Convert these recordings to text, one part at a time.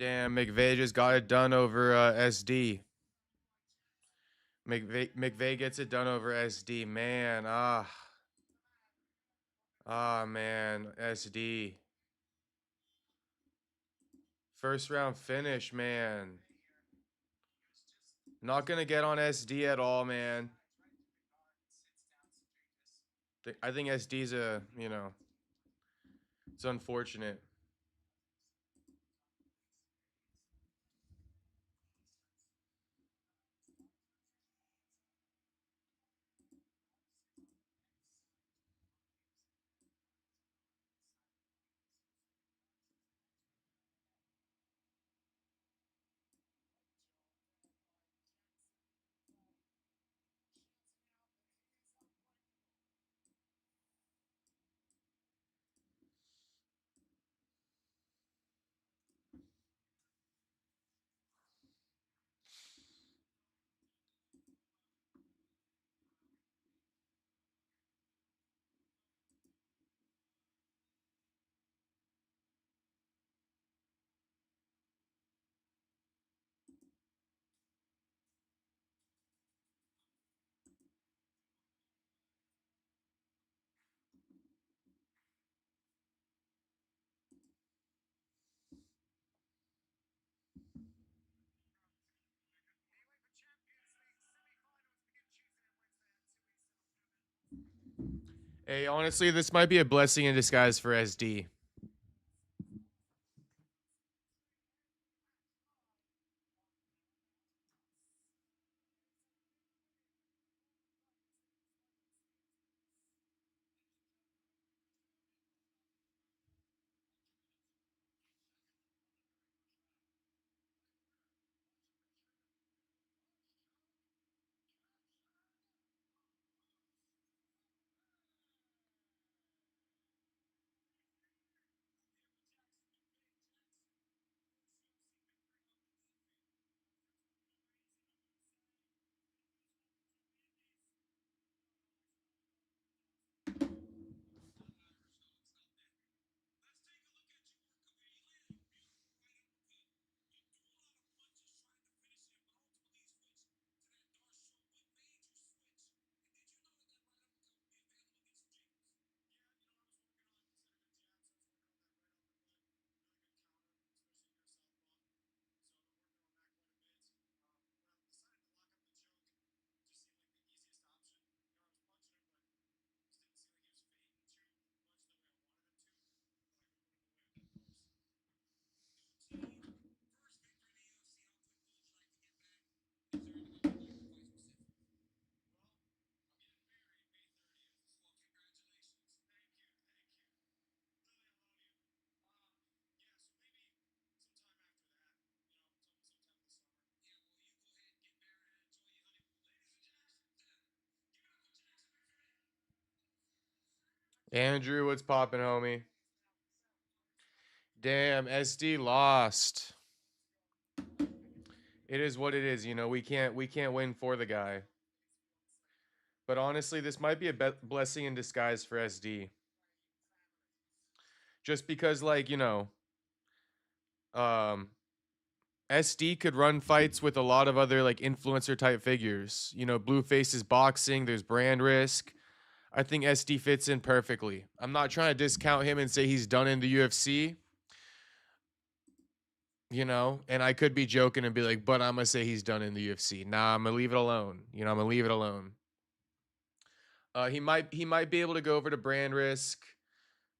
Damn, McVay just got it done over SD. McVay gets it done over SD. Man, man, SD. First round finish, man. Not gonna get on SD at all, man. I think SD's it's unfortunate. Hey, honestly, this might be a blessing in disguise for SD. Andrew, what's poppin', homie? Damn, SD lost. It is what it is. We can't win for the guy. But honestly, this might be a blessing in disguise for SD. Just because, um, SD could run fights with a lot of other like influencer type figures. Blueface is boxing. There's brand risk. I think SD fits in perfectly. I'm not trying to discount him and say he's done in the UFC. And I could be joking and be like, but I'm gonna say he's done in the UFC. Nah, I'm gonna leave it alone. I'm gonna leave it alone. He might be able to go over to brand risk,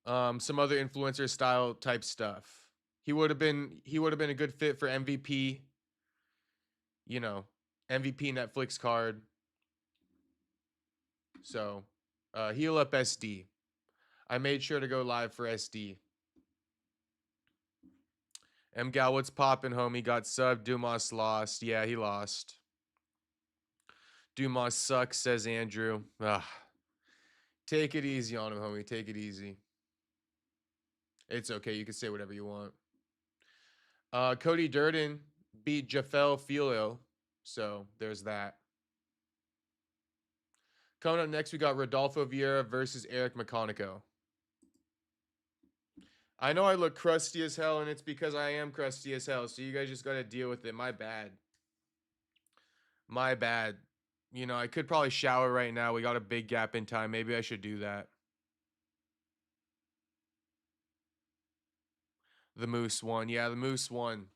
some other influencer style type stuff. He would have been a good fit for MVP. You know, MVP Netflix card. So, heal up SD. I made sure to go live for SD. Gal, what's poppin', homie? Got sub. Dumas lost. Yeah, he lost. Dumas sucks, says Andrew. Ugh. Take it easy on him, homie. Take it easy. It's okay. You can say whatever you want. Cody Durden beat Jafel Filio. So there's that. Coming up next, we got Rodolfo Vieira versus Eric McConico. I know I look crusty as hell, and it's because I am crusty as hell. So you guys just gotta deal with it. My bad. My bad. You know, I could probably shower right now. We got a big gap in time. Maybe I should do that. The Moose one. Yeah, the Moose one.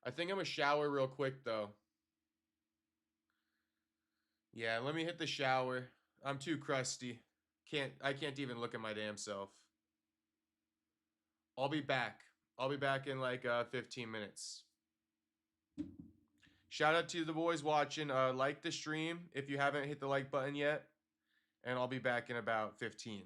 I think I'm gonna shower real quick though. Yeah, let me hit the shower. I'm too crusty. I can't even look at my damn self. I'll be back. I'll be back in like 15 minutes. Shout out to the boys watching. Like the stream if you haven't hit the like button yet. And I'll be back in about 15.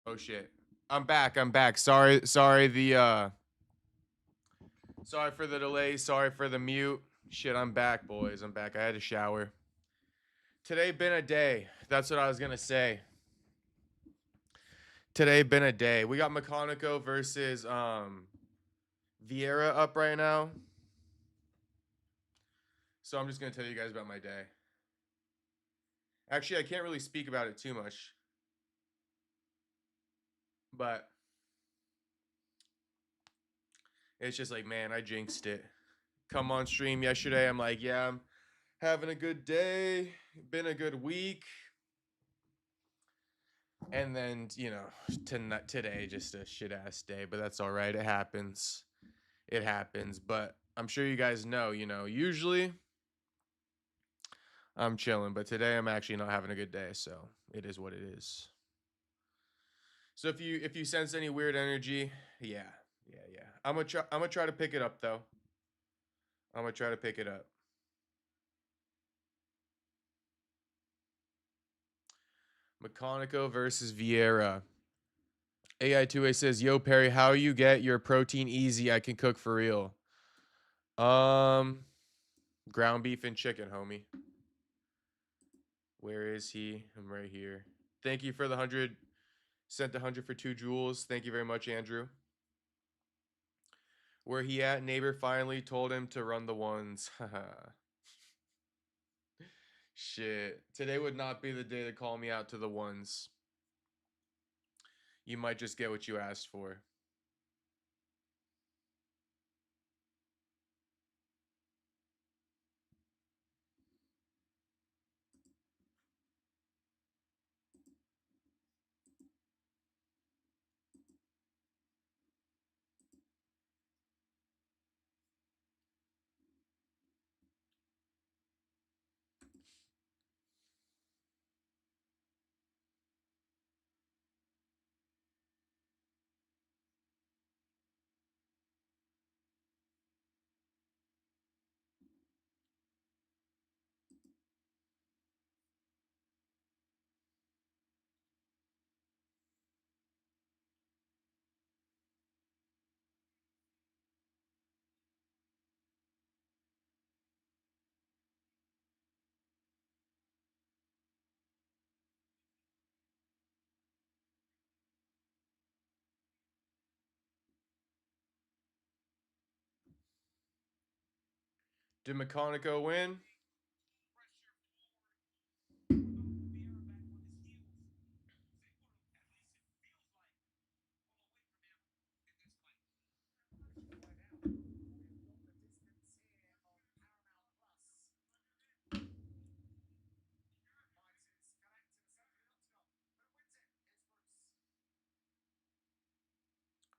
Oh shit. I'm back. I'm back. Sorry for the delay. Sorry for the mute. Shit, I'm back, boys. I'm back. I had to shower. Today been a day. That's what I was gonna say. Today been a day. We got McConico versus Vieira up right now. So I'm just gonna tell you guys about my day. Actually, I can't really speak about it too much. But it's just like, man, I jinxed it. Come on stream yesterday. I'm like, yeah, I'm having a good day. Been a good week. And then, today, just a shit ass day. But that's all right. It happens. It happens. But I'm sure you guys know, usually I'm chilling. But today I'm actually not having a good day. So it is what it is. So if you sense any weird energy, yeah. I'm gonna try to pick it up though. I'm gonna try to pick it up. McConico versus Vieira. AI2A says, "Yo Perry, how you get your protein easy? I can cook for real." Um, Ground beef and chicken, homie. Where is he? I'm right here. Thank you for the 100. Sent 100 for 2 joules. Thank you very much, Andrew. Where he at? Neighbor finally told him to run the ones. Haha. Shit. Today would not be the day to call me out to the ones. You might just get what you asked for. Did McConico win?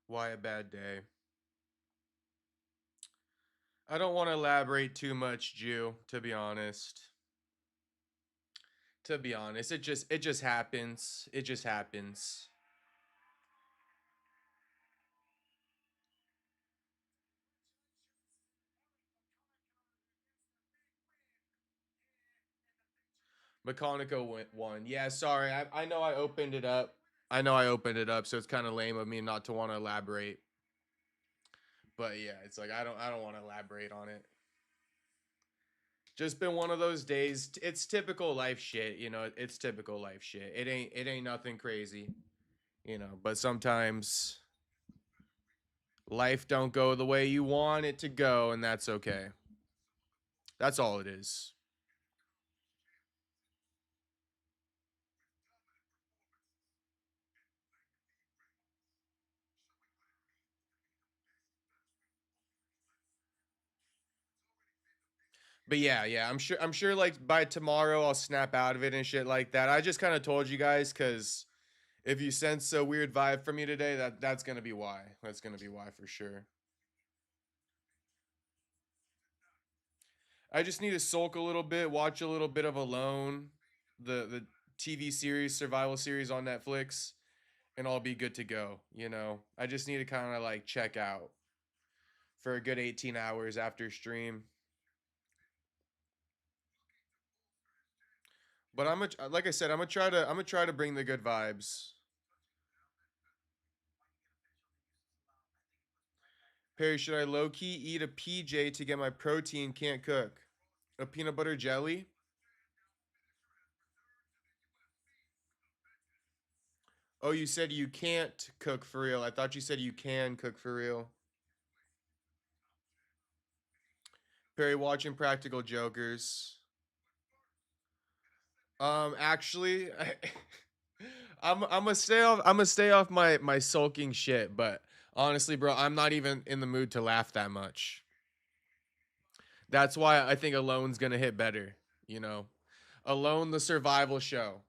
Why a bad day? I don't want to elaborate too much, Jew, to be honest. To be honest, it just happens. It just happens. won. Yeah, sorry. I know I opened it up. I know I opened it up, so it's kind of lame of me not to want to elaborate. But yeah, it's like I don't want to elaborate on it. Just been one of those days. It's typical life shit, it's typical life shit. It ain't nothing crazy, but sometimes life don't go the way you want it to go, and that's okay. That's all it is. But yeah, I'm sure like by tomorrow I'll snap out of it and shit like that. I just kind of told you guys cuz if you sense a weird vibe from me today, that's going to be why. That's going to be why for sure. I just need to sulk a little bit, watch a little bit of Alone, the TV series, survival series on Netflix, and I'll be good to go. I just need to kind of like check out for a good 18 hours after stream. But like I said, I'm gonna try to bring the good vibes. Perry, should I low key eat a PJ to get my protein? Can't cook. A peanut butter jelly? Oh, you said you can't cook for real. I thought you said you can cook for real. Perry, watching Practical Jokers. Actually, I'm gonna stay off. I'm gonna stay off my sulking shit. But honestly, bro, I'm not even in the mood to laugh that much. That's why I think Alone's gonna hit better. You know, Alone, the survival show.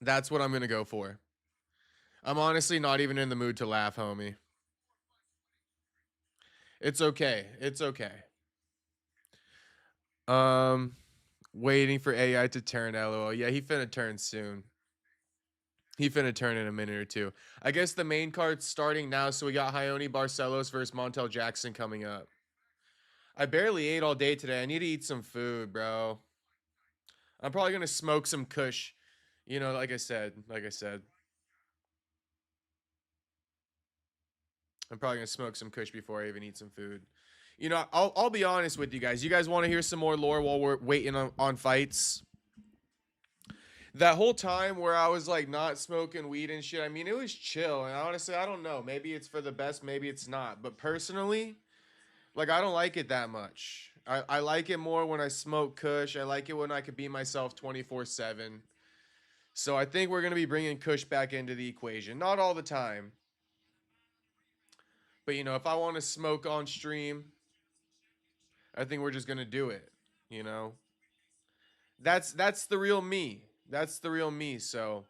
That's what I'm gonna go for. I'm honestly not even in the mood to laugh, homie. It's okay. It's okay. Um, waiting for AI to turn. LOL. Yeah, he finna turn soon. He finna turn in a minute or two. I guess the main card's starting now, so we got Ione Barcelos versus Montel Jackson coming up. I barely ate all day today. I need to eat some food, bro. I'm probably gonna smoke some Kush. You know, like I said, I'm probably gonna smoke some Kush before I even eat some food. You know, I'll be honest with you guys. You guys want to hear some more lore while we're waiting on fights? That whole time where I was like not smoking weed and shit, I mean, it was chill. And honestly, I don't know. Maybe it's for the best, maybe it's not. But personally, like, I don't like it that much. I like it more when I smoke Kush. I like it when I could be myself 24/7. So I think we're going to be bringing Kush back into the equation. Not all the time. But, you know, if I want to smoke on stream, I think we're just going to do it. You know? That's the real me. That's the real me. So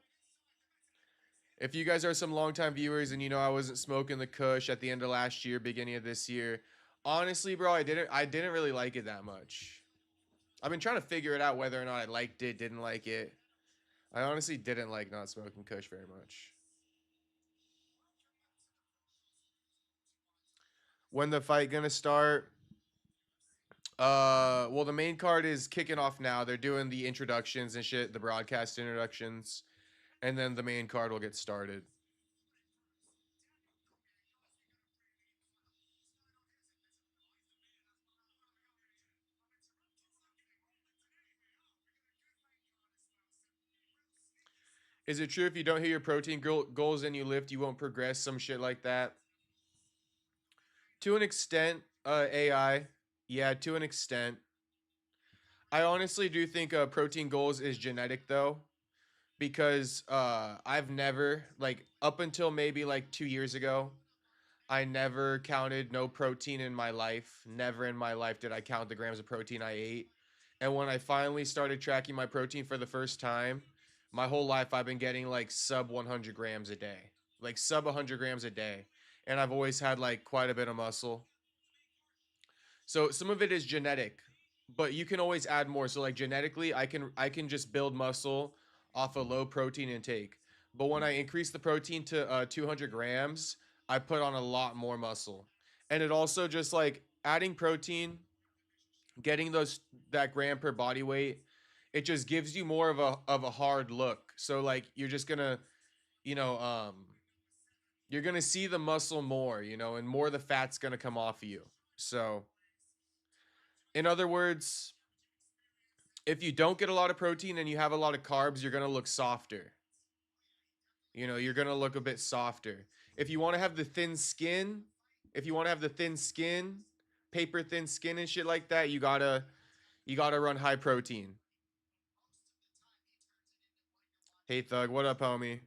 if you guys are some longtime viewers and you know I wasn't smoking the Kush at the end of last year, beginning of this year, honestly, bro, I didn't really like it that much. I've been trying to figure it out whether or not I liked it, didn't like it. I honestly didn't like not smoking Kush very much. When the fight gonna start? Well, the main card is kicking off now. They're doing the introductions and shit, the broadcast introductions, and then the main card will get started. Is it true if you don't hit your protein goals and you lift, you won't progress? Some shit like that. To an extent, AI. Yeah, to an extent. I honestly do think protein goals is genetic though, because I've never like up until maybe like 2 years ago, I never counted no protein in my life. Never in my life did I count the grams of protein I ate. And when I finally started tracking my protein for the first time, my whole life I've been getting like sub 100 grams a day, like sub 100 grams a day, and I've always had like quite a bit of muscle. So some of it is genetic, but you can always add more. So like genetically, I can just build muscle off a low protein intake. But when I increase the protein to 200 grams, I put on a lot more muscle. And it also just like adding protein, getting those that gram per body weight, it just gives you more of a hard look. So like you're just gonna, you know, you're gonna see the muscle more, you know, and more of the fat's gonna come off of you. So in other words, if you don't get a lot of protein and you have a lot of carbs, you're going to look softer. You know, you're going to look a bit softer. If you want to have the thin skin, if you want to have the thin skin, paper thin skin and shit like that, you got to run high protein. Hey Thug, what up, homie?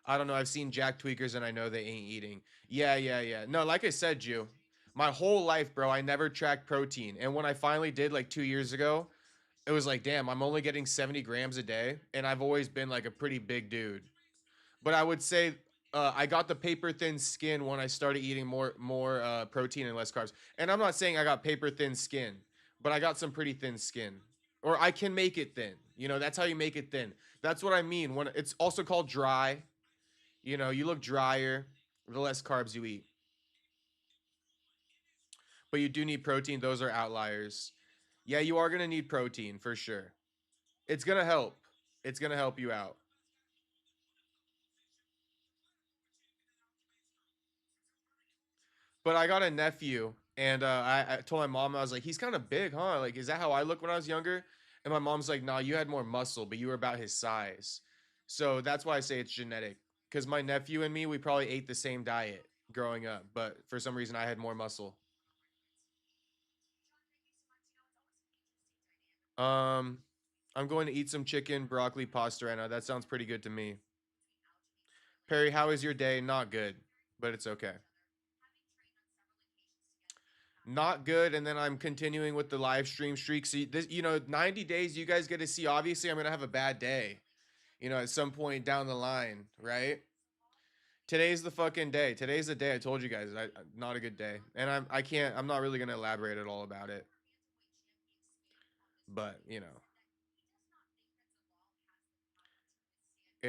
I don't know. I've seen Jack Tweakers and I know they ain't eating. Yeah, yeah, yeah. No, like I said, Jew, my whole life, bro, I never tracked protein. And when I finally did like 2 years ago, it was like, damn, I'm only getting 70 grams a day, and I've always been like a pretty big dude. But I would say I got the paper thin skin when I started eating more protein and less carbs. And I'm not saying I got paper thin skin, but I got some pretty thin skin, or I can make it thin. You know, that's how you make it thin. That's what I mean. When it's also called dry. You know, you look drier the less carbs you eat. But you do need protein. Those are outliers. Yeah, you are gonna need protein for sure. It's gonna help. It's gonna help you out. But I got a nephew, and I told my mom, I was like, he's kind of big, huh? Like, is that how I look when I was younger? And my mom's like, nah, you had more muscle, but you were about his size. So that's why I say it's genetic. Because my nephew and me, we probably ate the same diet growing up, but for some reason I had more muscle. Um, I'm going to eat some chicken, broccoli, pasta right now. That sounds pretty good to me. Perry, how is your day? Not good, but it's okay. Not good, and then I'm continuing with the live stream streak. See this, 90 days you guys get to see. Obviously, I'm gonna have a bad day, at some point down the line, right? Today's the fucking day. Today's the day. I told you guys, not a good day, and I can't. I'm not really gonna elaborate at all about it, but it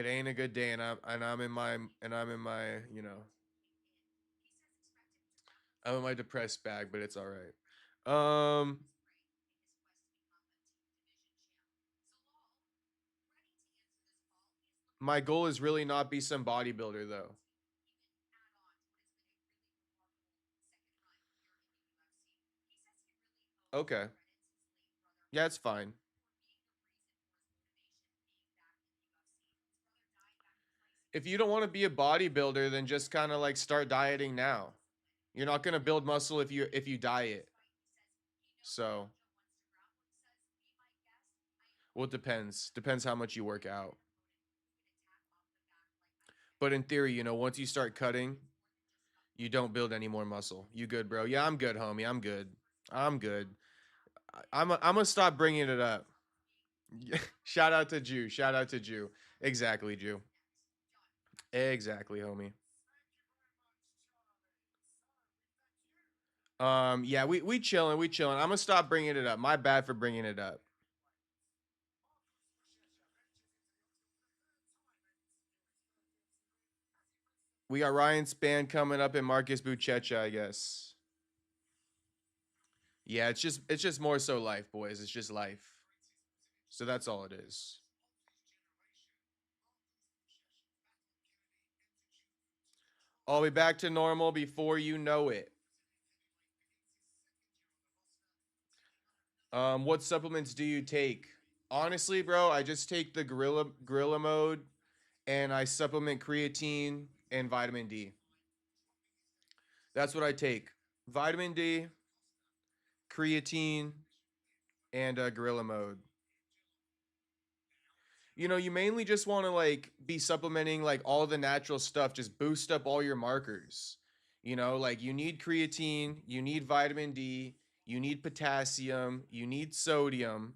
ain't a good day, and I'm in my I'm in my depressed bag, but it's all right. Um, my goal is really not be some bodybuilder though. Okay, yeah, it's fine. If you don't want to be a bodybuilder, then just kind of like start dieting now. You're not gonna build muscle if you diet. So, well, it depends. Depends how much you work out. But in theory, once you start cutting, you don't build any more muscle. You good, bro? Yeah, I'm good, homie. I'm good. I'm good. I'm gonna stop bringing it up. Shout out to Jew. Shout out to Jew. Exactly, Jew. Exactly, homie. Yeah, we chilling. We chilling. I'm gonna stop bringing it up. My bad for bringing it up. We got Ryan Span coming up and Marcus Buchecha, I guess. Yeah, it's just more so life, boys. It's just life. So that's all it is. I'll be back to normal before you know it. What supplements do you take? Honestly, bro, I just take the gorilla mode and I supplement creatine and vitamin D. That's what I take. Vitamin D, creatine, and gorilla mode. You mainly just want to like be supplementing like all the natural stuff, just boost up all your markers. Like you need creatine, you need vitamin D, you need potassium, you need sodium,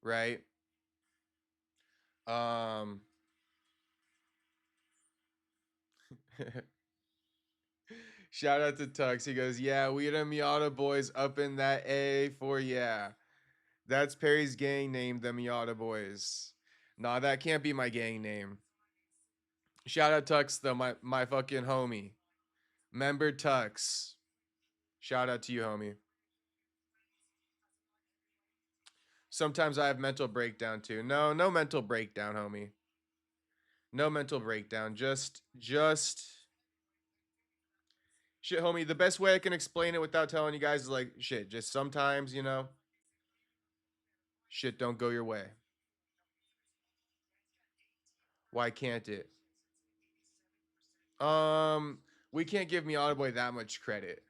right? Um Shout out to Tux. He goes, "Yeah, we the Miata boys up in that A for yeah." That's Perry's gang name, the Miata boys. Nah, that can't be my gang name. Shout out Tux though, my fucking homie. Member Tux. Shout out to you, homie. Sometimes I have mental breakdown too. No, no mental breakdown, homie. No mental breakdown. Just shit, homie. The best way I can explain it without telling you guys is like shit. Just sometimes, shit don't go your way. Why can't it? Um, we can't give Miata Boy that much credit.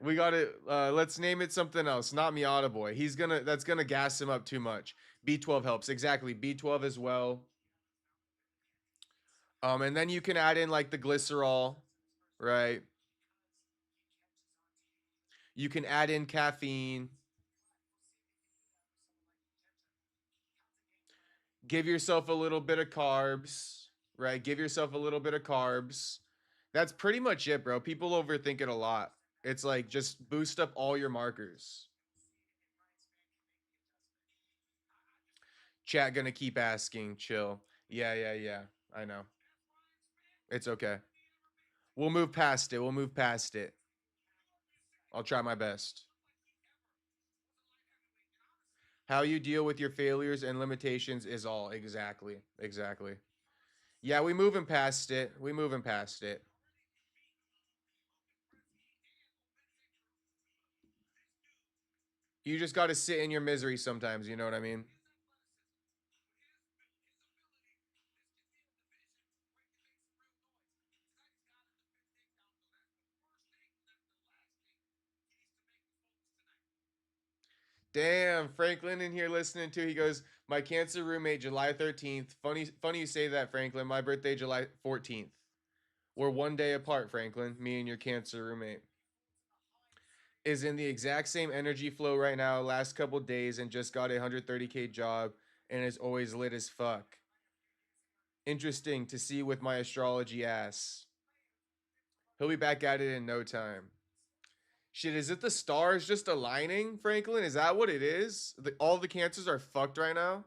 We got to let's name it something else. Not Miata Boy. That's gonna gas him up too much. B12 helps exactly. B12 as well. And then you can add in like the glycerol, right? You can add in caffeine. Give yourself a little bit of carbs, right? Give yourself a little bit of carbs. That's pretty much it, bro. People overthink it a lot. It's like just boost up all your markers. Chat gonna keep asking. Chill. Yeah, yeah, yeah. I know. It's okay. We'll move past it. We'll move past it. I'll try my best. How you deal with your failures and limitations is all exactly. Exactly. Yeah, we moving past it. We moving past it. You just got to sit in your misery sometimes. You know what I mean? Damn, Franklin in here listening to. He goes, "My cancer roommate, July 13th. Funny you say that, Franklin. My birthday, July 14th. We're one day apart, Franklin. Me and your cancer roommate is in the exact same energy flow right now. Last couple days and just got a 130K job and is always lit as fuck. Interesting to see with my astrology ass. He'll be back at it in no time." Shit, is it the stars just aligning, Franklin? Is that what it is? All the cancers are fucked right now?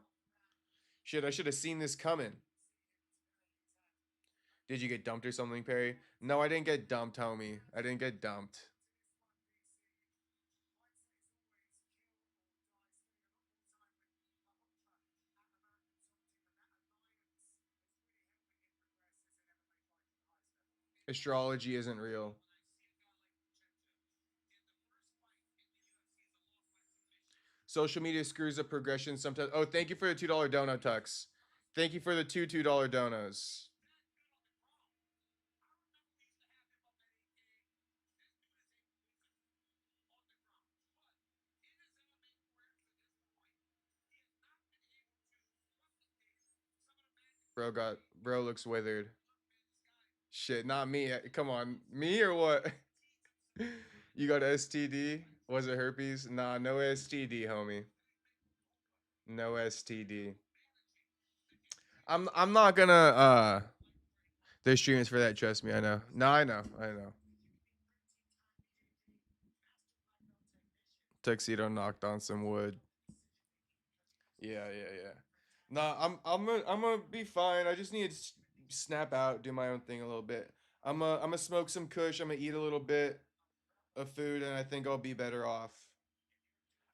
Shit, I should have seen this coming. Did you get dumped or something, Perry? No, I didn't get dumped, homie. I didn't get dumped. Astrology isn't real. Social media screws up progression sometimes. Oh, thank you for the $2 dono, Tux. Thank you for the $2 donos. Bro looks withered. Shit, not me. Come on, me or what? You got STD? Was it herpes? Nah, no STD, homie. No STD. I'm not gonna there's streamers for that, trust me, I know. No, I know. I know. Tuxedo knocked on some wood. Yeah, yeah, yeah. No, I'm gonna be fine. I just need to snap out, do my own thing a little bit. I'm gonna smoke some kush, I'm gonna eat a little bit of food, and I think I'll be better off.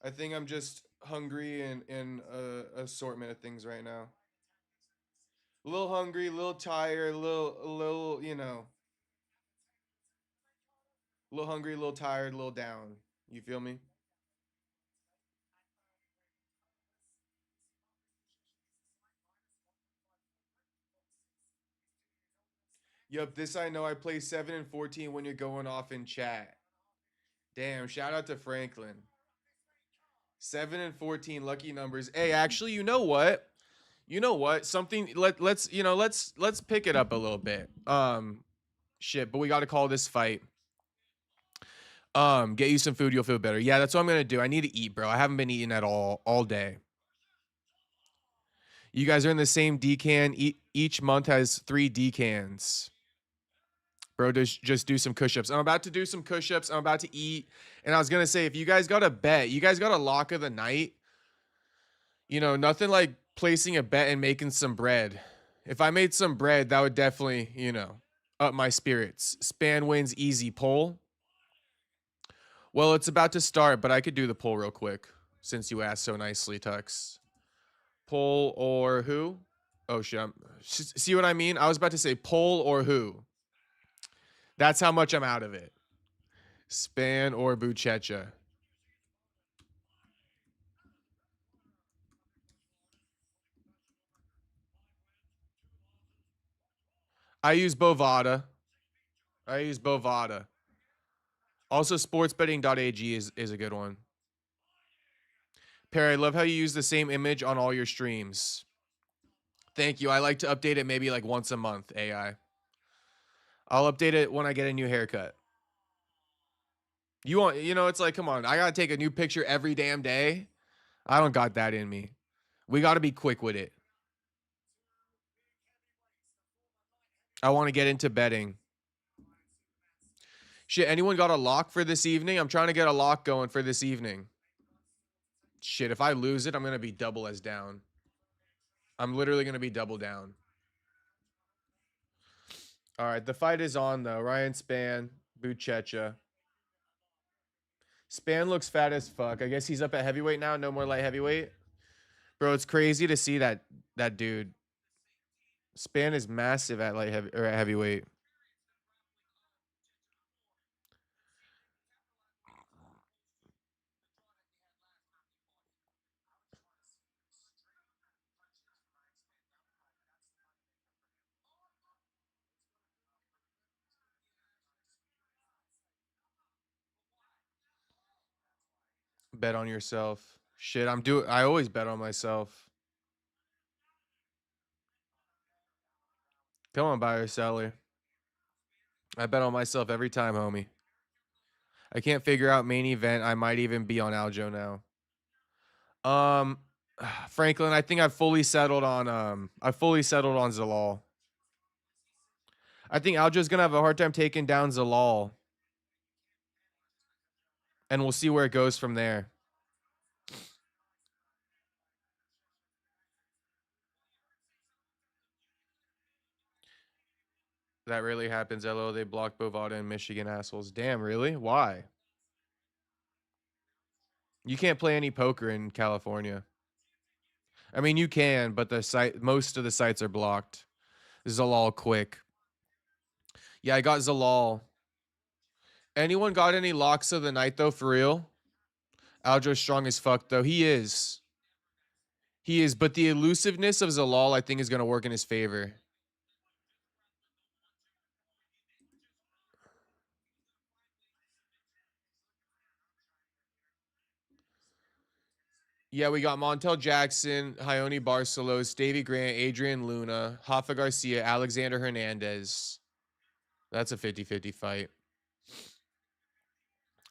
I think I'm just hungry and in a assortment of things right now. A little hungry, a little tired, a little, a little hungry, a little tired, a little down. You feel me? Yup, this I know. I play 7 and 14 when you're going off in chat. Damn, shout out to Franklin. 7 and 14 lucky numbers. Hey, actually, you know what? You know what? Something let's pick it up a little bit. Shit, but we got to call this fight. Get you some food, you'll feel better. Yeah, that's what I'm going to do. I need to eat, bro. I haven't been eating at all day. You guys are in the same decan. Each month has 3 decans. Bro, just do some push-ups. I'm about to do some push-ups. I'm about to eat. And I was gonna say, if you guys got a bet, you guys got a lock of the night. Nothing like placing a bet and making some bread. If I made some bread, that would definitely, up my spirits. Span wins easy poll. Well, it's about to start, but I could do the poll real quick since you asked so nicely, Tux. Poll or who? Oh shit! See what I mean? I was about to say poll or who. That's how much I'm out of it. Span or Buchecha. I use Bovada. I use Bovada. Also, sportsbetting.ag is a good one. Perry, I love how you use the same image on all your streams. Thank you. I like to update it maybe like once a month, AI. I'll update it when I get a new haircut. It's like, come on, I gotta take a new picture every damn day. I don't got that in me. We gotta be quick with it. I want to get into betting. Shit, anyone got a lock for this evening? I'm trying to get a lock going for this evening. Shit, if I lose it, I'm gonna be double as down. I'm literally gonna be double down. All right, the fight is on though. Ryan Span, Buchecha. Span looks fat as fuck. I guess he's up at heavyweight now. No more light heavyweight. Bro, it's crazy to see that dude. Span is massive at at heavyweight. Bet on yourself. Shit, I always bet on myself. Come on, buyer seller. I bet on myself every time, homie. I can't figure out main event. I might even be on Aljo now. Franklin, I think I fully settled on Zalal. I think Aljo's gonna have a hard time taking down Zalal. And we'll see where it goes from there. That really happens. LO, they blocked Bovada and Michigan assholes. Damn, really? Why? You can't play any poker in California. I mean, you can, but most of the sites are blocked. Zalal quick. Yeah, I got Zalal. Anyone got any locks of the night though, for real? Aljo's strong as fuck though. He is. He is, but the elusiveness of Zalal, I think, is gonna work in his favor. Yeah, we got Montel Jackson, Ione Barcelos, Davy Grant, Adrian Luna, Rafa Garcia, Alexander Hernandez. That's a 50-50 fight.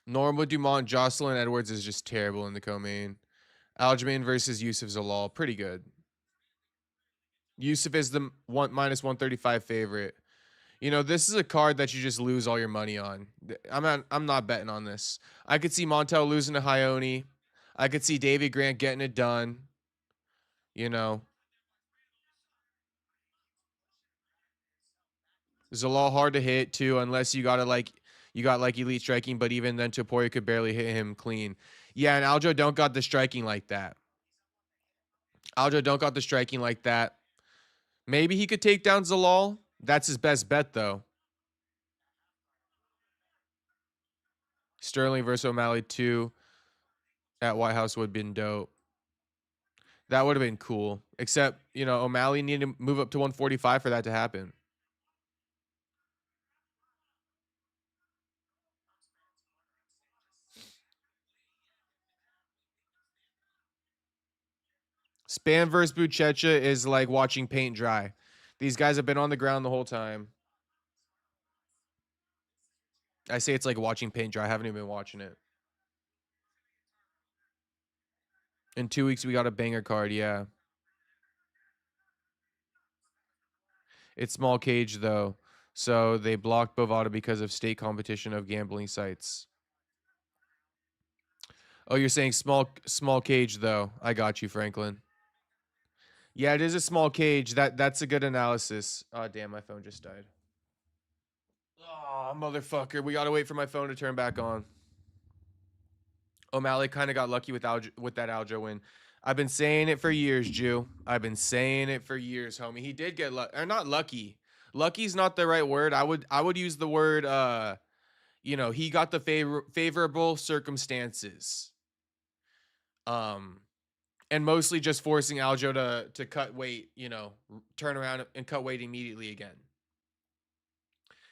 Norma Dumont, Jocelyn Edwards is just terrible in the co-main. Aljamain versus Youssef Zalal, pretty good. Youssef is the minus 135 favorite. You know, this is a card that you just lose all your money on. I'm not betting on this. I could see Montel losing to Ione. I could see Davy Grant getting it done. You know, Zalal hard to hit too, unless you got elite striking, but even then Topuria could barely hit him clean. Yeah, and Aljo don't got the striking like that. Aljo don't got the striking like that. Maybe he could take down Zalal. That's his best bet though. Sterling versus O'Malley 2 at White House would have been dope. That would have been cool. Except, you know, O'Malley needed to move up to 145 for that to happen. Span versus Buchecha is like watching paint dry. These guys have been on the ground the whole time. I say it's like watching paint dry. I haven't even been watching it. In 2 weeks, we got a banger card. Yeah. It's small cage, though. So they blocked Bovada because of state competition of gambling sites. Oh, you're saying small cage, though. I got you, Franklin. Yeah, it is a small cage. That's a good analysis. Oh, damn, my phone just died. Oh, motherfucker. We got to wait for my phone to turn back on. O'Malley kind of got lucky with that Aljo win. I've been saying it for years, Jew. I've been saying it for years, homie. He did get lucky, or not lucky. Lucky's not the right word. I would use the word you know, he got the favorable circumstances. And mostly just forcing Aljo to cut weight, you know, turn around and cut weight immediately again.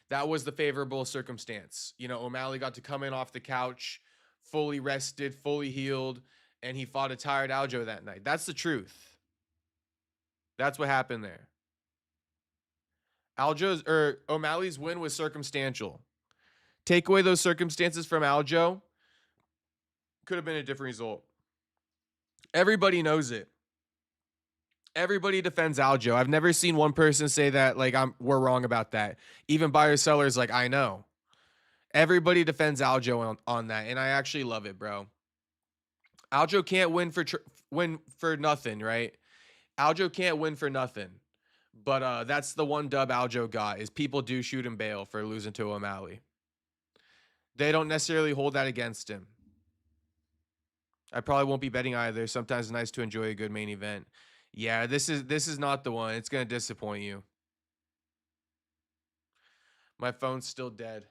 That was the favorable circumstance. You know, O'Malley got to come in off the couch, fully rested, fully healed, and he fought a tired Aljo that night. That's the truth. That's what happened there. O'Malley's win was circumstantial. Take away those circumstances from Aljo, could have been a different result. Everybody knows it. Everybody defends Aljo. I've never seen one person say that like we're wrong about that. Even buyer sellers like I know. Everybody defends Aljo on that, and I actually love it, bro. Aljo can't win for nothing, right? Aljo can't win for nothing. But that's the one dub Aljo got is people do shoot him bail for losing to O'Malley. They don't necessarily hold that against him. I probably won't be betting either. Sometimes it's nice to enjoy a good main event. Yeah, this is not the one. It's gonna disappoint you. My phone's still dead.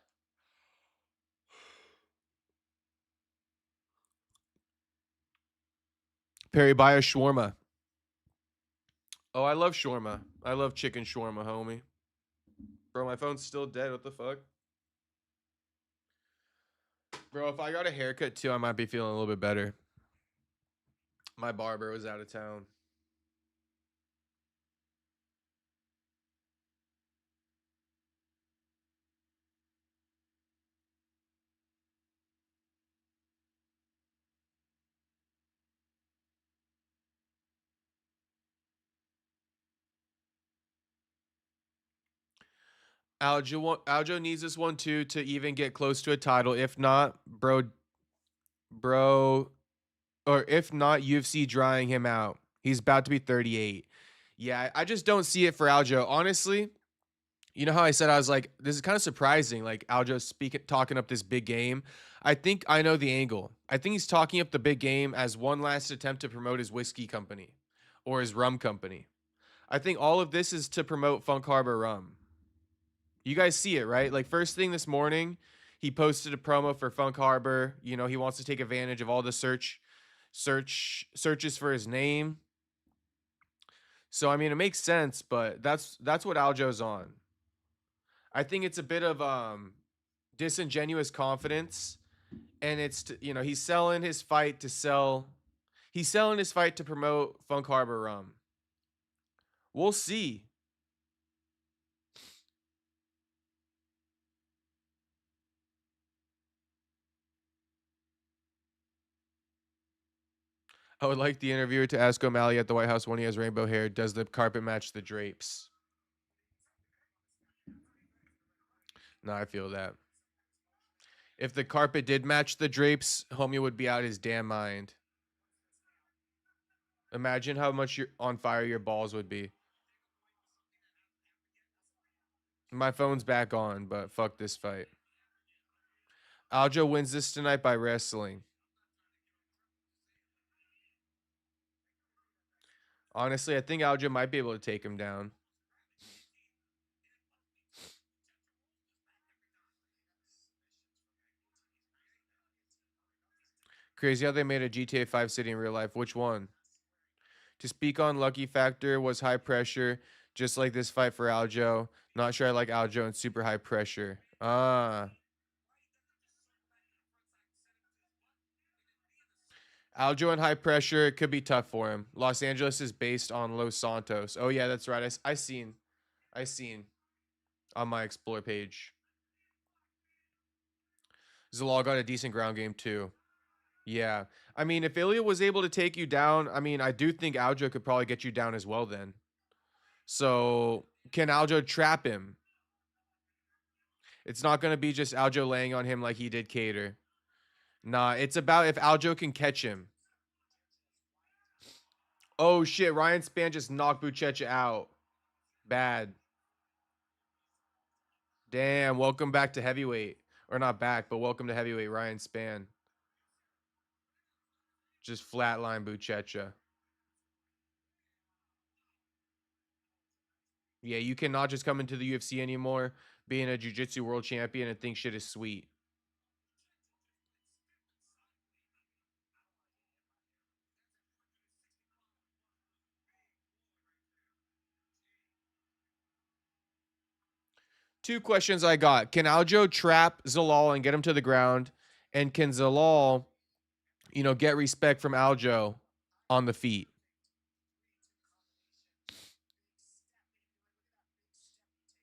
Perry, buy a shawarma. Oh, I love shawarma. I love chicken shawarma, homie. Bro, my phone's still dead. What the fuck? Bro, if I got a haircut too, I might be feeling a little bit better. My barber was out of town. Aljo needs this one too to even get close to a title. If not, bro, or if not, UFC drying him out. He's about to be 38. Yeah, I just don't see it for Aljo. Honestly, you know how I said I was like, this is kind of surprising. Like Aljo talking up this big game. I think I know the angle. I think he's talking up the big game as one last attempt to promote his whiskey company or his rum company. I think all of this is to promote Funk Harbor Rum. You guys see it, right? Like first thing this morning, he posted a promo for Funk Harbor. You know, he wants to take advantage of all the searches for his name. So I mean, it makes sense, but that's what Aljo's on. I think it's a bit of disingenuous confidence, and you know, he's selling his fight to sell. He's selling his fight to promote Funk Harbor Rum. We'll see. I would like the interviewer to ask O'Malley at the White House when he has rainbow hair, does the carpet match the drapes? No, I feel that. If the carpet did match the drapes, homie would be out his damn mind. Imagine how much on fire your balls would be. My phone's back on, but fuck this fight. Aljo wins this tonight by wrestling. Honestly, I think Aljo might be able to take him down. Crazy how they made a GTA 5 city in real life. Which one? To speak on Lucky Factor was high pressure, just like this fight for Aljo. Not sure I like Aljo and super high pressure. Ah. Aljo and high pressure, it could be tough for him. Los Angeles is based on Los Santos. Oh yeah, that's right. I seen on my explore page. Zalal got a decent ground game too. Yeah. I mean, if Ilya was able to take you down, I mean, I do think Aljo could probably get you down as well then. So, can Aljo trap him? It's not going to be just Aljo laying on him like he did Cater. Nah, it's about if Aljo can catch him. Oh shit, Ryan Spann just knocked Buchecha out. Bad. Damn, welcome back to heavyweight. Or not back, but welcome to heavyweight, Ryan Spann. Just flatline Buchecha. Yeah, you cannot just come into the UFC anymore being a jiu-jitsu world champion and think shit is sweet. Two questions I got. Can Aljo trap Zalal and get him to the ground? And can Zalal, get respect from Aljo on the feet?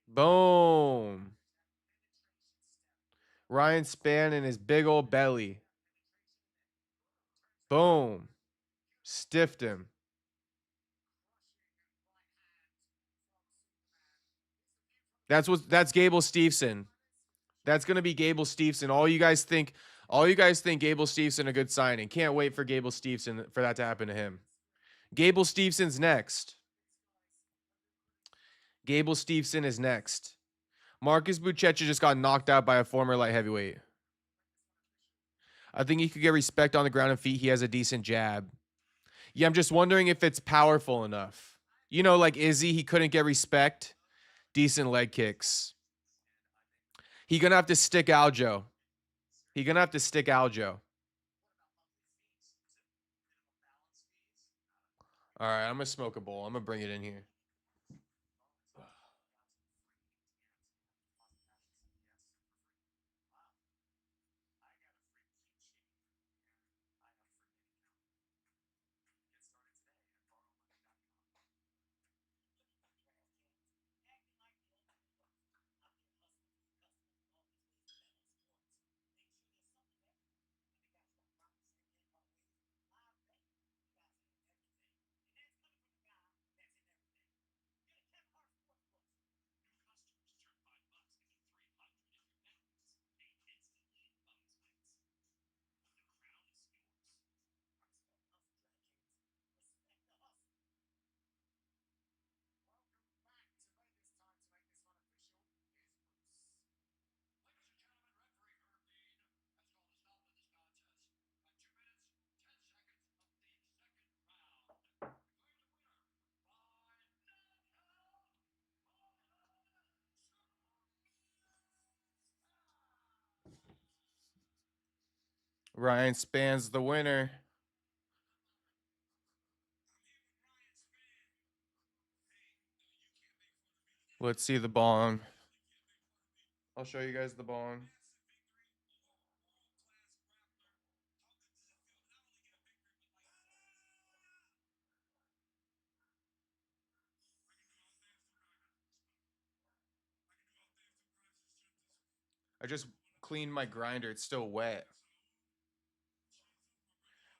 Boom. Ryan Spann and his big old belly. Boom. Stiffed him. That's Gable Steveson. That's gonna be Gable Steveson. All you guys think Gable Steveson a good signing. Can't wait for Gable Steveson for that to happen to him. Gable Stevenson's next. Gable Steveson is next. Marcus Buchecha just got knocked out by a former light heavyweight. I think he could get respect on the ground and feet. He has a decent jab. Yeah, I'm just wondering if it's powerful enough. Like Izzy, he couldn't get respect. Decent leg kicks. He gonna have to stick Aljo. He gonna have to stick Aljo. All right, I'm gonna smoke a bowl. I'm gonna bring it in here. Ryan Span's the winner. Let's see the bong. I'll show you guys the bong. I just cleaned my grinder. It's still wet.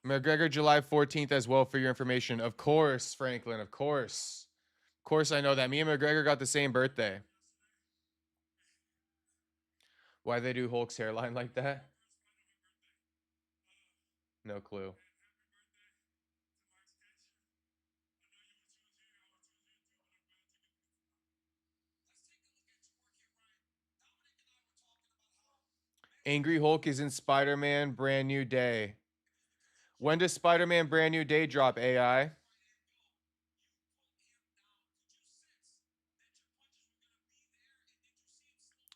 McGregor July 14th as well for your information. Of course, Franklin. Of course. Of course I know that. Me and McGregor got the same birthday. Why they do Hulk's hairline like that? No clue. Angry Hulk is in Spider-Man Brand New Day. When does Spider-Man Brand New Day drop, AI?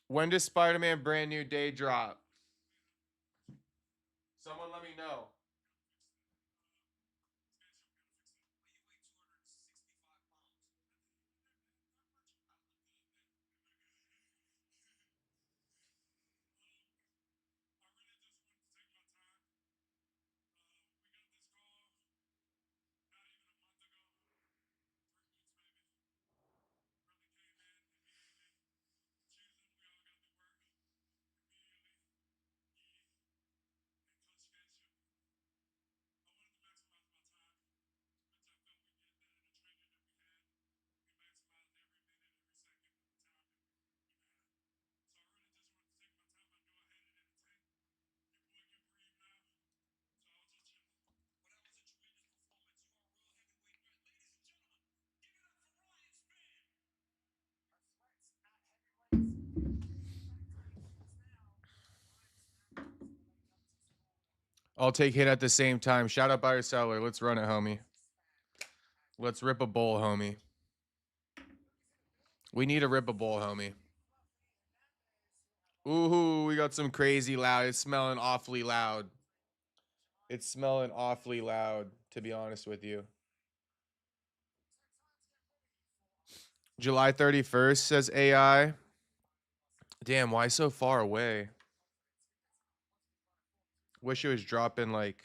When does Spider-Man Brand New Day drop? Someone let me know. I'll take hit at the same time. Shout out buyer seller. Let's run it, homie. Let's rip a bowl, homie. We need to rip a bowl, homie. Ooh, we got some crazy loud. It's smelling awfully loud. It's smelling awfully loud, to be honest with you. July 31st, says AI. Damn, why so far away? Wish it was dropping like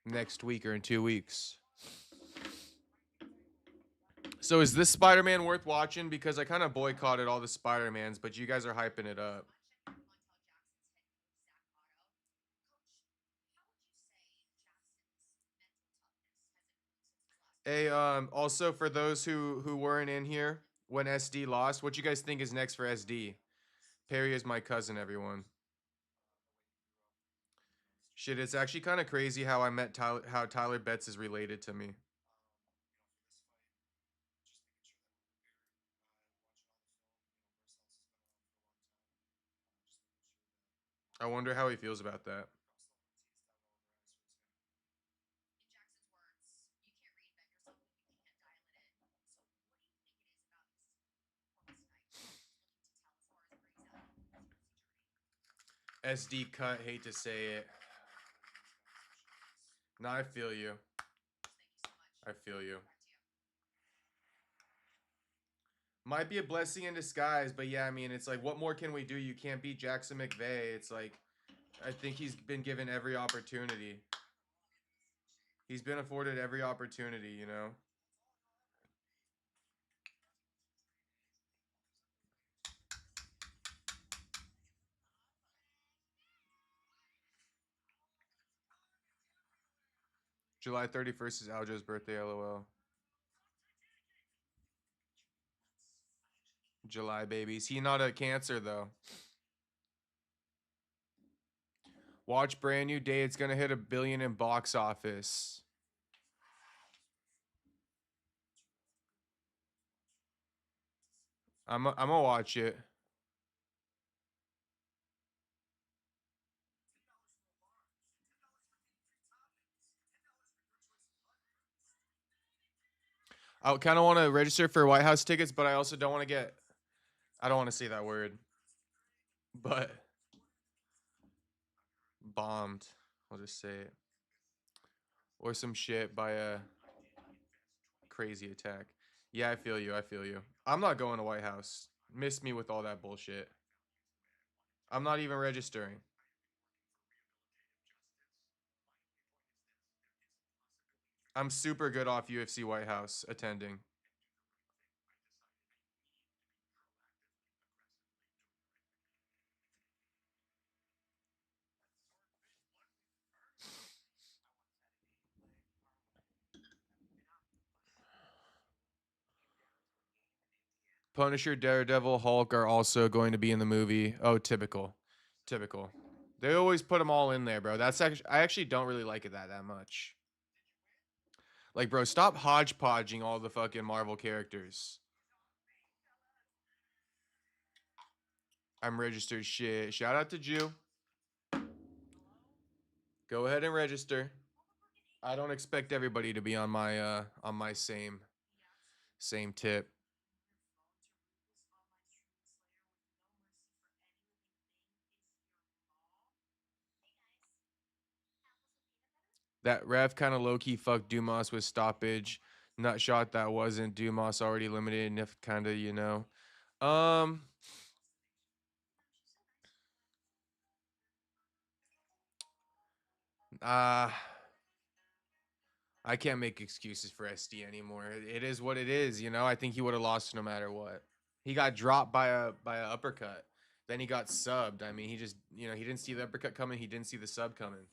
next week or in 2 weeks. So is this Spider-Man worth watching? Because I kind of boycotted all the Spider-Mans, but you guys are hyping it up. Hey, also for those who weren't in here when SD lost, what you guys think is next for SD? Perry is my cousin, everyone. Shit, it's actually kind of crazy how I met Tyler, how Tyler Betts is related to me. I wonder how he feels about that. SD cut, hate to say it. No, I feel you. I feel you. Might be a blessing in disguise, but yeah, I mean, it's like, what more can we do? You can't beat Jackson McVeigh. It's like, I think he's been given every opportunity. He's been afforded every opportunity, you know? July 31st is Aljo's birthday, lol. July, babies. He not a Cancer, though. Watch Brand New Day. It's going to hit $1 billion in box office. I'm going to watch it. I kind of want to register for White House tickets, but I also don't want to get. I don't want to say that word. But bombed. I'll just say it. Or some shit by a crazy attack. Yeah, I feel you. I feel you. I'm not going to White House. Miss me with all that bullshit. I'm not even registering. I'm super good off UFC White House attending. Punisher, Daredevil, Hulk are also going to be in the movie. Oh, typical. Typical. They always put them all in there, bro. That's actually I actually don't really like it that much. Like, bro, stop hodgepodging all the fucking Marvel characters. I'm registered. Shit. Shout out to Jew. Go ahead and register. I don't expect everybody to be on my same tip. That ref kind of low key fucked Dumas with stoppage. Nut shot that wasn't Dumas already limited. Nif kind of, you know. Um, uh, I can't make excuses for SD anymore. It is what it is, you know. I think he would have lost no matter what. He got dropped by a uppercut. Then he got subbed. I mean, he just, you know, he didn't see the uppercut coming. He didn't see the sub coming.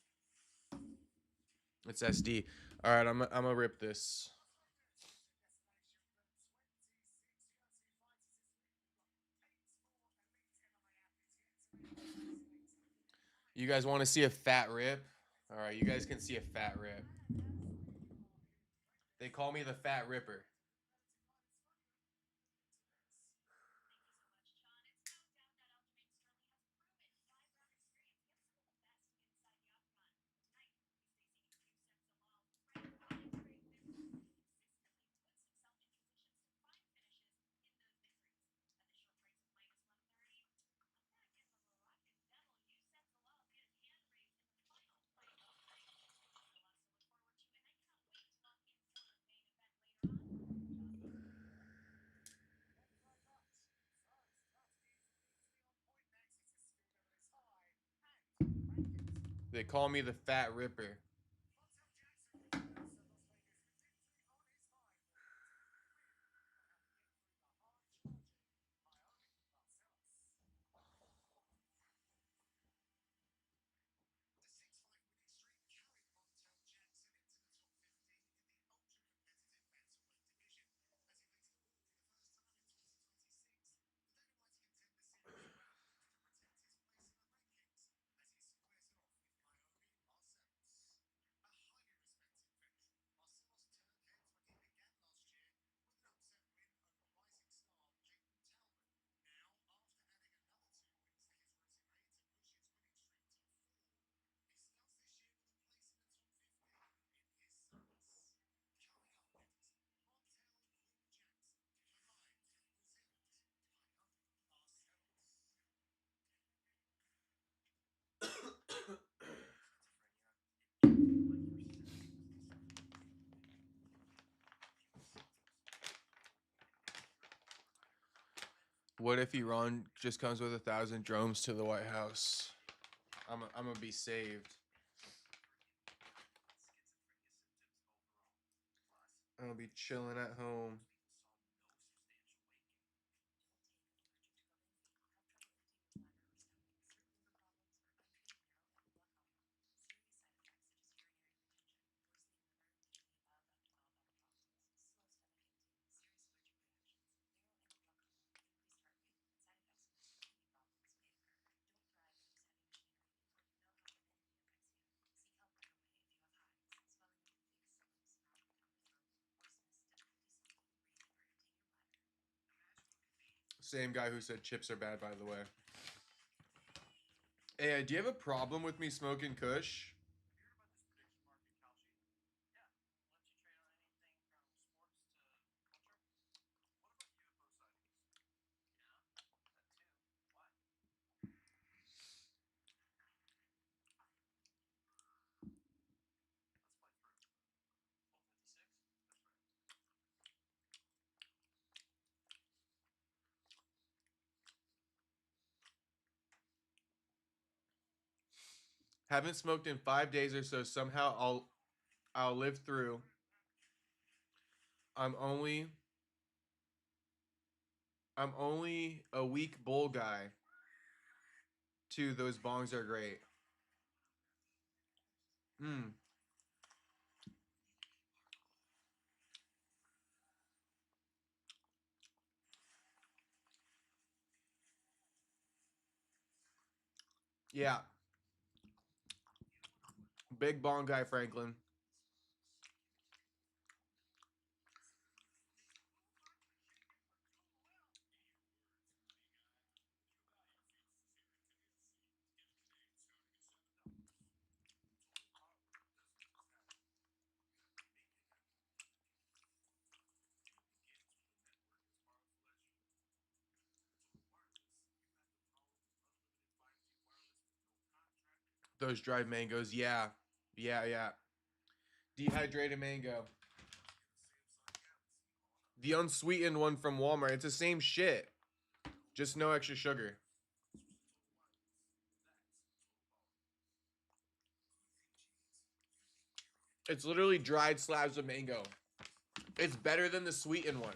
It's SD. All right, I'm gonna rip this. You guys want to see a fat rip? All right, you guys can see a fat rip. They call me the Fat Ripper. They call me the Fat Ripper. What if Iran just comes with 1,000 drones to the White House? I'm gonna be saved. I'm gonna be chilling at home. Same guy who said chips are bad, by the way. Hey, do you have a problem with me smoking Kush? Haven't smoked in 5 days or so. Somehow I'll live through. I'm only a weak bull guy. Too, those bongs are great. Hmm. Yeah. Big bong guy, Franklin. Those dried mangoes. Yeah. Yeah, yeah. Dehydrated mango. The unsweetened one from Walmart. It's the same shit. Just no extra sugar. It's literally dried slabs of mango. It's better than the sweetened one.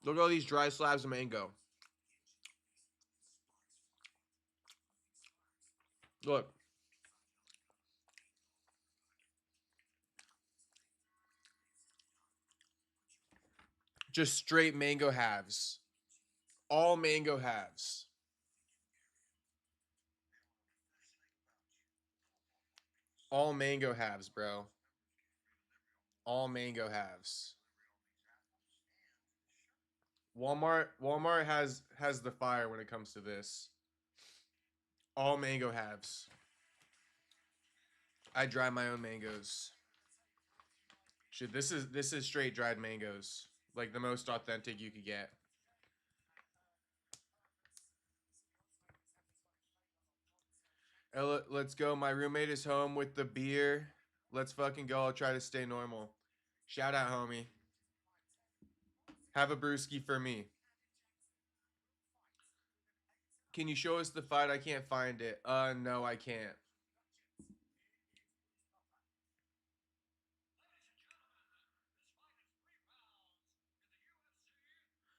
Look at all these dry slabs of mango. Look. Just straight mango halves. All mango halves. All mango halves, bro. All mango halves. Walmart has the fire when it comes to this. All mango halves. I dry my own mangoes. Shit, this is straight dried mangoes. Like the most authentic you could get. Let's go. My roommate is home with the beer. Let's fucking go. I'll try to stay normal. Shout out, homie. Have a brewski for me. Can you show us the fight? I can't find it. No, I can't.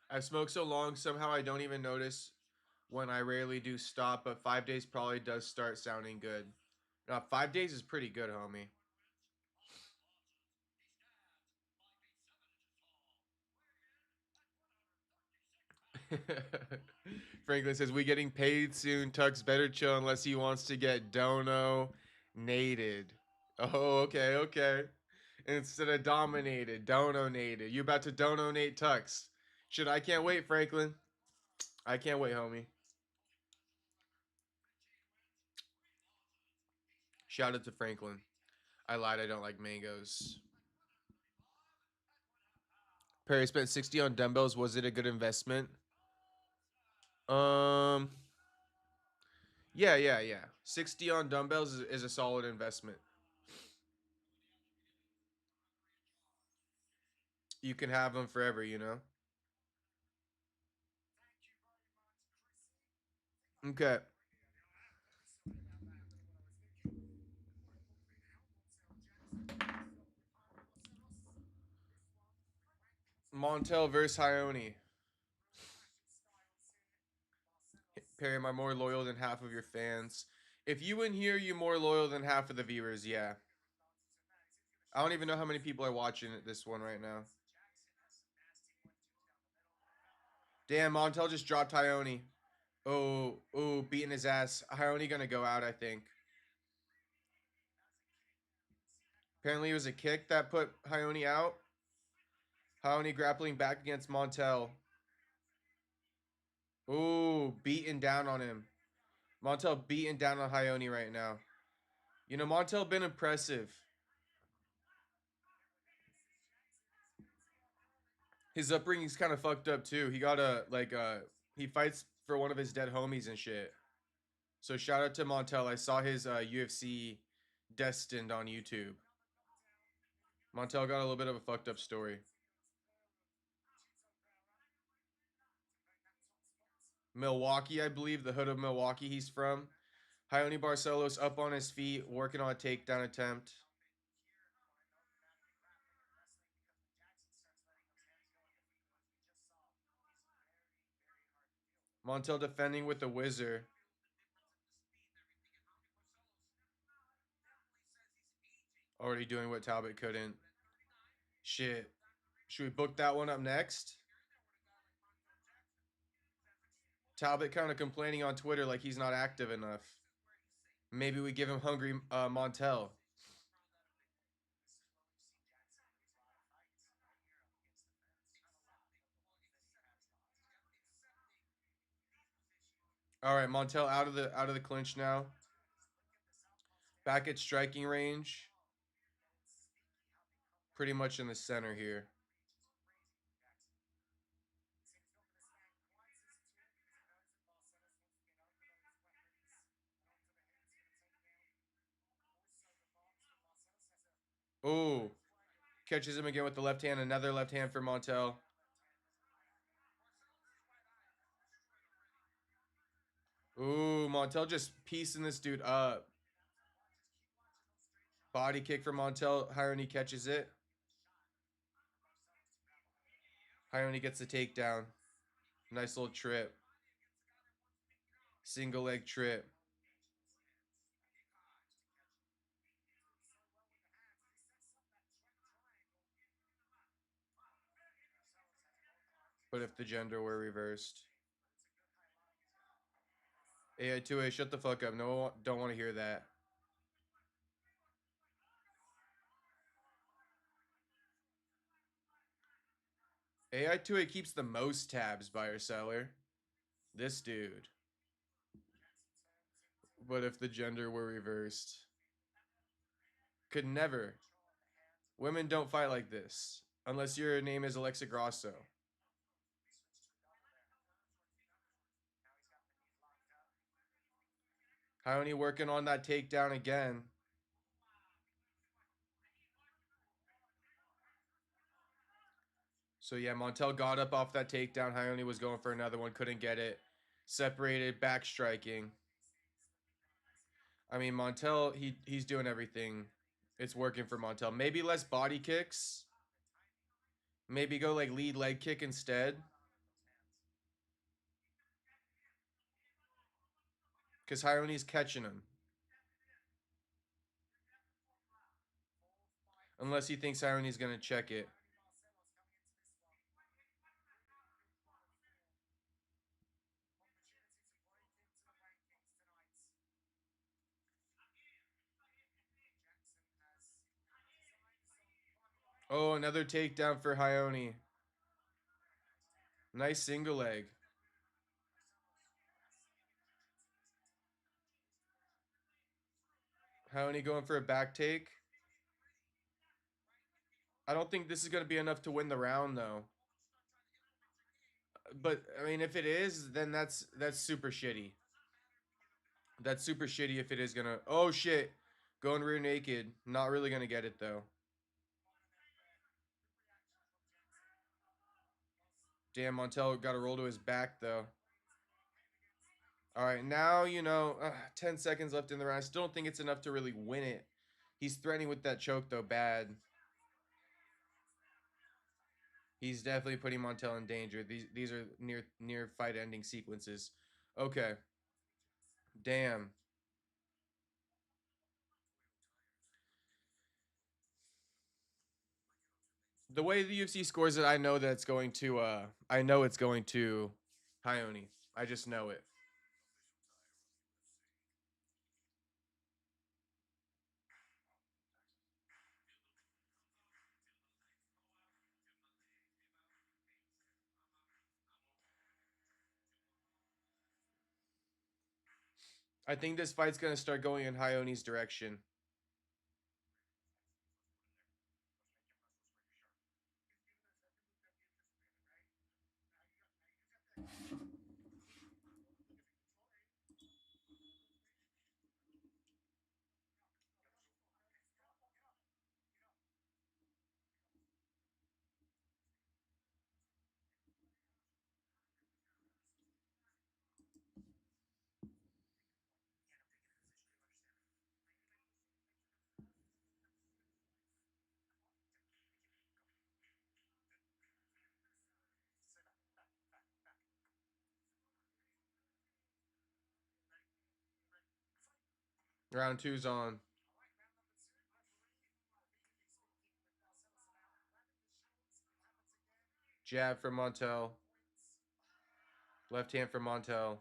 I've smoked so long, somehow I don't even notice when I rarely do stop, but 5 days probably does start sounding good. 5 days is pretty good, homie. Franklin says, we getting paid soon. Tux better chill unless he wants to get dono-nated. Oh, okay, okay. Instead of dominated, dono-nated. You about to donate Tux. Shit, I can't wait, Franklin. I can't wait, homie. Shout out to Franklin. I lied, I don't like mangoes. Perry spent 60 on dumbbells. Was it a good investment? Um, yeah. 60 on dumbbells is a solid investment. You can have them forever, you know? Okay. Montel versus Ione. Perry, am I more loyal than half of your fans? If you in here, you more loyal than half of the viewers, yeah. I don't even know how many people are watching this one right now. Damn, Montel just dropped Ione. Oh, beating his ass. Ione gonna go out, I think. Apparently it was a kick that put Ione out. Ione grappling back against Montel. Ooh, beating down on him. Montel beating down on Ione right now. You know, Montel been impressive. His upbringing's kind of fucked up too. He got he fights for one of his dead homies and shit. So shout out to Montel. I saw his UFC Destined on YouTube. Montel got a little bit of a fucked up story. Milwaukee, I believe. The hood of Milwaukee he's from. Ione Barcelos up on his feet, working on a takedown attempt. Montel defending with the whizzer. Already doing what Talbot couldn't. Shit. Should we book that one up next? Talbot kind of complaining on Twitter like he's not active enough. Maybe we give him hungry Montel. All right, Montel out of the clinch now. Back at striking range. Pretty much in the center here. Ooh. Catches him again with the left hand. Another left hand for Montel. Ooh, Montel just piecing this dude up. Body kick for Montel. Ione catches it. Ione gets the takedown. Nice little trip. Single leg trip. But if the gender were reversed. AI2A, shut the fuck up. No, don't want to hear that. AI2A keeps the most tabs, buyer seller. This dude. But if the gender were reversed. Could never. Women don't fight like this. Unless your name is Alexa Grasso. Ione working on that takedown again. So yeah, Montel got up off that takedown. Ione was going for another one, couldn't get it. Separated, back striking. I mean, Montel, he's doing everything. It's working for Montel. Maybe less body kicks. Maybe go like lead leg kick instead. Because Ione's catching him. Unless he thinks Ione's going to check it. Oh, another takedown for Ione. Nice single leg. Ione going for a back take. I don't think this is going to be enough to win the round, though. But I mean, if it is, then that's super shitty. That's super shitty if it is gonna. Oh shit, going rear naked. Not really gonna get it though. Damn, Montel got a roll to his back though. All right, now 10 seconds left in the round. I still don't think it's enough to really win it. He's threatening with that choke though, bad. He's definitely putting Montel in danger. These are near fight ending sequences. Okay. Damn. The way the UFC scores it, I know that it's going to I know it's going to Ione. I just know it. I think this fight's gonna start going in Ione's direction. Round two's on. Jab for Montel. Left hand for Montel.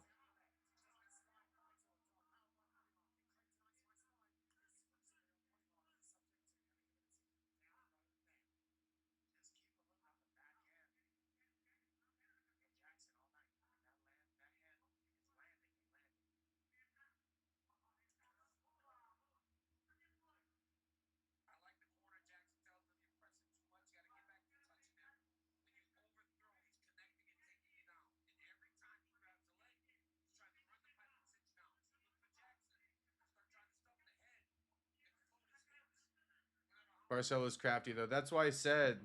Barcelos crafty though. That's why I said.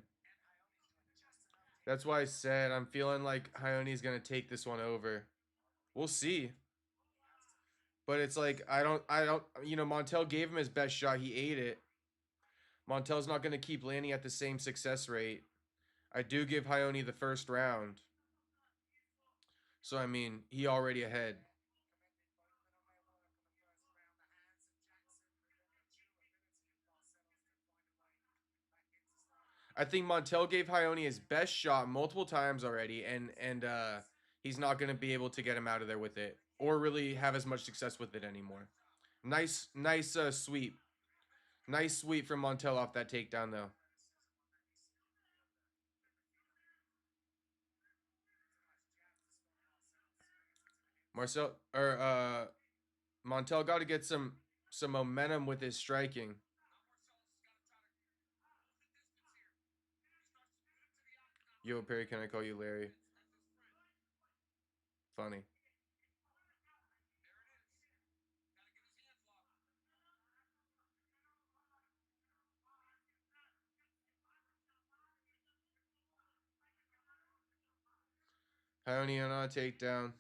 That's why I said I'm feeling like Hione's gonna take this one over. We'll see. But it's like I don't you know, Montel gave him his best shot. He ate it. Montel's not gonna keep landing at the same success rate. I do give Hione the first round. So I mean, he already ahead. I think Montel gave Hione his best shot multiple times already, and he's not gonna be able to get him out of there with it, or really have as much success with it anymore. Nice sweep. Nice sweep from Montel off that takedown though. Marcel or Montel got to get some momentum with his striking. Yo, Perry, can I call you Larry? Funny. Hione on a takedown.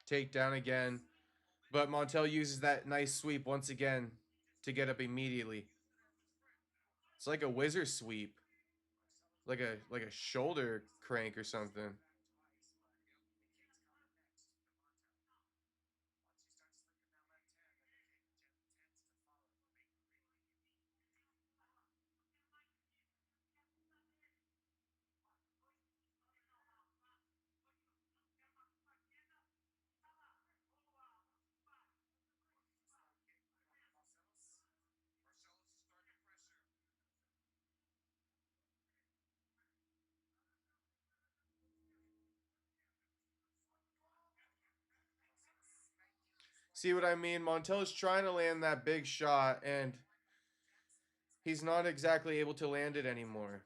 Takedown again. But Montel uses that nice sweep once again to get up immediately. It's like a wizard sweep. Like a shoulder crank or something. See what I mean? Montel's trying to land that big shot, and he's not exactly able to land it anymore.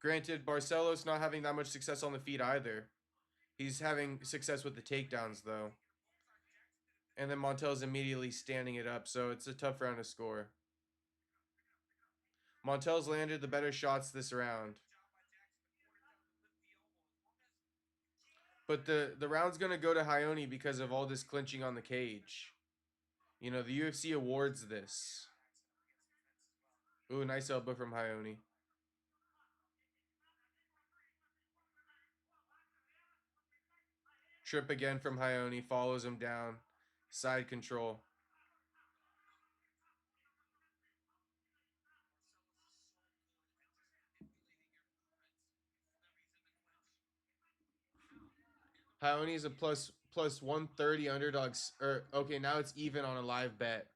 Granted, Barcelos not having that much success on the feet either. He's having success with the takedowns, though. And then Montel's immediately standing it up, so it's a tough round to score. Montel's landed the better shots this round. But the round's going to go to Hione because of all this clinching on the cage. You know, the UFC awards this. Ooh, nice elbow from Hione. Trip again from Hione, follows him down. Side control. Hione's a plus 130 underdogs. Or okay, now it's even on a live bet.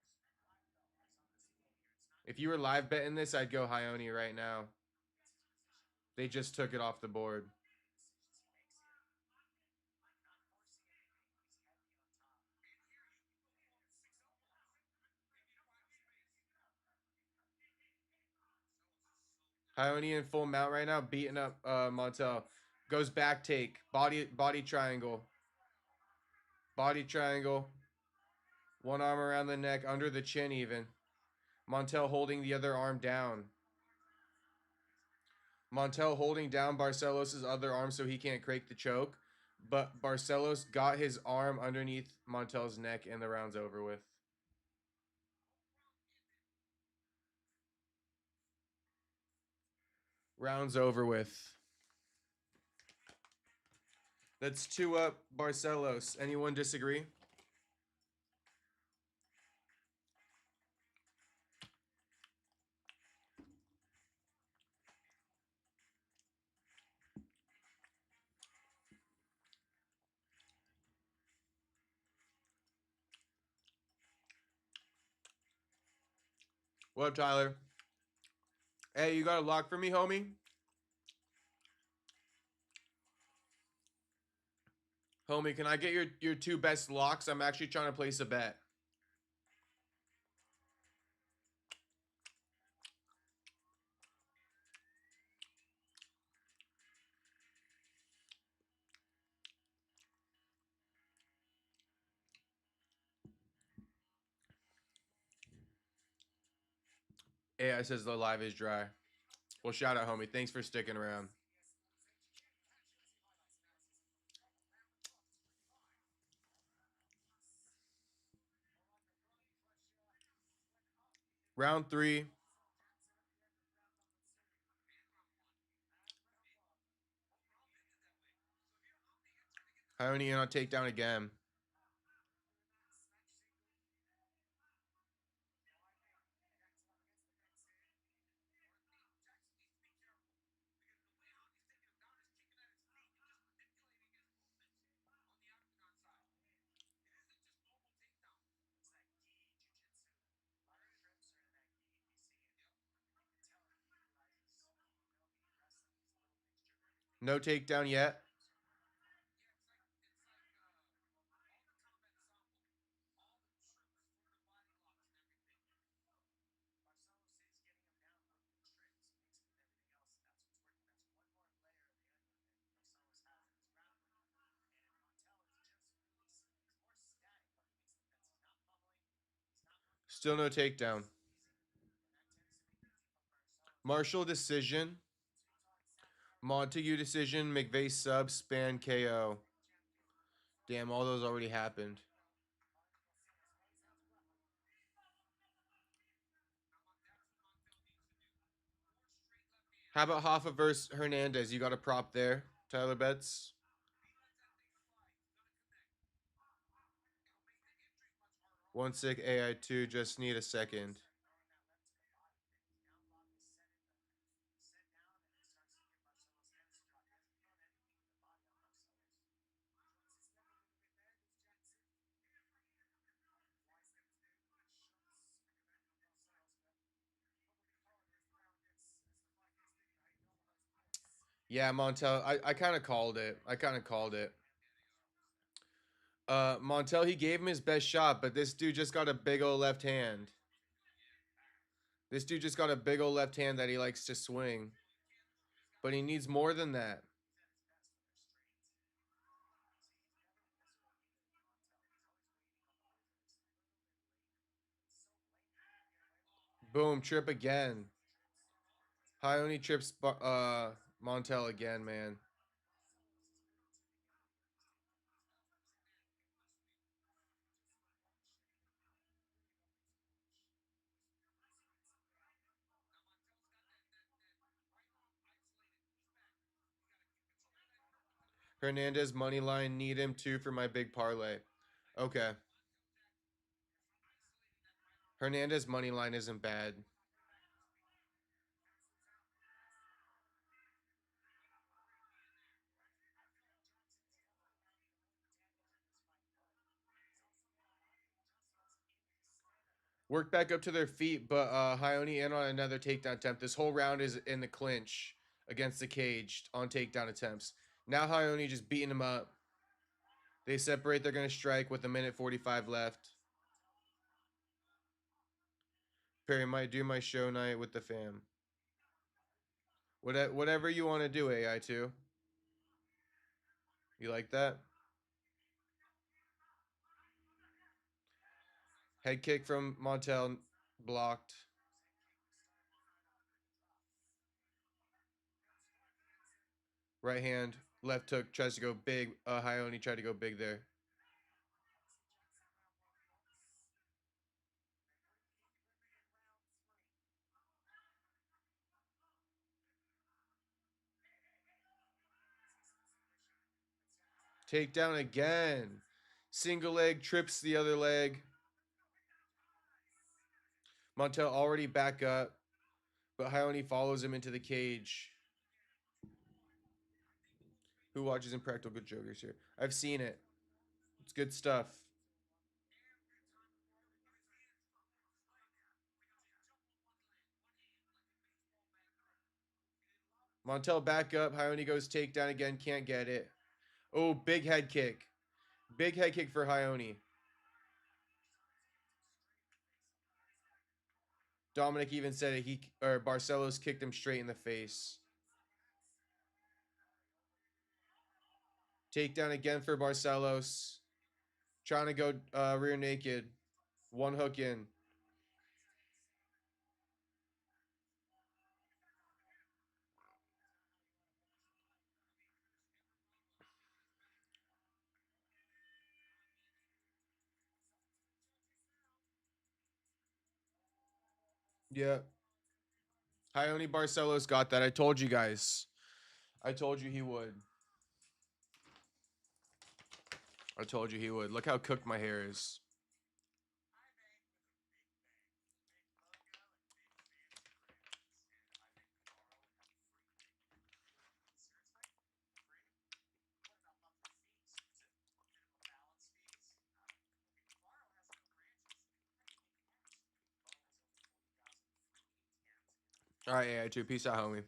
If you were live betting this, I'd go Hione right now. They just took it off the board. Hione in full mount right now, beating up Montel. Goes back take. Body triangle. Body triangle. One arm around the neck, under the chin even. Montel holding the other arm down. Montel holding down Barcelos' other arm so he can't break the choke. But Barcelos got his arm underneath Montel's neck and the round's over with. Round's over with. That's 2-up Barcelos. Anyone disagree? What up, Tyler? Hey, you got a lock for me, homie? Homie, can I get your two best locks? I'm actually trying to place a bet. AI says the live is dry. Well, shout out, homie. Thanks for sticking around. Round 3. Ione in on takedown again. No takedown yet. Still no takedown. Marshall decision. Montague decision. McVeigh sub. Span KO. Damn, all those already happened. How about Hoffa versus Hernandez? You got a prop there, Tyler Betts? One sick AI2. Just need a second. Yeah, Montel. I kind of called it. Montel, he gave him his best shot, but this dude just got a big old left hand. This dude just got a big old left hand that he likes to swing. But he needs more than that. Boom, trip again. Ione trips Montel again, man. Hernandez money line, need him too for my big parlay. Okay. Hernandez money line isn't bad. Work back up to their feet, but Ione in on another takedown attempt. This whole round is in the clinch against the cage on takedown attempts. Now Ione just beating him up. They separate. They're going to strike with a minute 45 left. Perry might do my show night with the fam. Whatever you want to do, AI2. You like that? Head kick from Montel blocked. Right hand Left hook tries to go big. Hayoni tried to go big there. Takedown again. Single leg, trips the other leg. Montel already back up, but Hayoni follows him into the cage. Who watches Impractical Good Jokers here? I've seen it. It's good stuff. Montel back up. Hayoni goes takedown again. Can't get it. Oh, big head kick. Big head kick for Hayoni. Dominic even said it. Barcelos kicked him straight in the face. Takedown again for Barcelos. Trying to go rear naked. One hook in. Yeah. Hayoni Barcelos got that. I told you guys. I told you he would. I told you he would. Look how cooked my hair is. All right, yeah, too. Peace out, homie.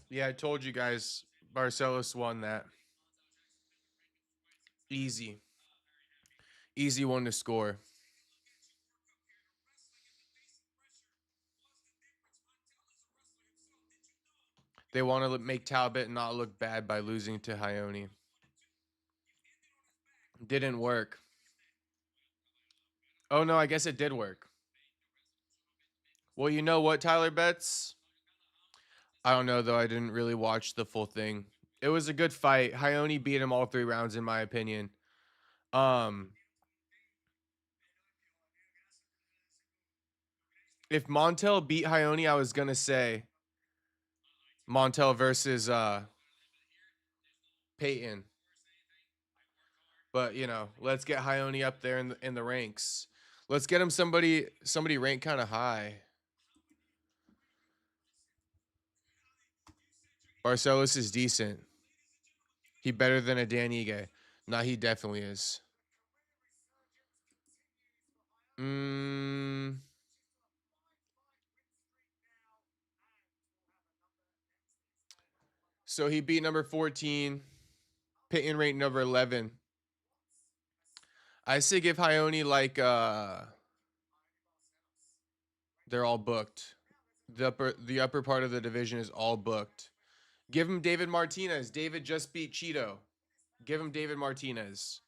Yeah, I told you guys. Barcelos won that. Easy. Easy one to score. They want to make Talbot not look bad by losing to Hayoni. Didn't work. Oh, no, I guess it did work. Well, you know what, Tyler Betts? I don't know, though. I didn't really watch the full thing. It was a good fight. Hayoni beat him all 3 rounds, in my opinion. Um, if Montel beat Hayoni, I was gonna say Montel versus Peyton. But you know, let's get Ione up there in the ranks. Let's get him somebody ranked kind of high. Barcelos is decent. He better than a Dan Ige. Nah, he definitely is. Mm, so he beat number 14. Peyton ranked number 11. I say give Ione like they're all booked. The upper part of the division is all booked. Give him David Martinez. David just beat Cheeto. Give him David Martinez.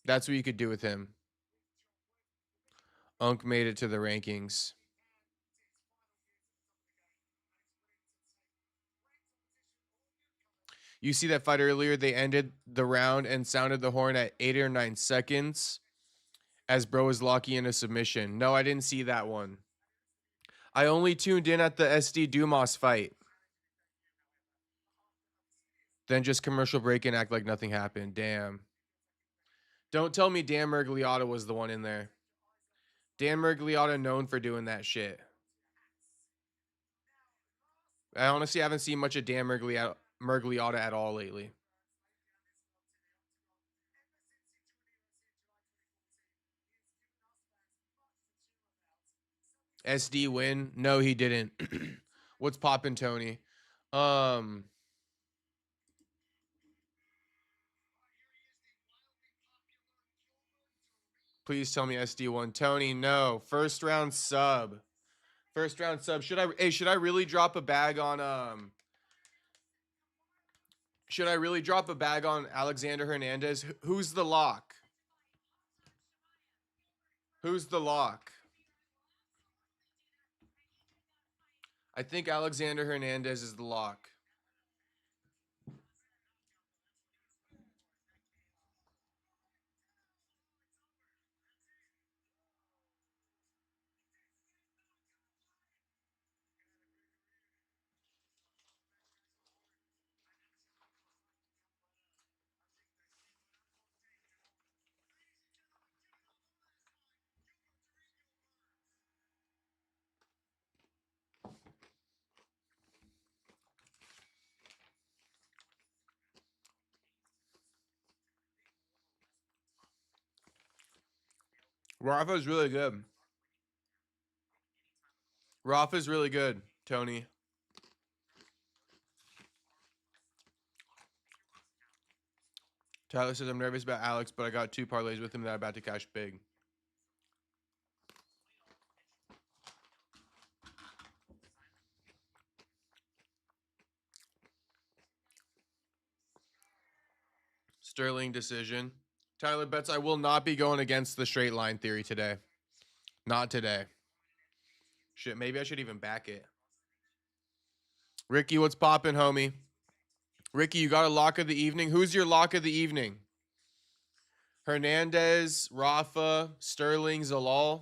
That's what you could do with him. Unk made it to the rankings. You see that fight earlier? They ended the round and sounded the horn at 8 or 9 seconds as bro was locking in a submission. No, I didn't see that one. I only tuned in at the SD Dumas fight. Then just commercial break and act like nothing happened. Damn. Don't tell me Dan Mergliotta was the one in there. Dan Mergliotta known for doing that shit. I honestly haven't seen much of Dan Mergliotta at all lately. SD win? No, he didn't. What's poppin', Tony? Please tell me SD won. Tony, no. First round sub. First round sub. Should I really drop a bag on should I really drop a bag on Alexander Hernandez? Who's the lock? Who's the lock? I think Alexander Hernandez is the lock. Rafa's really good. Rafa's really good, Tony. Tyler says I'm nervous about Alex, but I got 2 parlays with him that I'm about to cash big. Sterling decision. Tyler bets I will not be going against the straight line theory today. Not today. Shit, maybe I should even back it. Ricky, what's poppin', homie? Ricky, you got a lock of the evening? Who's your lock of the evening? Hernandez, Rafa, Sterling, Zalal.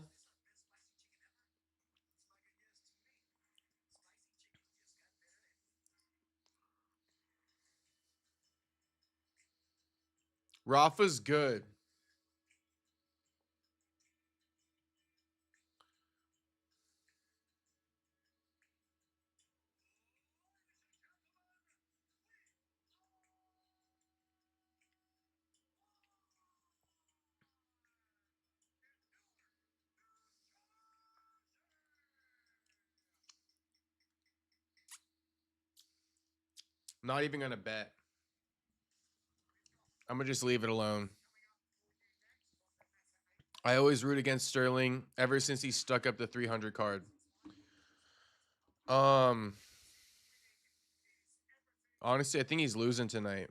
Rafa's good. Not even going to bet. I'm going to just leave it alone. I always root against Sterling ever since he stuck up the 300 card. Honestly, I think he's losing tonight.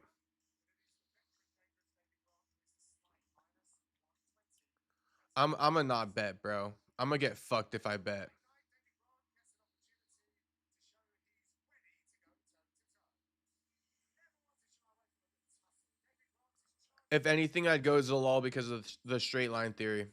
I'm a not bet, bro. I'm gonna get fucked if I bet. If anything, I'd go Zalal because of the straight line theory.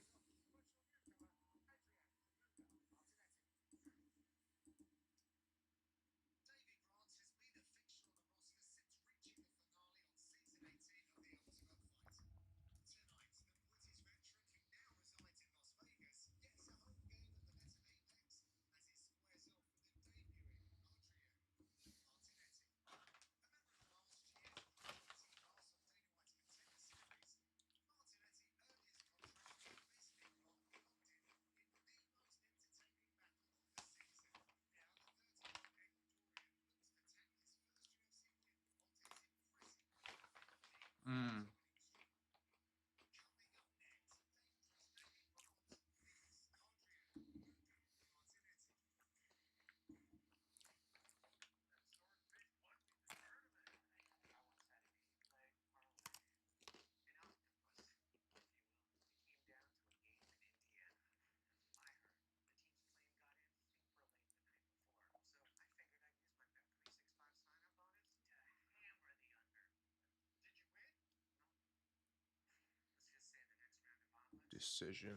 Decision.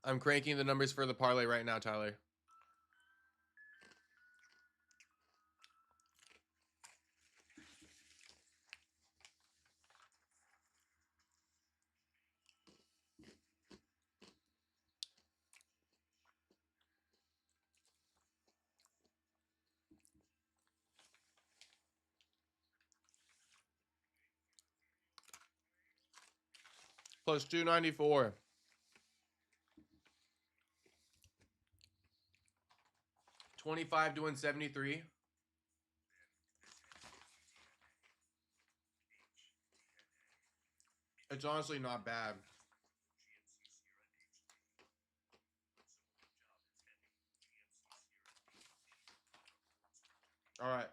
I'm cranking the numbers for the parlay right now, Tyler. Plus 294. $25 to win 73. It's honestly not bad. All right.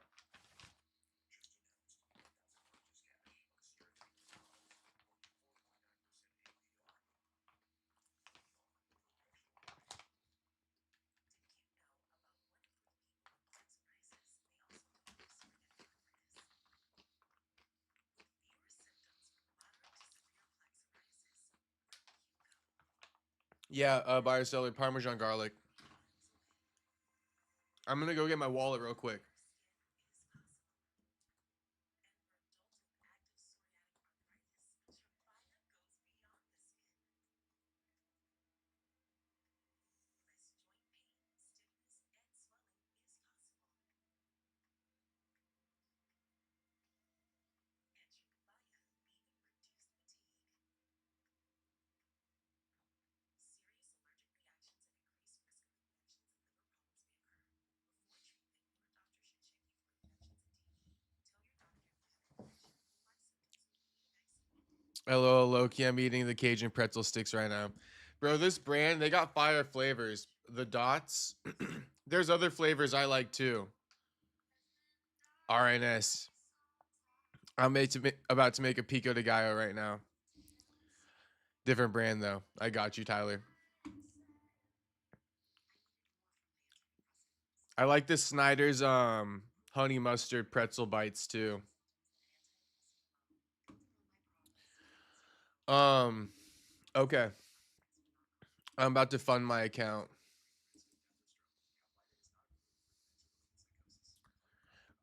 Yeah, Barcelos, Parmesan garlic. I'm gonna go get my wallet real quick. Hello, Loki. I'm eating the Cajun pretzel sticks right now. Bro, this brand, they got fire flavors. The dots. There's other flavors I like too. RNS. About to make a pico de gallo right now. Different brand though. I got you, Tyler. I like the Snyder's honey mustard pretzel bites too. Um okay. I'm about to fund my account.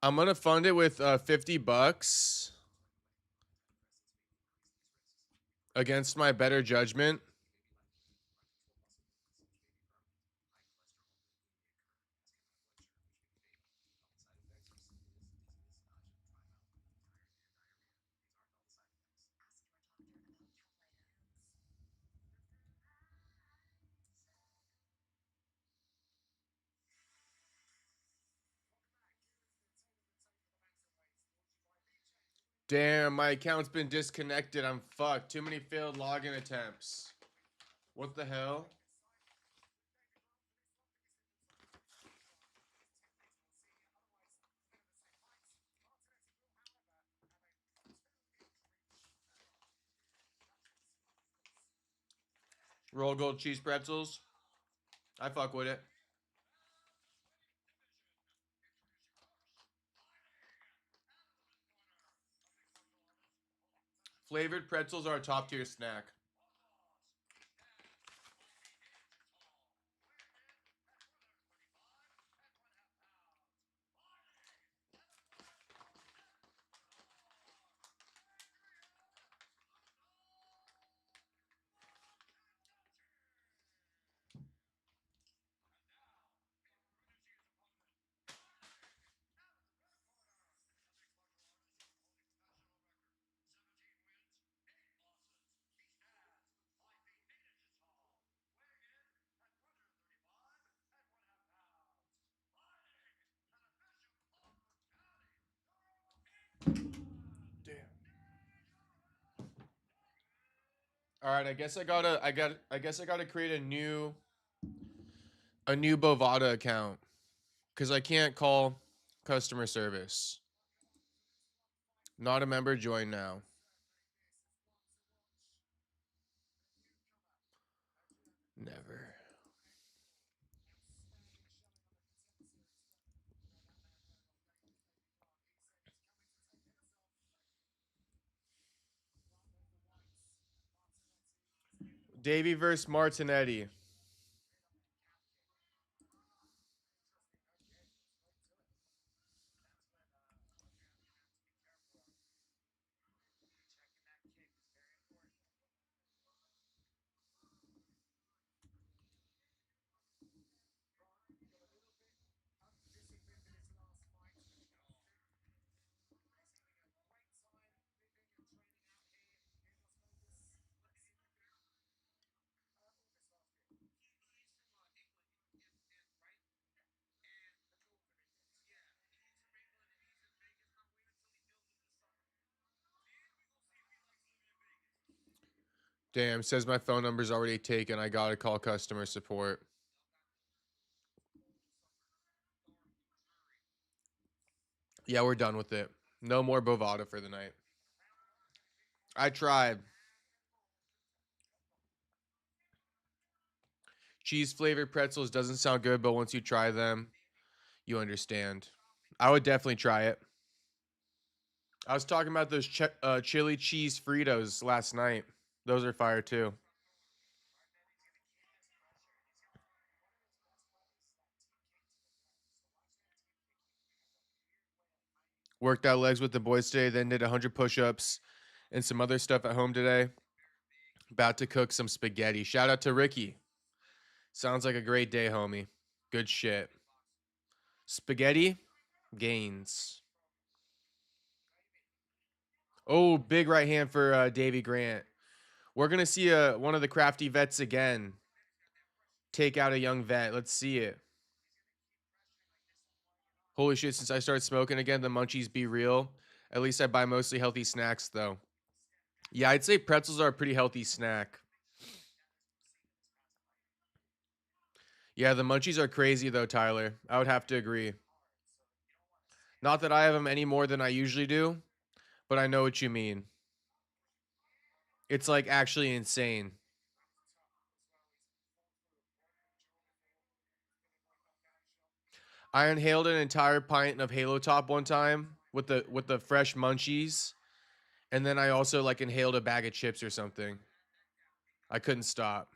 I'm gonna fund it with $50 against my better judgment. Damn, my account's been disconnected. I'm fucked. Too many failed login attempts. What the hell? Roll gold cheese pretzels. I fuck with it. Flavored pretzels are a top tier snack. All right, I guess I gotta create a new Bovada account because I can't call customer service. Not a member, join now. Never. Davey versus Martinetti. Damn, says my phone number's already taken. I gotta call customer support. Yeah, we're done with it. No more Bovada for the night. I tried. Cheese flavored pretzels doesn't sound good, but once you try them, you understand. I would definitely try it. I was talking about those chili cheese Fritos last night. Those are fire too. Worked out legs with the boys today, then did 100 push ups and some other stuff at home today. About to cook some spaghetti. Shout out to Ricky. Sounds like a great day, homie. Good shit. Spaghetti gains. Oh, big right hand for Davy Grant. We're gonna see one of the crafty vets again take out a young vet. Let's see it. Holy shit! Since I started smoking again, the munchies be real. At least I buy mostly healthy snacks though. Yeah, I'd say pretzels are a pretty healthy snack. Yeah, the munchies are crazy though, Tyler. I would have to agree. Not that I have them any more than I usually do, but I know what you mean. It's like actually insane. I inhaled an entire pint of Halo Top one time with the fresh munchies, and then I also like inhaled a bag of chips or something. I couldn't stop.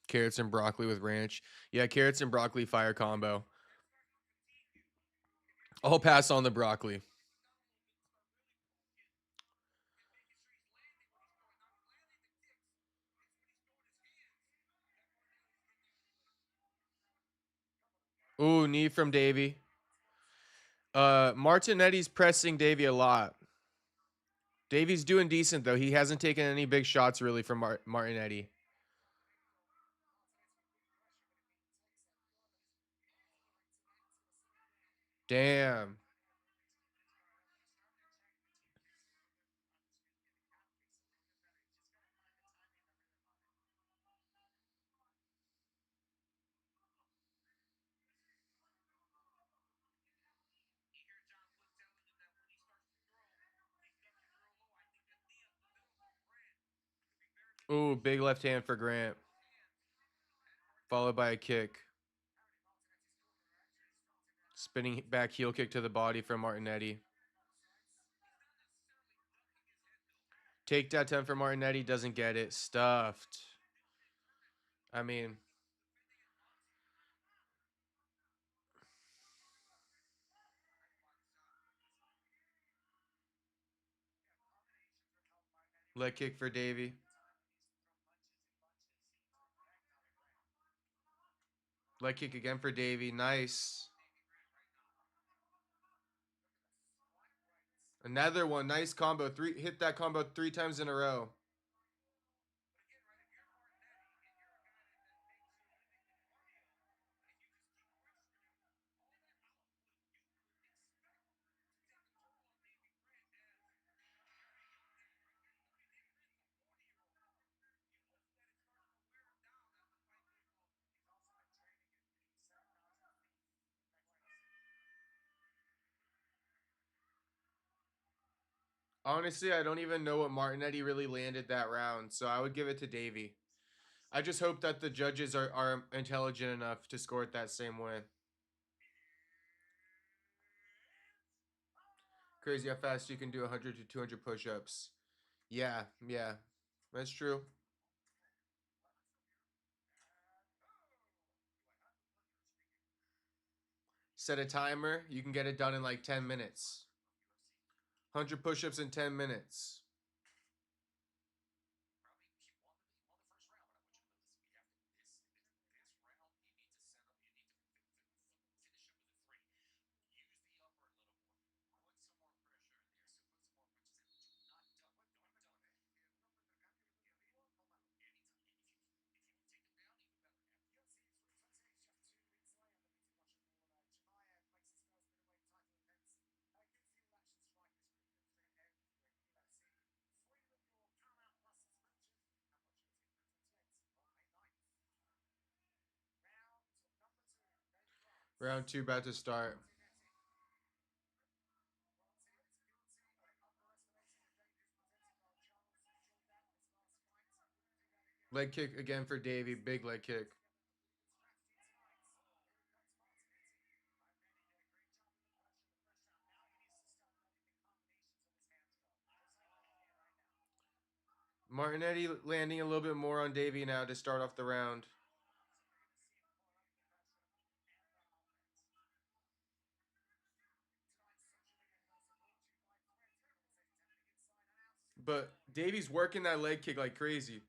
Carrots and broccoli with ranch. Yeah, carrots and broccoli fire combo. I'll pass on the broccoli. Ooh, knee from Davy. Martinetti's pressing Davy a lot. Davy's doing decent though. He hasn't taken any big shots really from Martinetti. Damn. Ooh, big left hand for Grant, followed by a kick. Spinning back heel kick to the body from Martinetti. Takedown 10 for Martinetti, doesn't get it. Stuffed. I mean, leg kick for Davy. Leg kick again for Davy. Nice. Another one. Nice combo. Hit that combo 3 times in a row. Honestly, I don't even know what Martinetti really landed that round, so I would give it to Davey. I just hope that the judges are intelligent enough to score it that same way. Crazy how fast you can do 100 to 200 push-ups. Yeah, yeah, that's true. Set a timer. You can get it done in like 10 minutes. 100 push-ups in 10 minutes. Round 2 about to start. Leg kick again for Davey. Big leg kick. Martinetti landing a little bit more on Davey now to start off the round. But Davey's working that leg kick like crazy.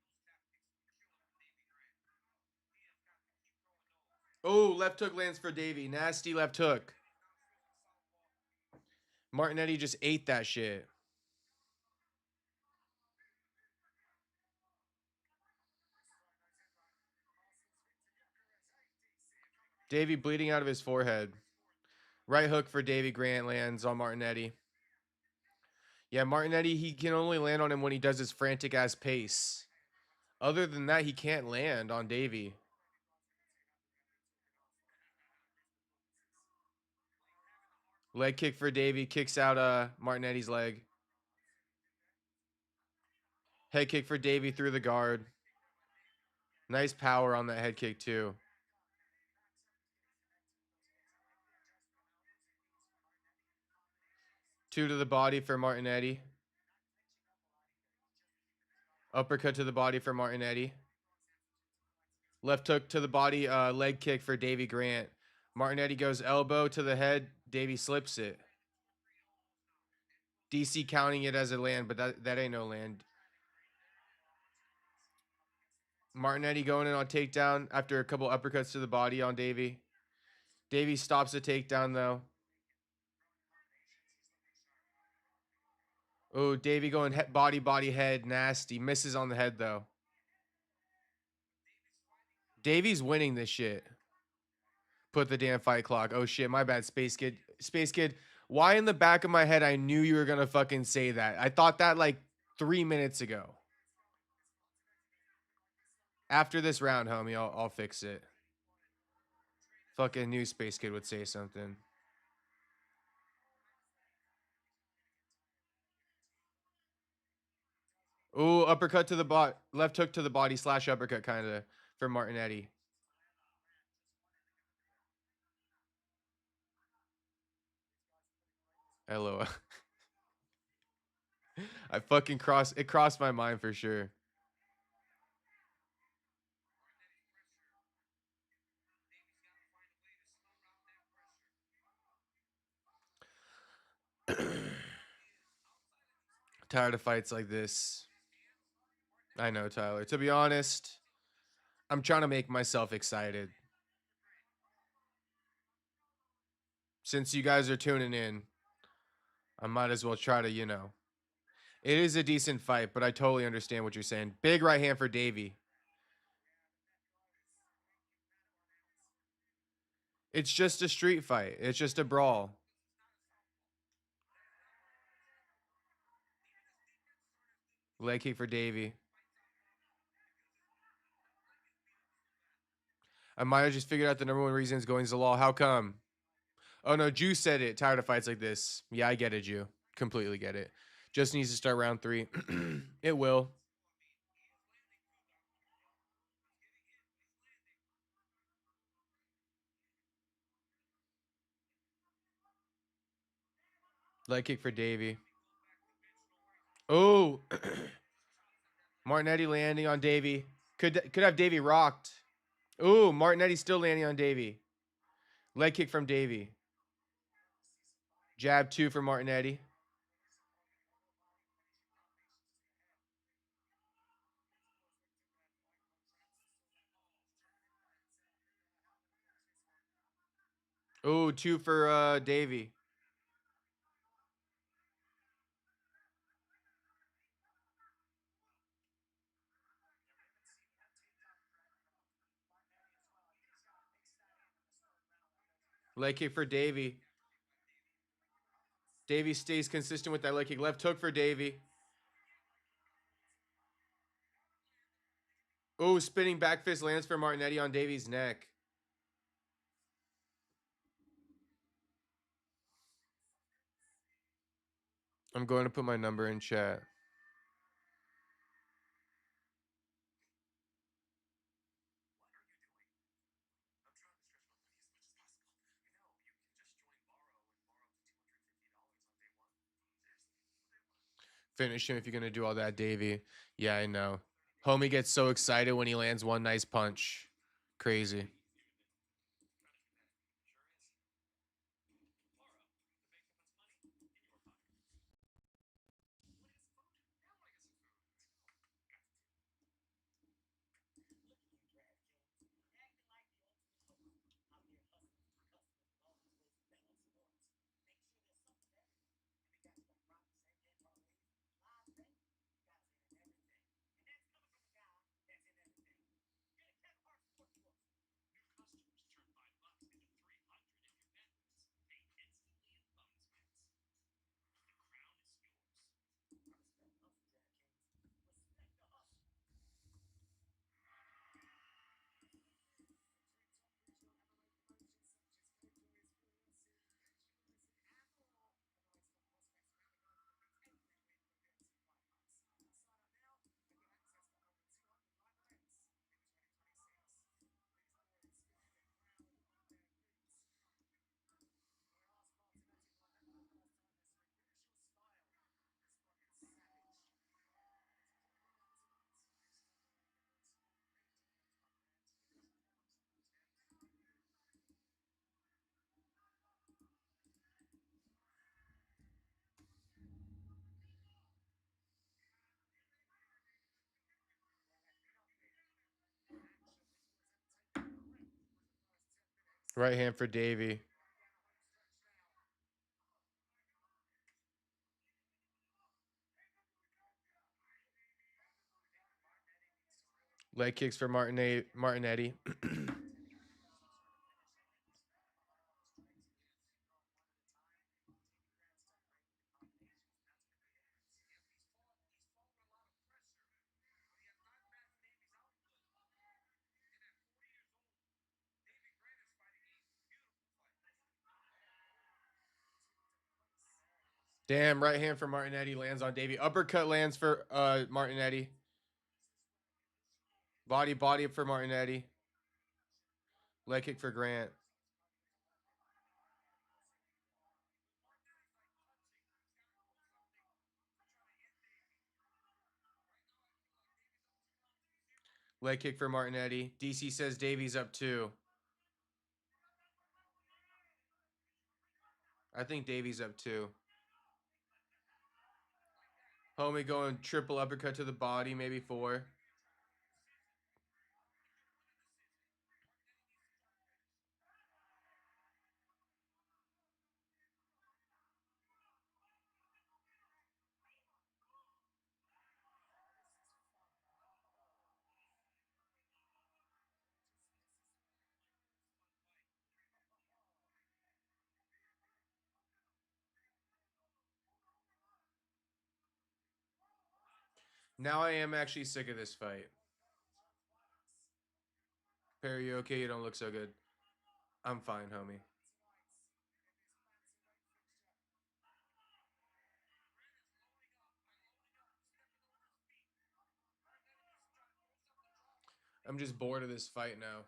Oh, left hook lands for Davey. Nasty left hook. Martinetti just ate that shit. Davey bleeding out of his forehead. Right hook for Davey Grant lands on Martinetti. Yeah, Martinetti, he can only land on him when he does his frantic ass pace. Other than that, he can't land on Davey. Leg kick for Davey. Kicks out Martinetti's leg. Head kick for Davey through the guard. Nice power on that head kick, too. Two to the body for Martinetti. Uppercut to the body for Martinetti. Left hook to the body, leg kick for Davey Grant. Martinetti goes elbow to the head. Davey slips it. DC counting it as a land, but that ain't no land. Martinetti going in on takedown after a couple uppercuts to the body on Davey. Davey stops the takedown, though. Oh, Davey going body, head, nasty. Misses on the head, though. Davey's winning this shit. Put the damn fight clock. Oh, shit, my bad, Space Kid. Space Kid, why in the back of my head I knew you were going to fucking say that? I thought that like 3 minutes ago. After this round, homie, I'll fix it. Fucking new Space Kid would say something. Ooh, uppercut to the bot. Left hook to the body / uppercut, kind of, for Martinetti. LOL. It crossed my mind for sure. Tired of fights like this. I know, Tyler. To be honest, I'm trying to make myself excited. Since you guys are tuning in, I might as well try to, It is a decent fight, but I totally understand what you're saying. Big right hand for Davey. It's just a street fight. It's just a brawl. Leg kick for Davey. I might have just figured out the number one reason is going Zalal. How come? Oh no, Jew said it. Tired of fights like this. Yeah, I get it, Jew. Completely get it. Just needs to start round 3. It will. Leg kick for Davey. Oh, Martinetti landing on Davey. Could have Davey rocked. Ooh, Martinetti still landing on Davey. Leg kick from Davey. Jab 2 for Martinetti. Ooh, 2 for Davey. Leg kick for Davey. Davey stays consistent with that leg kick. Left hook for Davey. Ooh, spinning back fist lands for Martinetti on Davey's neck. I'm going to put my number in chat. Finish him if you're going to do all that, Davey. Yeah, I know. Homie gets so excited when he lands one nice punch. Crazy. Right hand for Davey. Leg kicks for Martinetti. Damn, right hand for Martinetti lands on Davey. Uppercut lands for Martinetti. Body for Martinetti. Leg kick for Grant. Leg kick for Martinetti. DC says Davey's up 2. I think Davey's up 2. Homie going triple uppercut to the body, maybe 4. Now I am actually sick of this fight. Perry, you okay? You don't look so good. I'm fine, homie. I'm just bored of this fight now.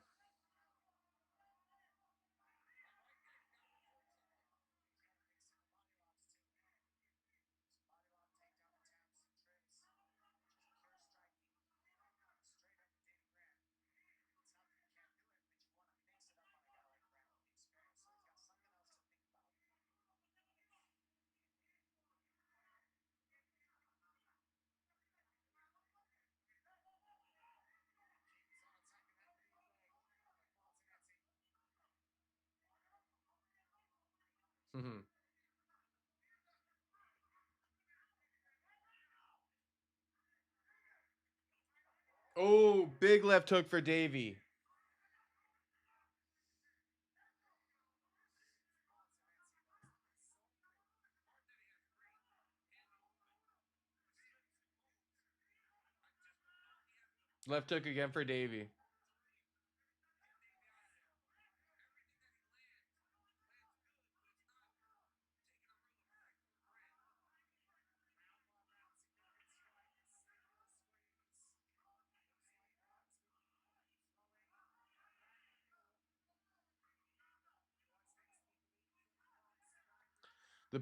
Oh, big left hook for Davey. Left hook again for Davey. The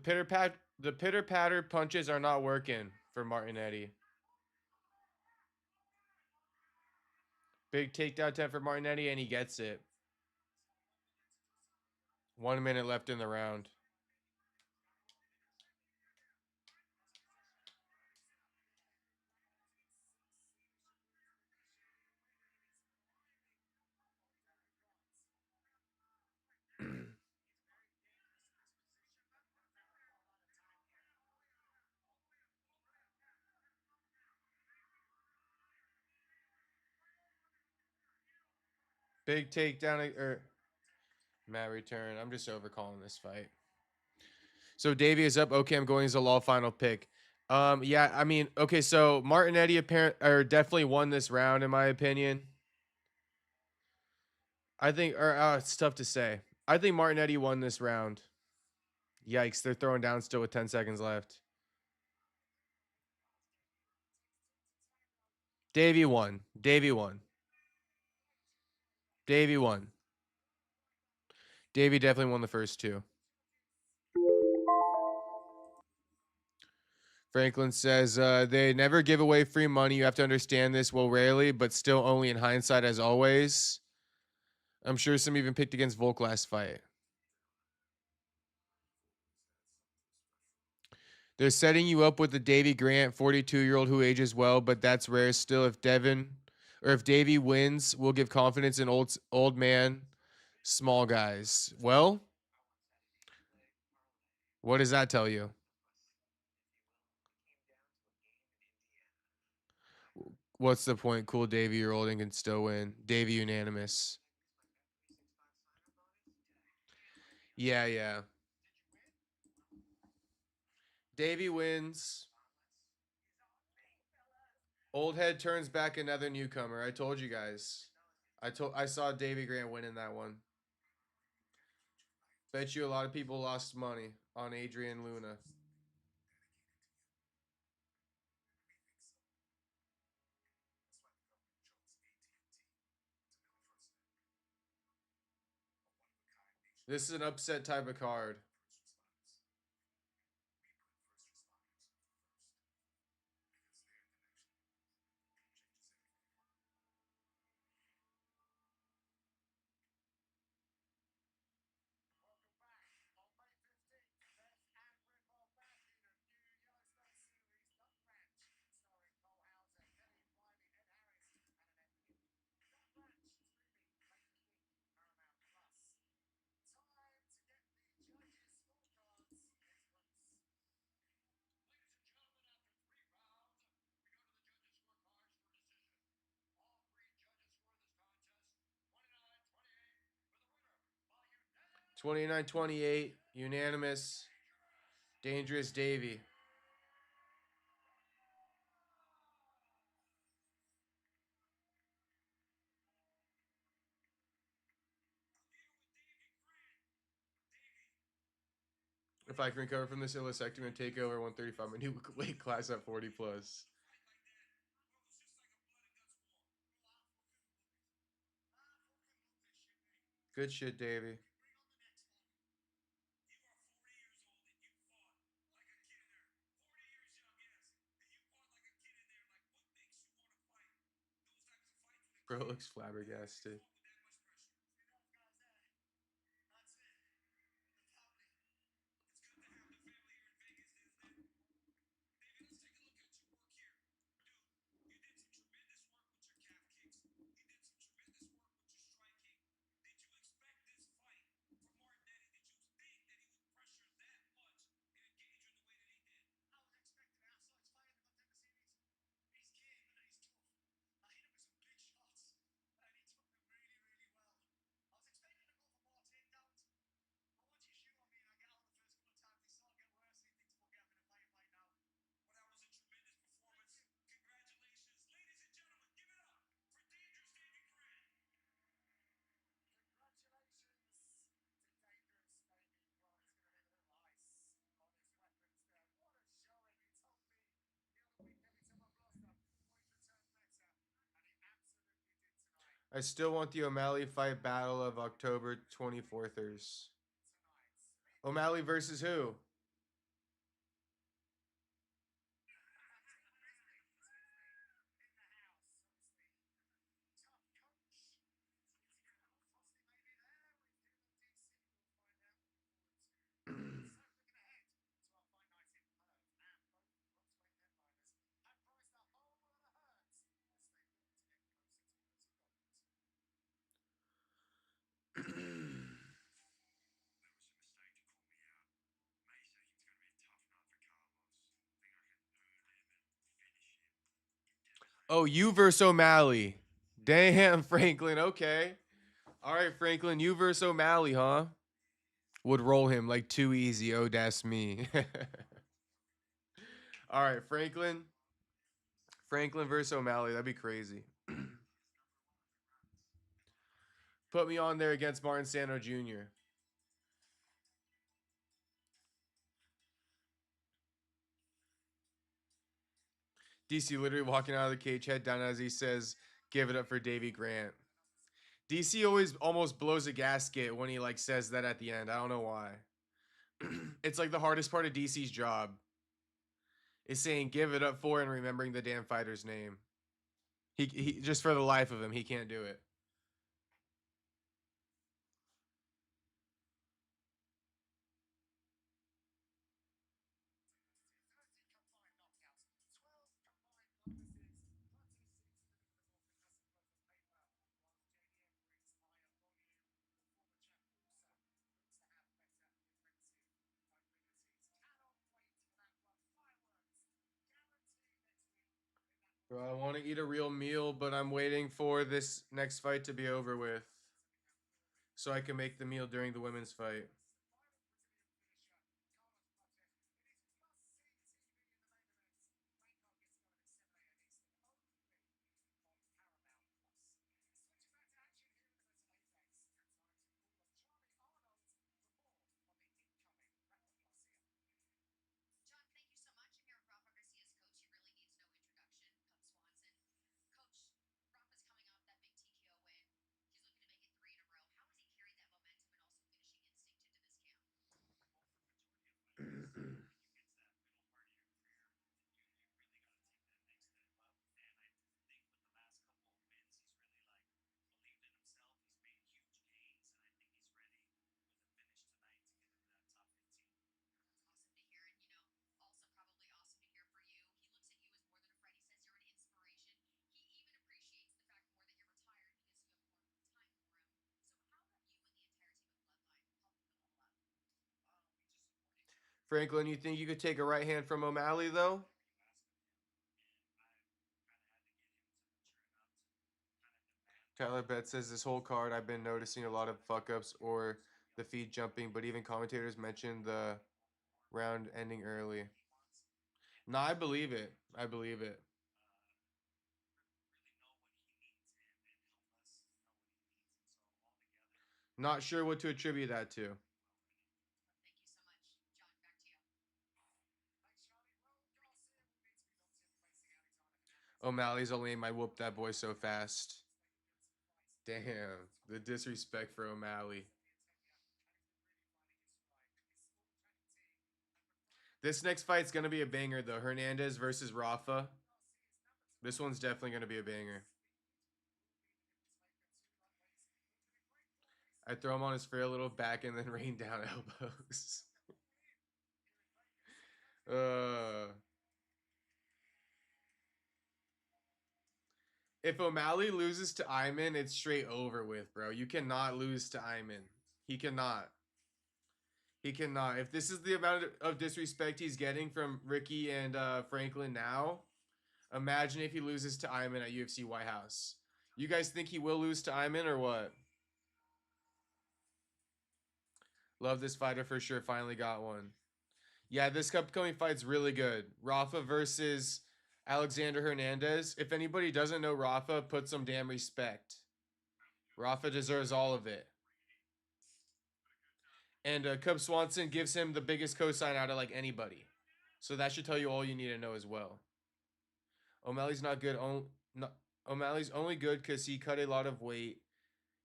pitter patter punches are not working for Martinetti. Big takedown attempt for Martinetti, and he gets it. 1 minute left in the round. Big takedown or mat return. I'm just overcalling this fight. So Davey is up. Okay, I'm going Zalal final pick. Yeah, I mean, okay, so Martinetti definitely won this round in my opinion. I think, or it's tough to say. I think Martinetti won this round. Yikes, they're throwing down still with 10 seconds left. Davey won. Davey won. Davey won. Davey definitely won the first two. Franklin says they never give away free money. You have to understand this. Well, rarely, but still only in hindsight, as always. I'm sure some even picked against Volk last fight. They're setting you up with the Davy Grant, 42-year-old who ages well, but that's rare still. If Davy wins, we'll give confidence in old man, small guys. Well, what does that tell you? What's the point? Cool Davy, you're old and can still win. Davy unanimous. Yeah, yeah. Davy wins. Old head turns back another newcomer. I told you guys. I saw Davy Grant winning that one. Bet you a lot of people lost money on Adrian Luna. This is an upset type of card. Twenty-nine, 28, unanimous. Dangerous Davy. If I can recover from this illicectomy and take over 135, my new weight class at 40 plus. Good shit, Davey. Bro looks flabbergasted. I still want the O'Malley fight battle of October 24thers. O'Malley versus who? Oh, you versus O'Malley. Damn, Franklin. Okay. All right, Franklin. You versus O'Malley, huh? Would roll him like too easy. Oh, that's me. All right, Franklin. Franklin versus O'Malley. That'd be crazy. Put me on there against Martin Sano Jr. DC literally walking out of the cage, head down as he says, "Give it up for Davy Grant." DC always almost blows a gasket when he like says that at the end. I don't know why. It's like the hardest part of DC's job is saying "give it up for" and remembering the damn fighter's name. He just for the life of him, he can't do it. Bro, I want to eat a real meal, but I'm waiting for this next fight to be over with so I can make the meal during the women's fight. Franklin, you think you could take a right hand from O'Malley though? Tyler Betts says this whole card I've been noticing a lot of fuck ups or the feed jumping, but even commentators mentioned the round ending early. No, I believe it. I believe it. Not sure what to attribute that to. O'Malley's a lame. I whooped that boy so fast. Damn, the disrespect for O'Malley. This next fight's gonna be a banger though. Hernandez versus Rafa. This one's definitely gonna be a banger. I throw him on his frail little back and then rain down elbows. uh, if O'Malley loses to Iman, it's straight over with, bro. You cannot lose to Iman. He cannot. He cannot. If this is the amount of disrespect he's getting from Ricky and Franklin now, imagine if he loses to Iman at UFC White House. You guys think he will lose to Iman or what? Love this fighter for sure. Finally got one. Yeah, this upcoming fight's really good. Rafa versus Alexander Hernandez. If anybody doesn't know Rafa, put some damn respect. Rafa deserves all of it. And Cub Swanson gives him the biggest cosign out of like anybody. So that should tell you all you need to know as well. O'Malley's not good. O'Malley's only good because he cut a lot of weight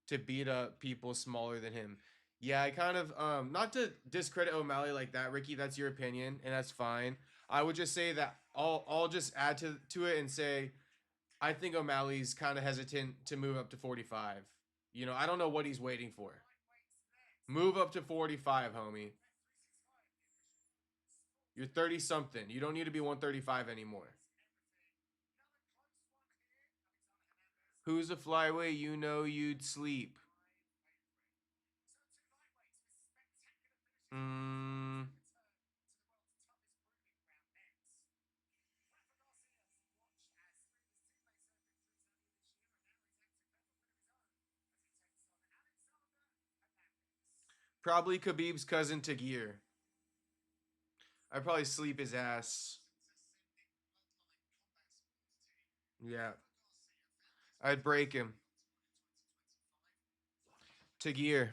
to beat up people smaller than him. Yeah, I kind of not to discredit O'Malley like that, Ricky. That's your opinion, and that's fine. I would just say that I'll just add to it and say I think O'Malley's kind of hesitant to move up to 45. You know, I don't know what he's waiting for. Move up to 45, homie. You're 30 something. You don't need to be 135 anymore. Who's a flyweight you know you'd sleep? Mm, probably Khabib's cousin Tagir. I'd probably sleep his ass. Yeah. I'd break him. Tagir.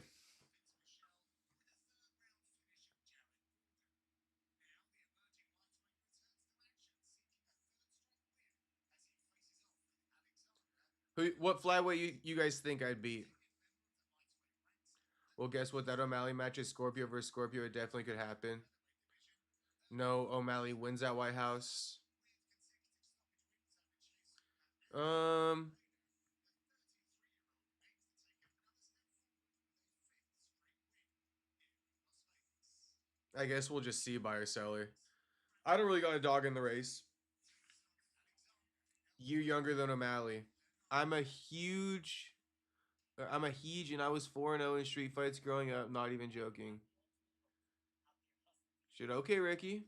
What flyweight you guys think I'd beat? Well, guess what? That O'Malley match is Scorpio versus Scorpio. It definitely could happen. No, O'Malley wins at White House. Um, I guess we'll just see buyer seller. I don't really got a dog in the race. You younger than O'Malley. I'm a huge and I was 4-0 in street fights growing up, not even joking. Shit, okay, Ricky.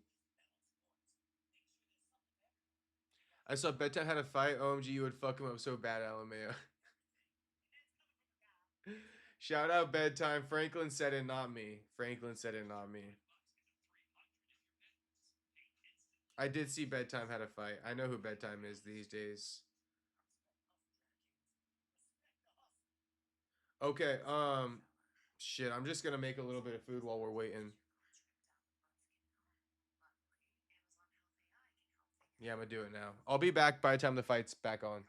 I saw Bedtime had a fight. OMG, you would fuck him up so bad, Alameo. Shout out Bedtime. Franklin said it, not me. Franklin said it, not me. I did see Bedtime had a fight. I know who Bedtime is these days. Okay, shit, I'm just gonna make a little bit of food while we're waiting. Yeah, I'm gonna do it now. I'll be back by the time the fight's back on.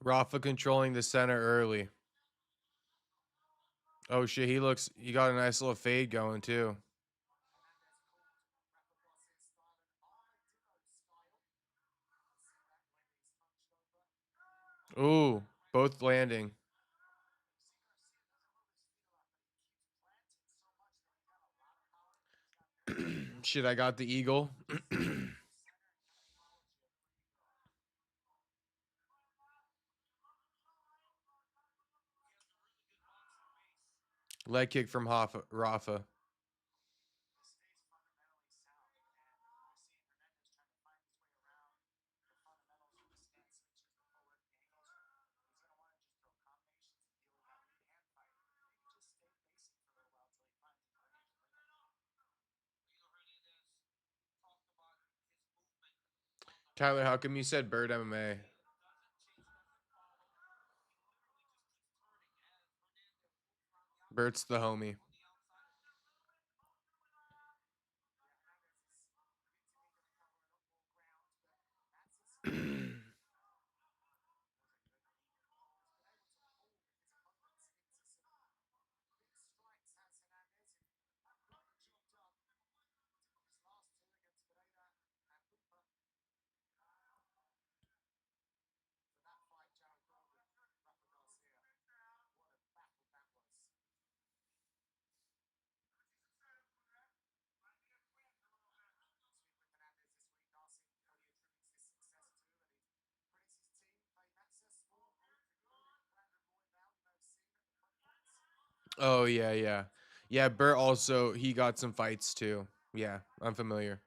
Rafa controlling the center early. Oh shit, he got a nice little fade going too. Ooh, both landing. Shit, I got the eagle. Leg kick from Rafa. Tyler, how come you said Bird MMA? Bert's the homie. Oh yeah, yeah. Yeah, Bert also he got some fights too. Yeah, I'm familiar.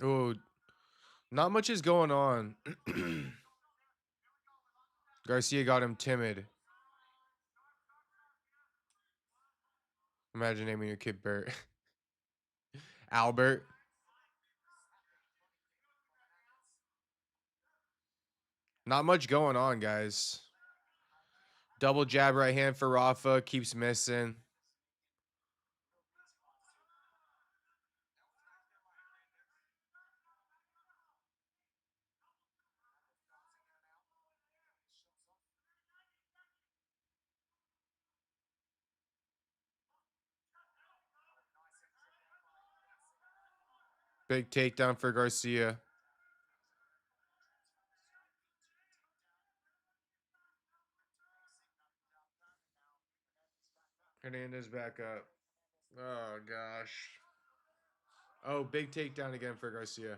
Oh, not much is going on. Garcia got him timid. Imagine naming your kid Bert. Albert. Not much going on, guys. Double jab right hand for Rafa. Keeps missing. Big takedown for Garcia. Hernandez back up. Oh, gosh. Oh, big takedown again for Garcia.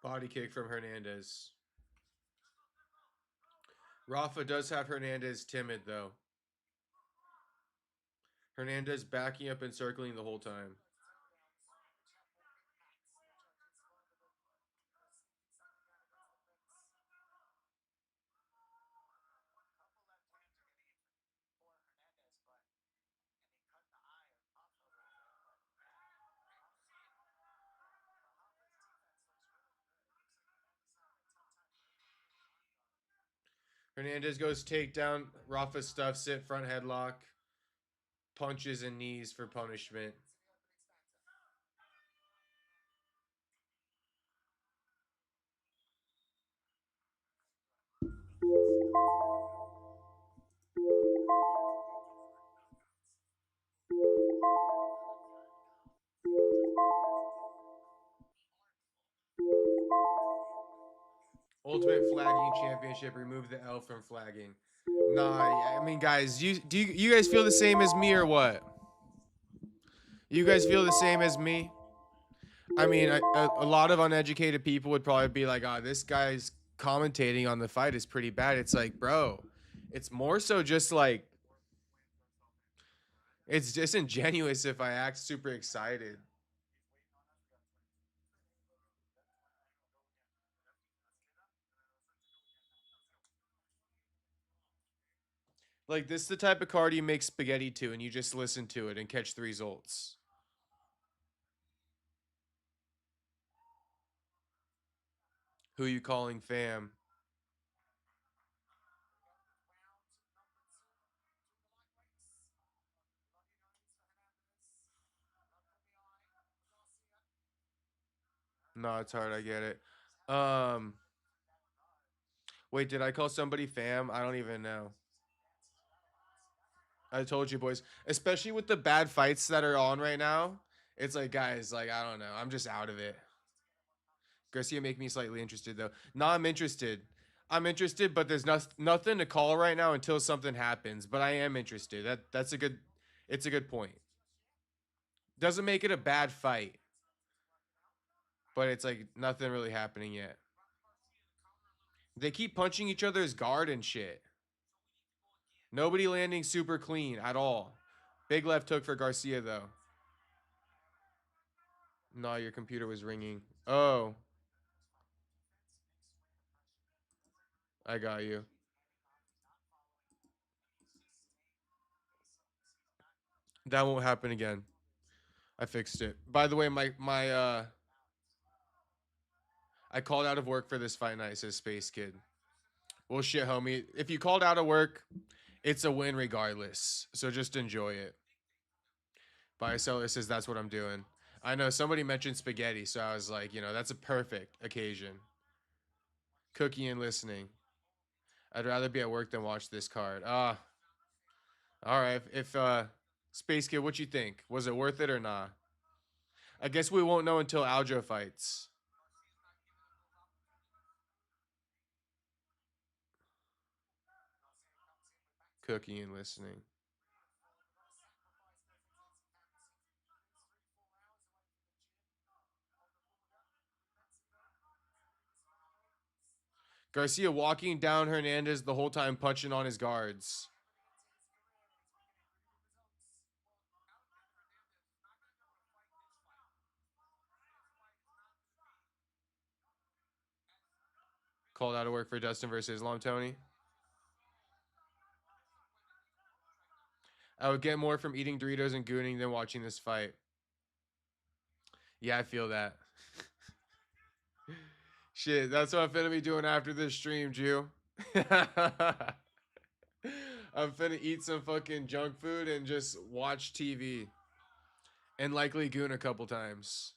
Body kick from Hernandez. Rafa does have Hernandez timid, though. Hernandez backing up and circling the whole time. Hernandez goes takedown. Rafa stuffs it. Front headlock. Punches and knees for punishment. Ultimate Flagging Championship. Remove the L from flagging. Nah, I mean, guys, you guys feel the same as me or what? You guys feel the same as me? I mean, a lot of uneducated people would probably be like, "Ah, this guy's commentating on the fight is pretty bad." It's like, bro, it's more so just like it's disingenuous if I act super excited. Like this is the type of card you make spaghetti to, and you just listen to it and catch the results. Who you calling fam? No, it's hard. I get it. Um, Wait, did I call somebody fam? I don't even know. I told you, boys. Especially with the bad fights that are on right now, it's like, guys, like I don't know. I'm just out of it. Garcia make me slightly interested though. No, I'm interested. I'm interested, but there's nothing to call right now until something happens. But I am interested. That's a good. It's a good point. Doesn't make it a bad fight, but it's like nothing really happening yet. They keep punching each other's guard and shit. Nobody landing super clean at all. Big left hook for Garcia though. No, your computer was ringing. Oh, I got you. That won't happen again. I fixed it. By the way, my I called out of work for this fight night, says Space Kid. Well shit, homie. If you called out of work, it's a win regardless. So just enjoy it. Barcelos says that's what I'm doing. I know somebody mentioned spaghetti, so I was like, that's a perfect occasion. Cookie and listening. I'd rather be at work than watch this card. All right. If Space Kid, what you think? Was it worth it or not? I guess we won't know until Aljo fights. Cookie and listening. Garcia walking down Hernandez the whole time, punching on his guards. Called out of work for Dustin versus Islam Tony. I would get more from eating Doritos and gooning than watching this fight. Yeah, I feel that. Shit, that's what I'm finna be doing after this stream, Jew. I'm finna eat some fucking junk food and just watch TV. And likely goon a couple times.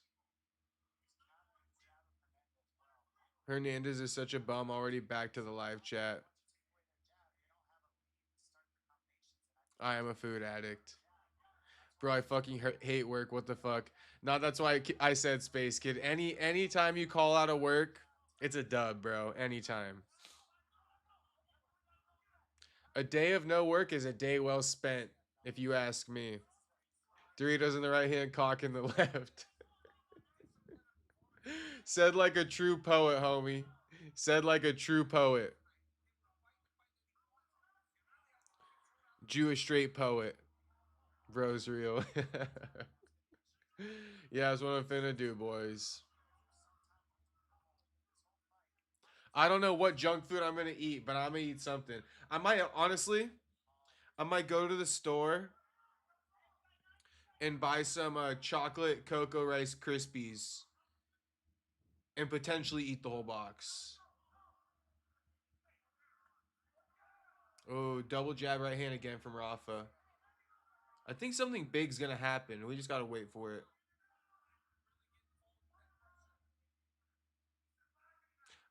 Hernandez is such a bum, already back to the live chat. I am a food addict. Bro, I fucking hate work. What the fuck? No, that's why I said Space Kid. Anytime you call out of work, it's a dub, bro. Anytime. A day of no work is a day well spent, if you ask me. Doritos in the right hand, cock in the left. Said like a true poet, homie. Said like a true poet. Jewish straight poet. Rosariel. Yeah, that's what I'm finna do, boys. I don't know what junk food I'm gonna eat, but I'm gonna eat something. I might honestly, I might go to the store and buy some chocolate cocoa rice krispies and potentially eat the whole box. Oh, double jab right hand again from Rafa. I think something big's gonna happen. We just gotta wait for it.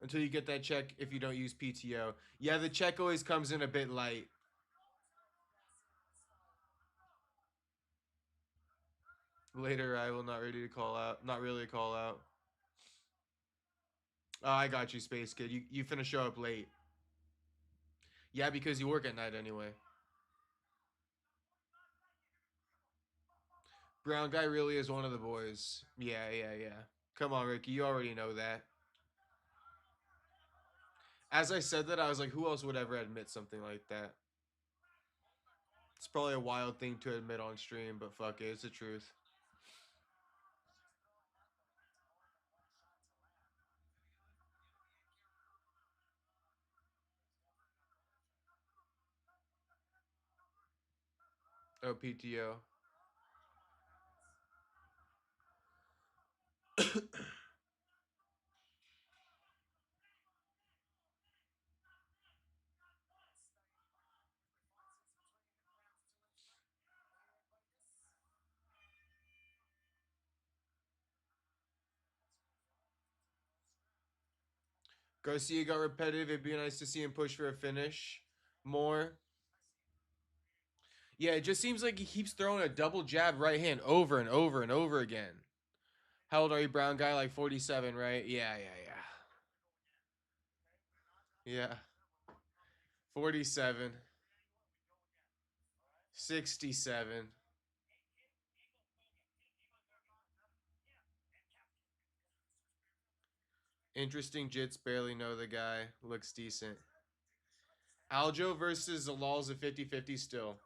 Until you get that check if you don't use PTO. Yeah, the check always comes in a bit light. Later, I will not ready to call out. Not really call out. Oh, I got you, Space Kid. You finna show up late. Yeah, because you work at night anyway. Brown guy really is one of the boys. Yeah, yeah, yeah. Come on, Ricky. You already know that. As I said that, I was like, who else would ever admit something like that? It's probably a wild thing to admit on stream, but fuck it, it's the truth. Oh, PTO. Garcia got repetitive. It'd be nice to see him push for a finish more. Yeah, it just seems like he keeps throwing a double jab right hand over and over and over again. How old are you, Brown guy? Like 47, right? Yeah, yeah, yeah. Yeah. 47. 67. Interesting jits. Barely know the guy. Looks decent. Aljo versus Zalal's a 50-50 still.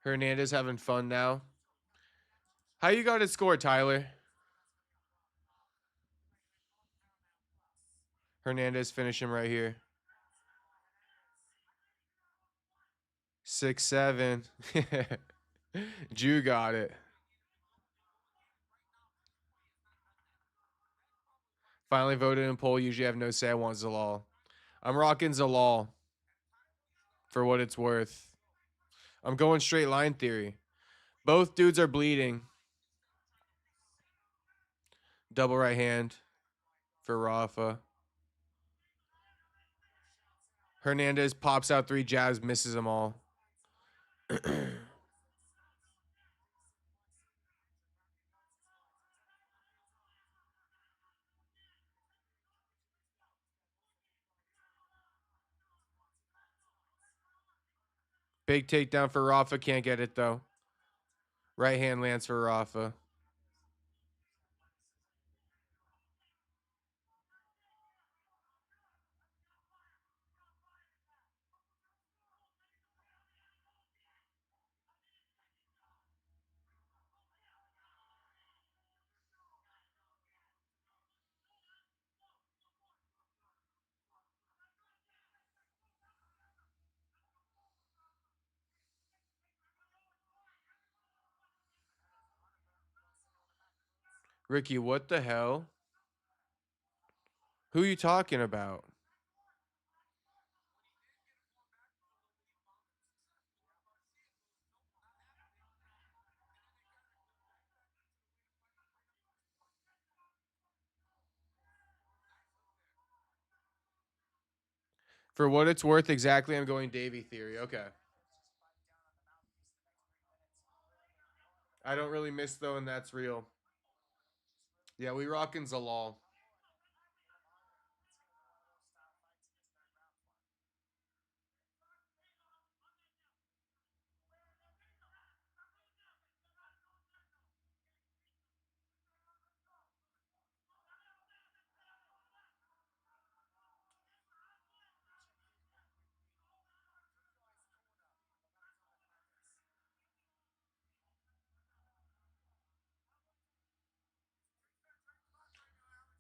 Hernandez having fun now. How you got his score, Tyler? Hernandez finish him right here. 6-7. Jew got it. Finally voted in poll. Usually have no say. I want Zalal. I'm rocking Zalal for what it's worth. I'm going straight line theory. Both dudes are bleeding. Double right hand for Rafa. Hernandez pops out 3 jabs, misses them all. Big takedown for Rafa. Can't get it though. Right hand lands for Rafa. Ricky, what the hell? Who are you talking about? For what it's worth, exactly, I'm going Davy theory. Okay. I don't really miss though, and that's real. Yeah, we rocking Zalal.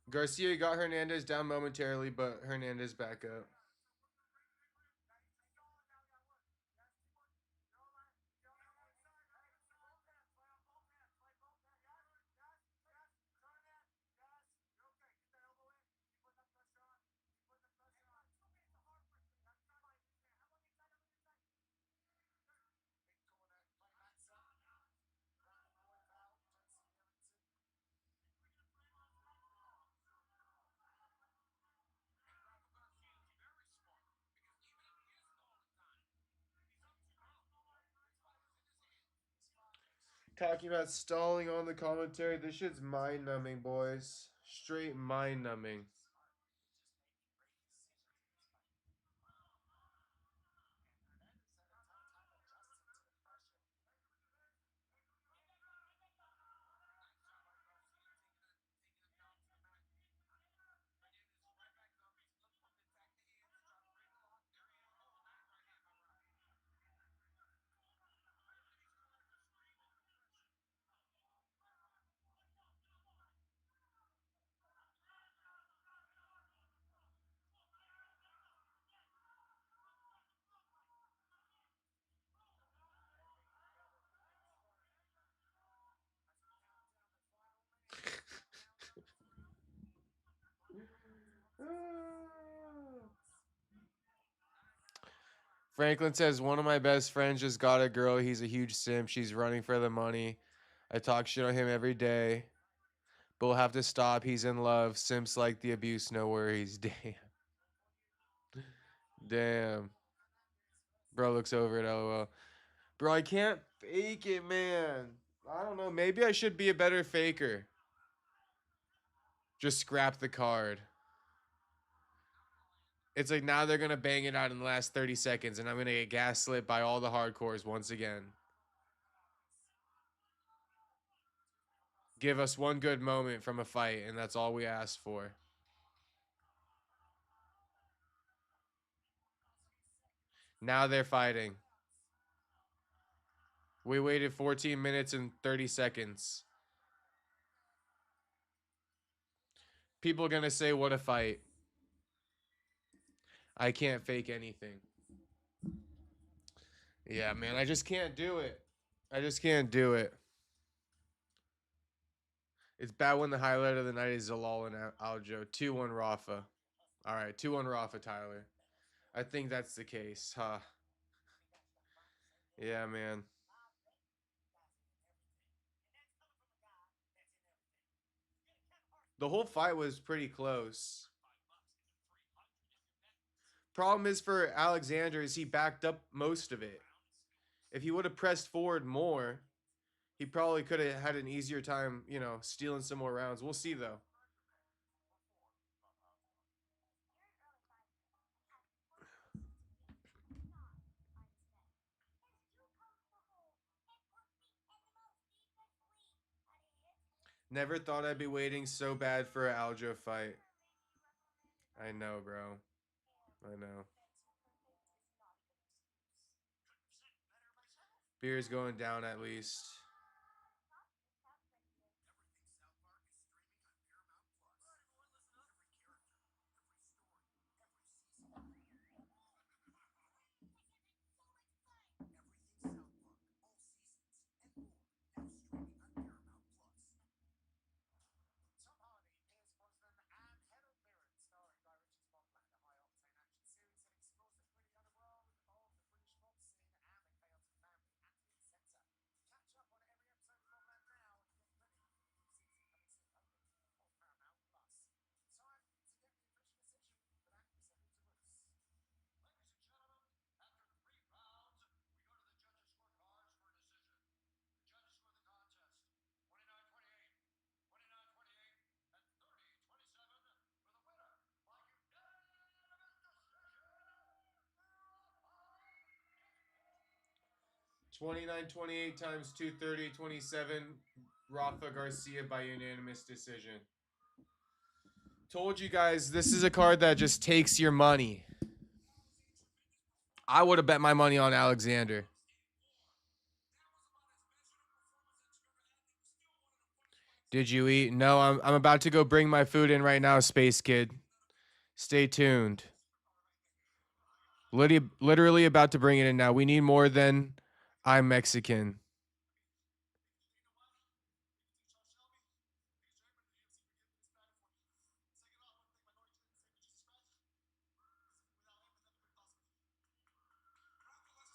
Garcia got Hernandez down momentarily, but Hernandez back up. Talking about stalling on the commentary. This shit's mind numbing, boys. Straight mind numbing. Franklin says, one of my best friends just got a girl. He's a huge simp. She's running for the money. I talk shit on him every day. But we'll have to stop. He's in love. Simps like the abuse, no worries. Damn. Damn. Bro looks over at LOL. Bro, I can't fake it, man. I don't know. Maybe I should be a better faker. Just scrap the card. It's like now they're going to bang it out in the last 30 seconds, and I'm going to get gaslit by all the hardcores once again. Give us one good moment from a fight, and that's all we asked for. Now they're fighting. We waited 14 minutes and 30 seconds. People are going to say, what a fight. I can't fake anything. Yeah, man, I just can't do it. I just can't do it. It's bad when the highlight of the night is Zalal and Aljo. 2-1 Rafa. All right, 2-1 Rafa, Tyler. I think that's the case, huh? Yeah, man. The whole fight was pretty close. Problem is for Alexander is he backed up most of it. If he would have pressed forward more, he probably could have had an easier time, stealing some more rounds. We'll see, though. Never thought I'd be waiting so bad for an Aljo fight. I know, bro. I know. Beer's going down at least. $29.28 times 230.27. Rafa Garcia by unanimous decision. Told you guys this is a card that just takes your money. I would have bet my money on Alexander. Did you eat? No, I'm about to go bring my food in right now, Space Kid. Stay tuned. Literally about to bring it in now. We need more than I'm Mexican.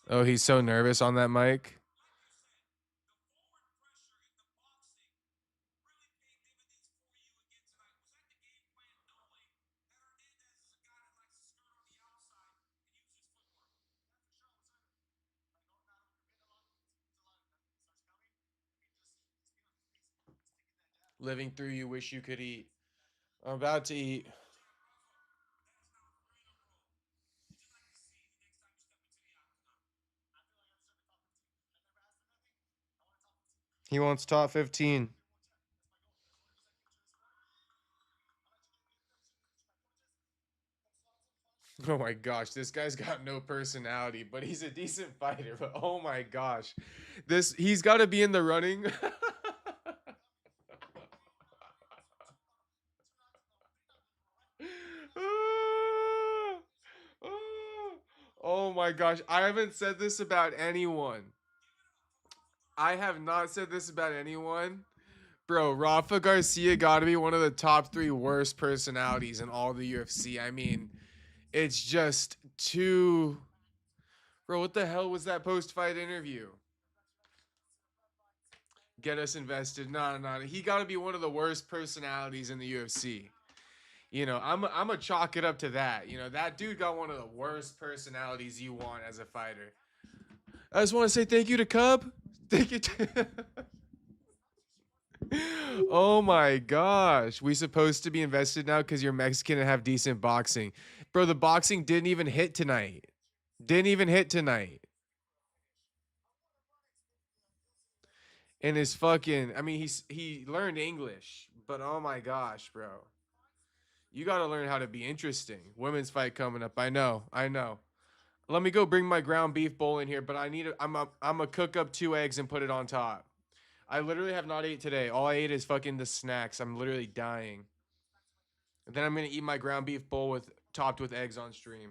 Oh, he's so nervous on that mic. Living through you, wish you could eat. I'm about to eat. He wants top 15. Oh my gosh, this guy's got no personality, but he's a decent fighter. But oh my gosh, this he's got to be in the running. Oh my gosh, I haven't said this about anyone. I have not said this about anyone. Bro, Rafa Garcia got to be one of the top 3 worst personalities in all the UFC. I mean, it's just too. Bro, what the hell was that post fight interview? Get us invested. No, no, no. He got to be one of the worst personalities in the UFC. I'm a chalk it up to that. That dude got one of the worst personalities you want as a fighter. I just want to say thank you to Cub. Thank you. Oh my gosh. We supposed to be invested now because you're Mexican and have decent boxing. Bro, the boxing didn't even hit tonight. Didn't even hit tonight. And his fucking I mean he learned English, but oh my gosh, bro. You gotta learn how to be interesting. Women's fight coming up. I know, I know. Let me go bring my ground beef bowl in here, but I'm a cook up 2 eggs and put it on top. I literally have not ate today. All I ate is fucking the snacks. I'm literally dying. And then I'm gonna eat my ground beef bowl with topped with eggs on stream.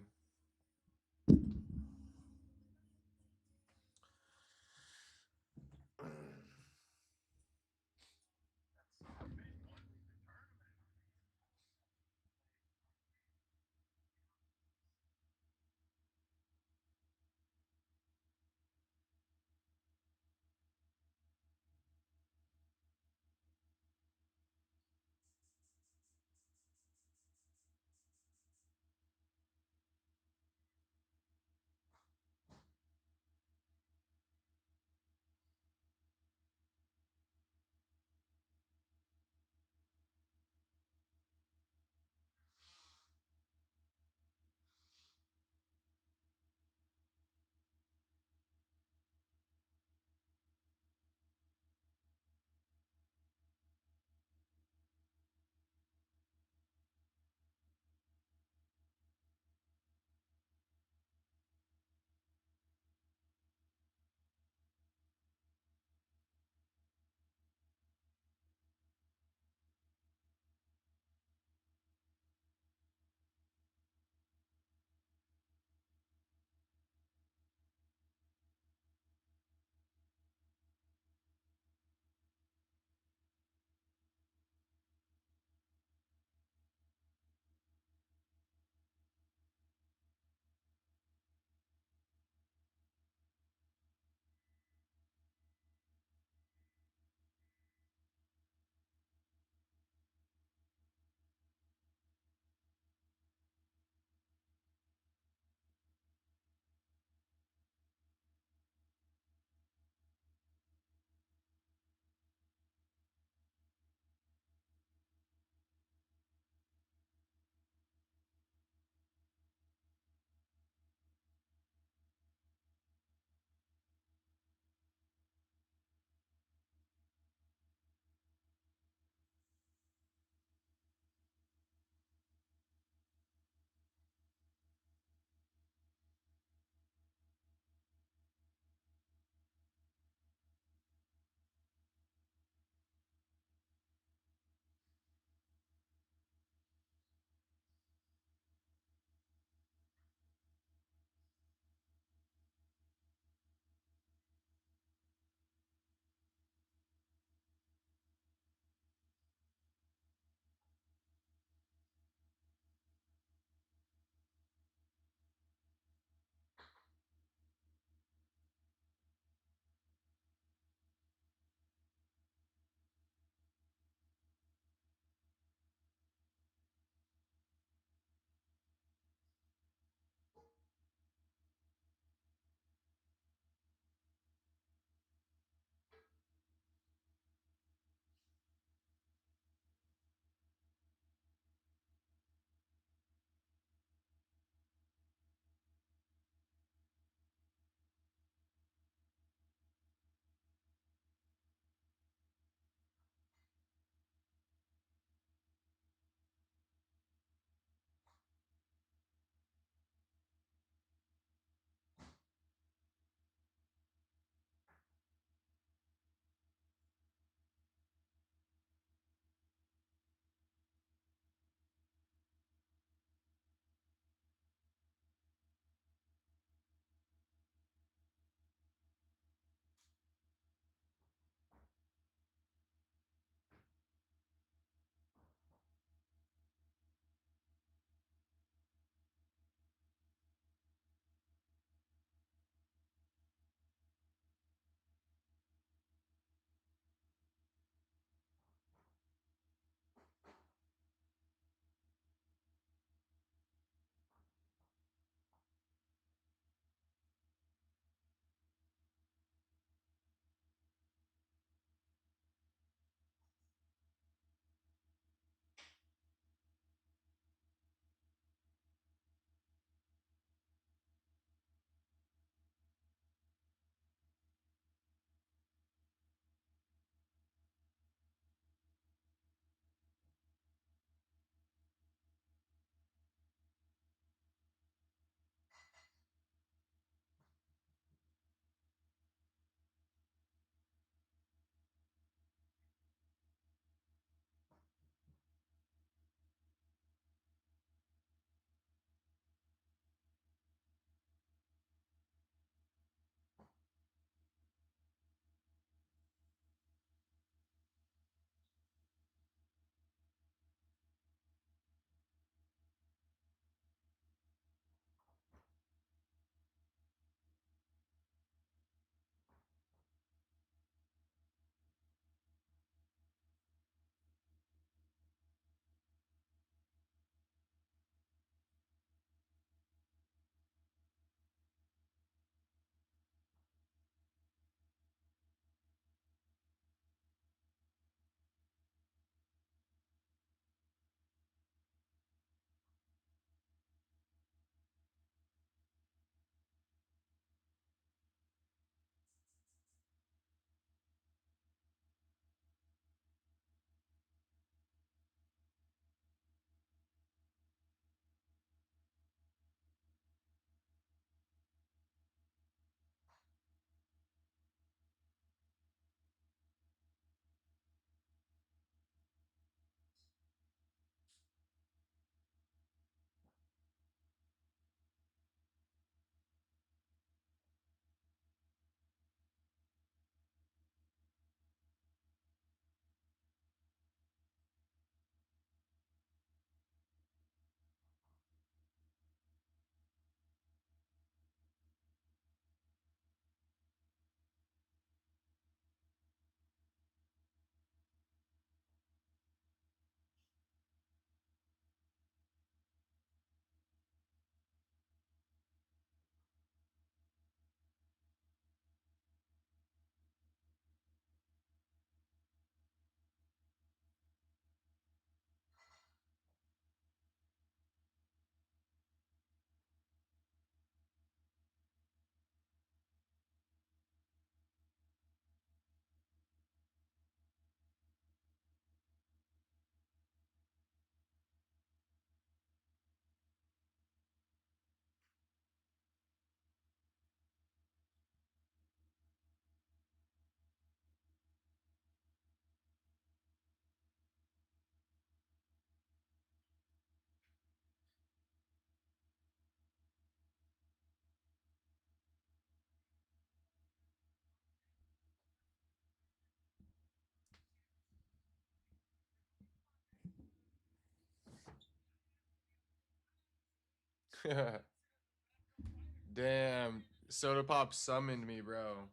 Damn. Soda Pop summoned me, bro.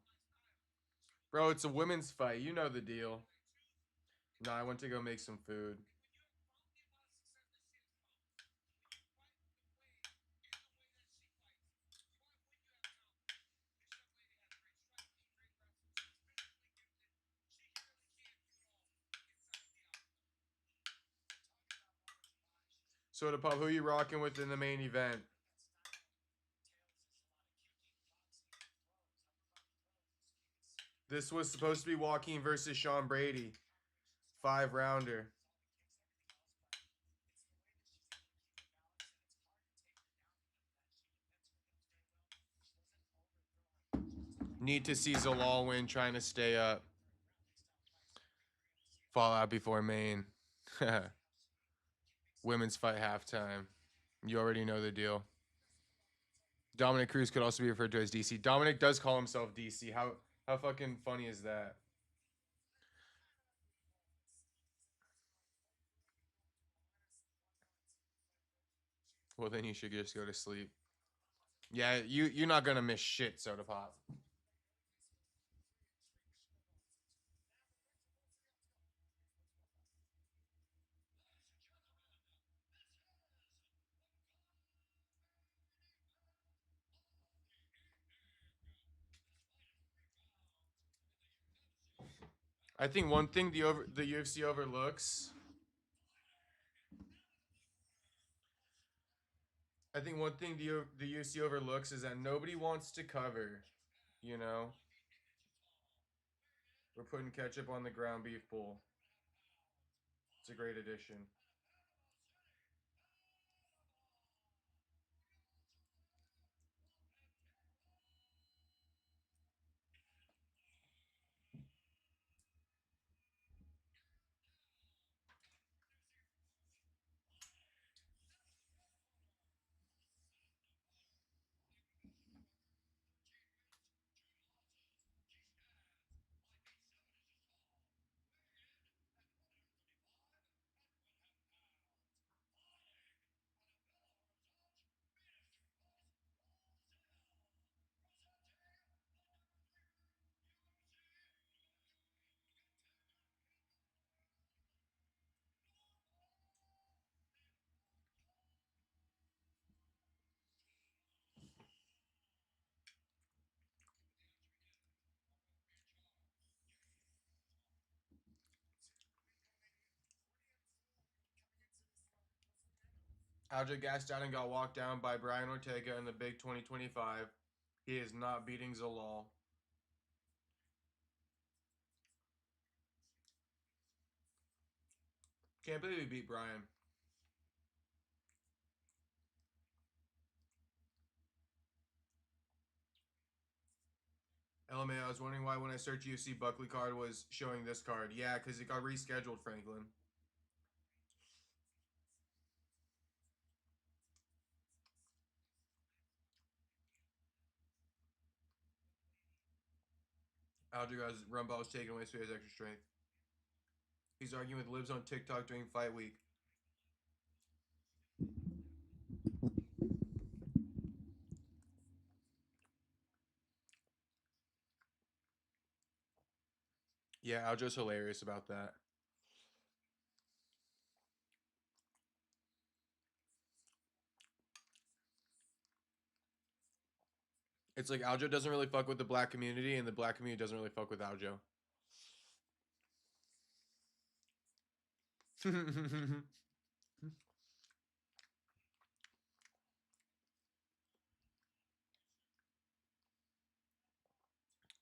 Bro, it's a women's fight. You know the deal. No, I went to go make some food. Soda Pop, who you rocking with in the main event? This was supposed to be Joaquin versus Sean Brady. 5-rounder. Need to see Zalal win, trying to stay up. Fall out before main. Women's fight halftime. You already know the deal. Dominic Cruz could also be referred to as DC. Dominic does call himself DC. How fucking funny is that? Well, then you should just go to sleep. Yeah, you're not gonna miss shit, Soda Pop. I think one thing the UFC overlooks. I think one thing the UFC overlooks is that nobody wants to cover. You know, we're putting ketchup on the ground beef bowl. It's a great addition. Aljo gassed out and got walked down by Brian Ortega in the big 2025. He is not beating Zalal. Can't believe he beat Brian. LMA, I was wondering why when I searched UFC Buckley card was showing this card. Yeah, because it got rescheduled, Franklin. Aljo got his run balls taken away so he has extra strength. He's arguing with Libs on TikTok during fight week. Yeah, Aljo's hilarious about that. It's like Aljo doesn't really fuck with the black community, and the black community doesn't really fuck with Aljo.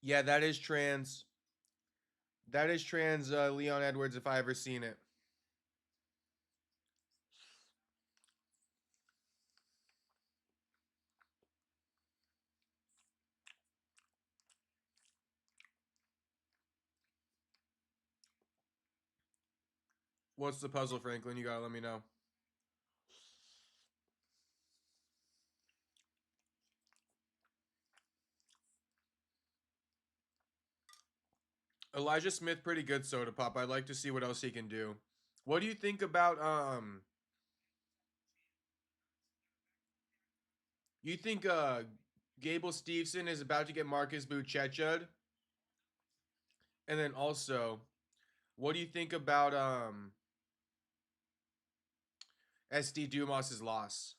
Yeah, that is trans. That is trans Leon Edwards if I ever seen it. What's the puzzle, Franklin? You gotta let me know. Elijah Smith, pretty good soda pop. I'd like to see what else he can do. What do you think about You think Gable Steveson is about to get Marcus Buchecha? And then also, what do you think about SD Dumas's loss?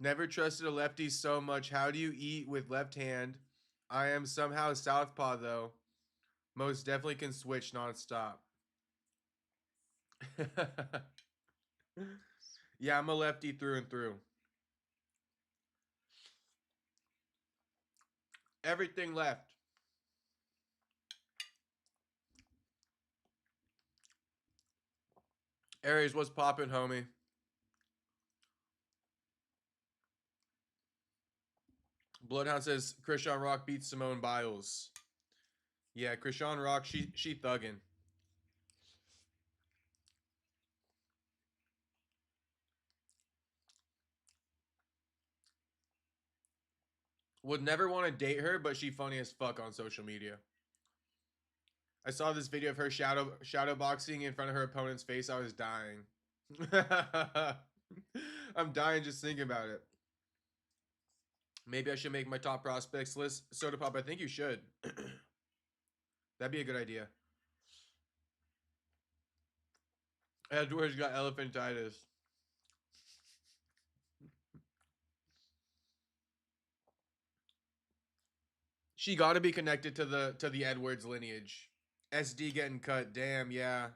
Never trusted a lefty so much. How do you eat with left hand? I am somehow southpaw though. Most definitely can switch nonstop. Yeah, I'm a lefty through and through. Everything left. Aries, what's poppin', homie? Bloodhound says Krishan Rock beats Simone Biles. Yeah, Krishan Rock, she thuggin'. Would never want to date her, but she funny as fuck on social media. I saw this video of her shadow boxing in front of her opponent's face. I was dying. I'm dying just thinking about it. Maybe I should make my top prospects list. Soda Pop, I think you should. That'd be a good idea. Edward's got elephantitis. She got to be connected to the Edwards lineage. SD getting cut. Damn, yeah.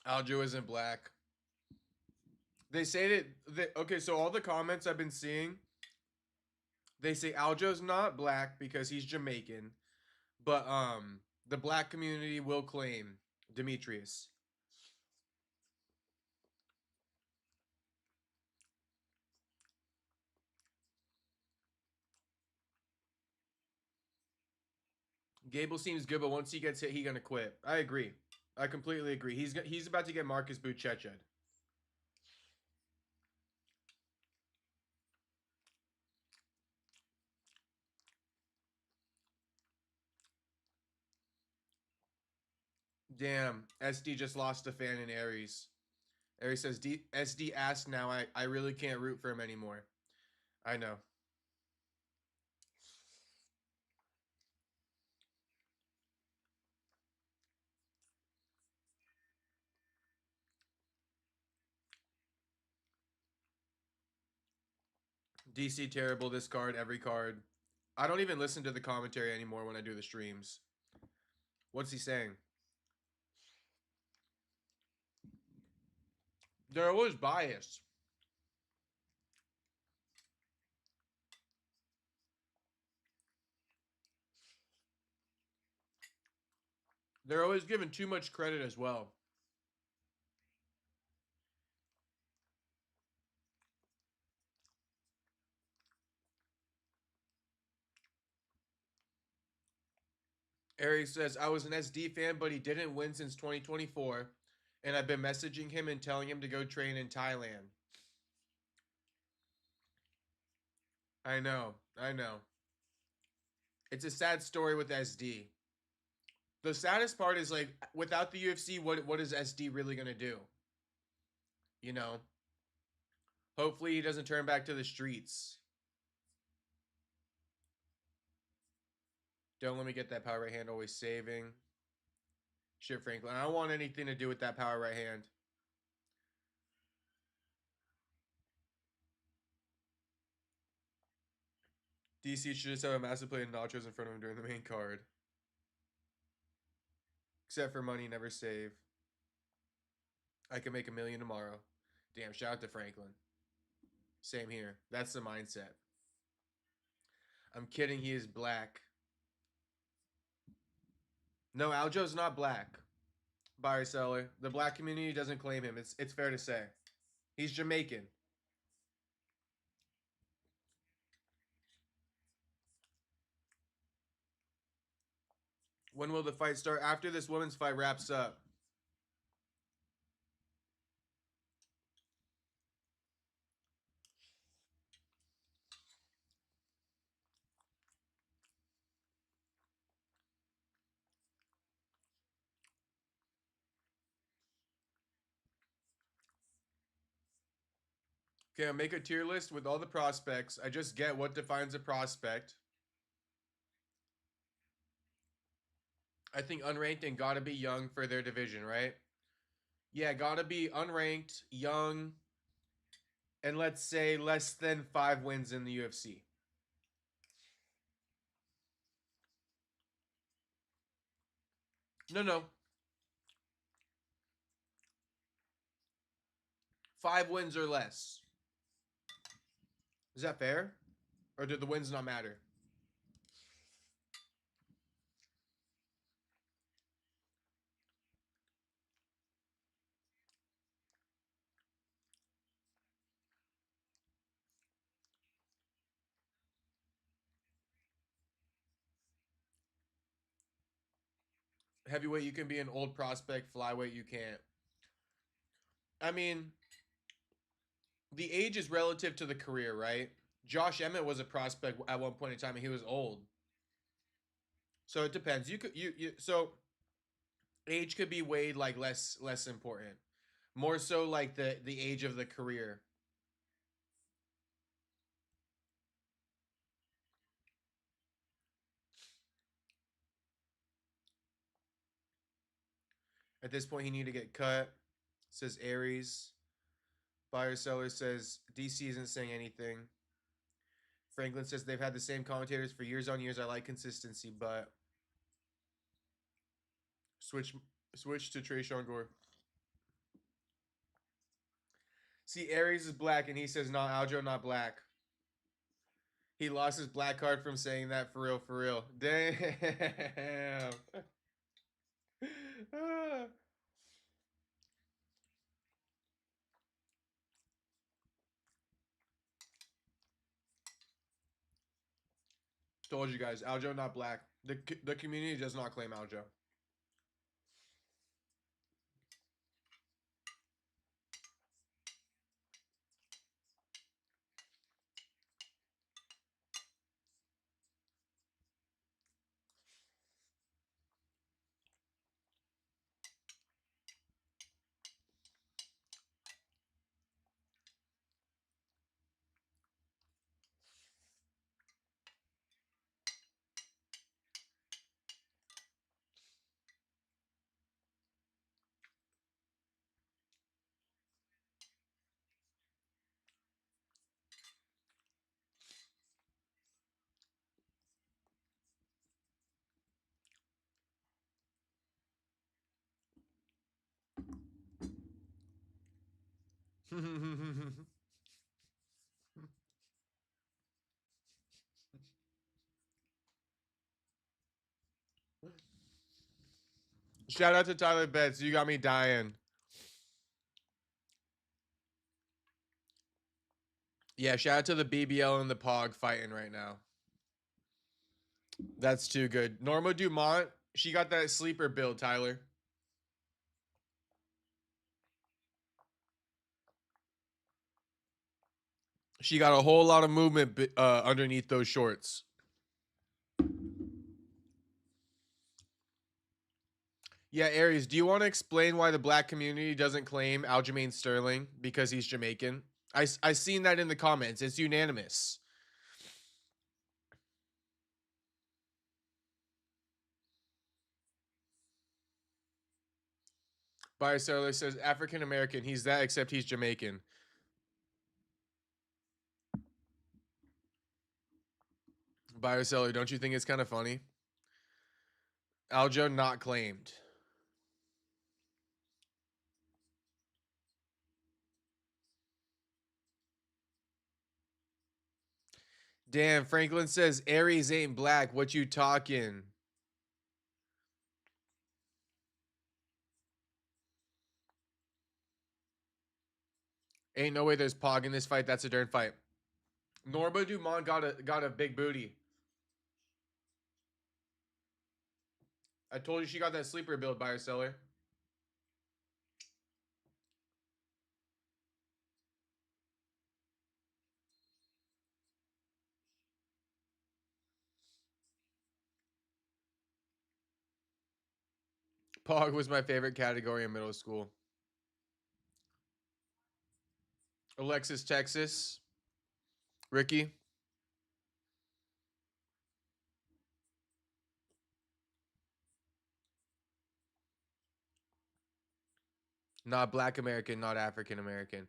Aljo isn't black. They say okay, so all the comments I've been seeing, they say Aljo's not black because he's Jamaican, but the black community will claim Demetrius. Gable seems good, but once he gets hit, he's gonna quit. I agree. I completely agree. He's about to get Marcus Buchecha. Damn, SD just lost a fan in Aries. Aries says SD asked now. I really can't root for him anymore. I know. DC terrible this card, every card. I don't even listen to the commentary anymore when I do the streams. What's he saying? They're always biased. They're always given too much credit as well. Eric says, I was an SD fan, but he didn't win since 2024. And I've been messaging him and telling him to go train in Thailand. I know. I know. It's a sad story with SD. The saddest part is like without the UFC, what is SD really gonna do? You know? Hopefully he doesn't turn back to the streets. Don't let me get that power right hand, always saving. Shit, Franklin. I don't want anything to do with that power right hand. DC should just have a massive plate of nachos in front of him during the main card. Except for money, never save. I can make $1 million tomorrow. Damn, shout out to Franklin. Same here. That's the mindset. I'm kidding, he is black. No, Aljo's not black. Buyer seller. The black community doesn't claim him. It's fair to say. He's Jamaican. When will the fight start? After this women's fight wraps up. Okay, I'll make a tier list with all the prospects. I just get what defines a prospect. I think unranked and gotta be young for their division, right? Yeah, gotta be unranked, young, and let's say less than 5 wins in the UFC. No. 5 wins or less. Is that fair? Or do the wins not matter? Heavyweight, you can be an old prospect. Flyweight, you can't. I mean, the age is relative to the career, right? Josh Emmett was a prospect at one point in time, and he was old. So it depends. So age could be weighed like less important. More so like the age of the career. At this point, he need to get cut. Says Aries. Buyer seller says DC isn't saying anything. Franklin says they've had the same commentators for years on years. I like consistency, but switch switch to Trayshawn Gore. See, Aries is black, and he says, "No, Aljo, not black." He lost his black card from saying that for real, for real. Damn. Told you guys, Aljo not black. The community does not claim Aljo. Shout out to Tyler Betts. You got me dying. Yeah, shout out to the BBL and the Pog fighting right now. That's too good. Norma Dumont, she got that sleeper build, Tyler. She got a whole lot of movement underneath those shorts. Yeah, Aries, do you want to explain why the black community doesn't claim Aljamain Sterling because he's Jamaican? I seen that in the comments. It's unanimous. Buyer Seller says African American. He's that, except he's Jamaican. Buyer Seller, don't you think it's kind of funny? Aljo not claimed. Damn, Franklin says Aries ain't black. What you talking? Ain't no way there's Pog in this fight. That's a darn fight. Norma Dumont got a big booty. I told you she got that sleeper build, buyer seller. Pog was my favorite category in middle school. Alexis, Texas. Ricky. Not Black American, not African American.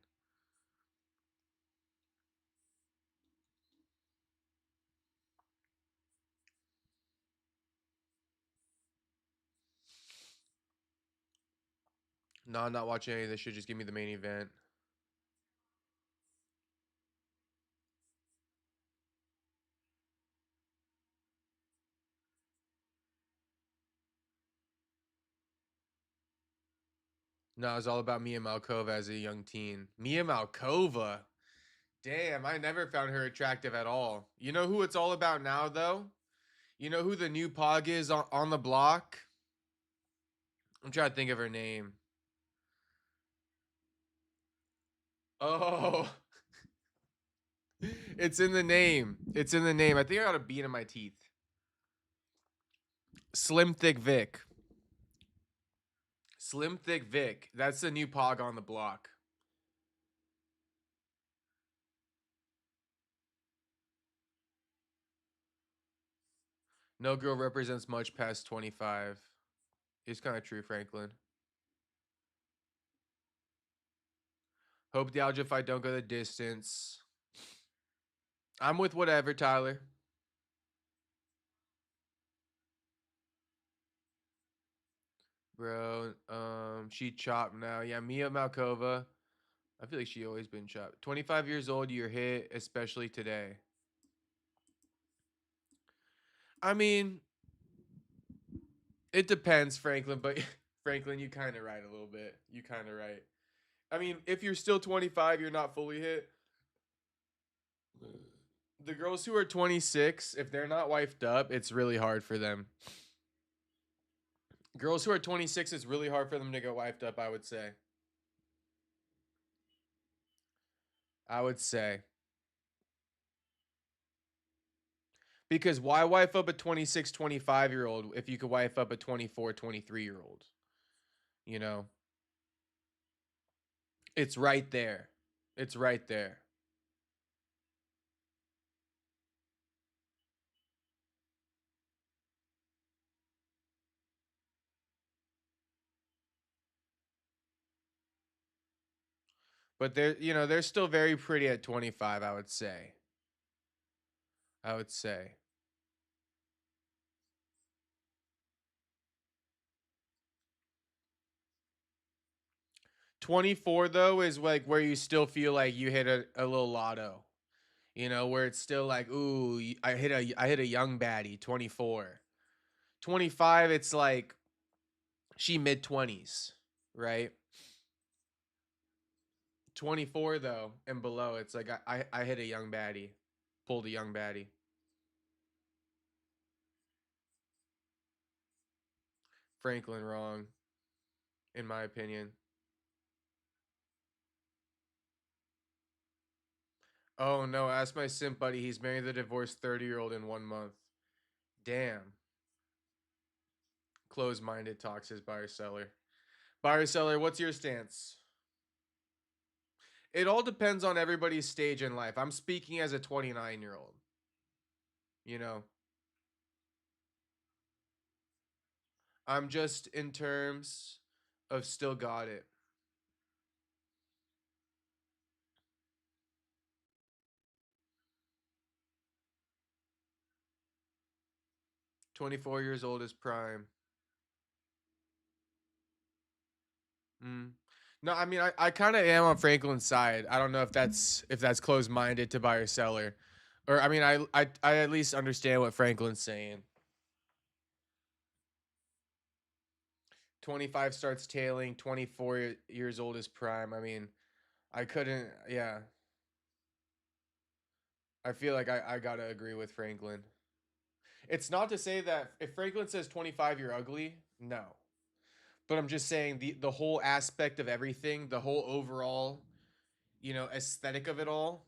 No, I'm not watching any of this shit. Just give me the main event. No, it's all about Mia Malkova as a young teen. Mia Malkova. Damn, I never found her attractive at all. You know who it's all about now, though? You know who the new Pog is on the block? I'm trying to think of her name. Oh, it's in the name. It's in the name. I think I got a beat in my teeth. Slim Thick Vic. Slim Thick Vic. That's the new Pog on the block. No girl represents much past 25. It's kind of true, Franklin. Hope the Alja fight don't go the distance. I'm with whatever, Tyler. Bro, she chopped now. Yeah, Mia Malkova. I feel like she always been chopped. 25 years old, you're hit, especially today. I mean, it depends, Franklin, but Franklin, you kind of right a little bit. You kind of right. I mean, if you're still 25, you're not fully hit. The girls who are 26, if they're not wifed up, it's really hard for them. Girls who are 26, it's really hard for them to get wifed up, I would say. I would say. Because why wife up a 26, 25-year-old if you could wife up a 24, 23-year-old? You know? It's right there. It's right there. But they're still very pretty at 25, I would say. I would say. 24 though is like where you still feel like you hit a little lotto. Where it's still like, ooh, I hit a young baddie, 24. 25, it's like she mid 20s, right? 24 though and below, it's like I hit a young baddie, pulled a young baddie. Franklin wrong, in my opinion. Oh no, ask my simp buddy. He's married the divorced 30-year-old in 1 month. Damn. Closed-minded talks his buyer seller. Buyer seller, what's your stance? It all depends on everybody's stage in life. I'm speaking as a 29-year-old. You know, I'm just in terms of still got it. 24 years old is prime. Mm. No, I mean I kind of am on Franklin's side. I don't know if that's closed minded to buyer seller, or I mean I at least understand what Franklin's saying. 25 starts tailing. 24 years old is prime. I mean I couldn't. Yeah, I feel like I gotta agree with Franklin. It's not to say that if Franklin says 25 you're ugly, no. But I'm just saying the whole aspect of everything, the whole overall, aesthetic of it all,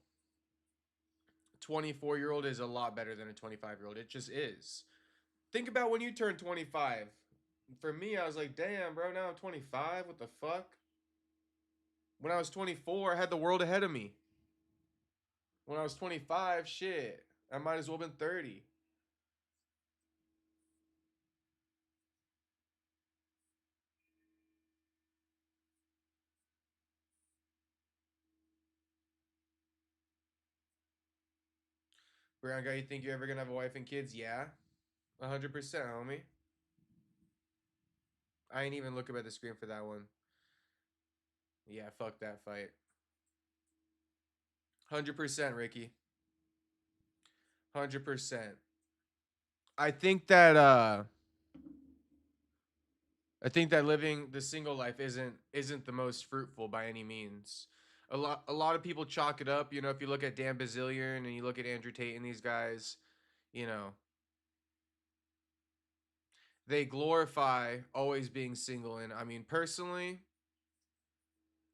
24-year-old is a lot better than a 25-year-old. It just is. Think about when you turn 25. For me, I was like, damn, bro, now I'm 25. What the fuck? When I was 24, I had the world ahead of me. When I was 25, shit, I might as well have been 30. Brown guy, you think you're ever gonna have a wife and kids? Yeah, 100%, homie. I ain't even looking at the screen for that one. Yeah, fuck that fight. 100%, Ricky. 100%. I think that uh I think that living the single life isn't the most fruitful by any means. A lot of people chalk it up, if you look at Dan Bazillion and you look at Andrew Tate and these guys, you know, they glorify always being single. And I mean, personally,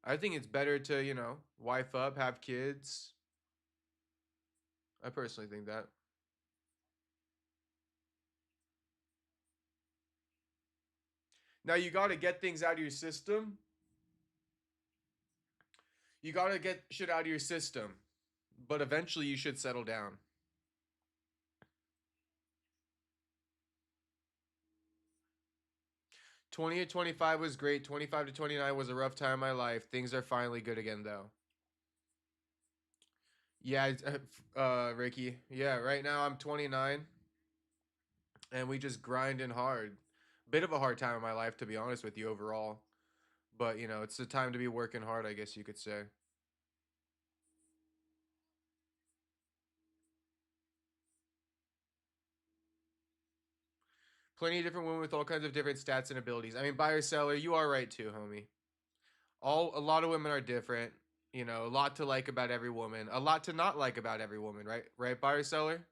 I think it's better to, wife up, have kids. I personally think that. Now you got to get things out of your system. You got to get shit out of your system. But eventually you should settle down. 20 to 25 was great. 25 to 29 was a rough time in my life. Things are finally good again, though. Yeah, Ricky. Yeah, right now I'm 29 and we just grinding hard. Bit of a hard time in my life, to be honest with you, overall. But, it's the time to be working hard, I guess you could say. Plenty of different women with all kinds of different stats and abilities. I mean, buyer seller, you are right too, homie. A lot of women are different. A lot to like about every woman, a lot to not like about every woman, right? Right, buyer seller?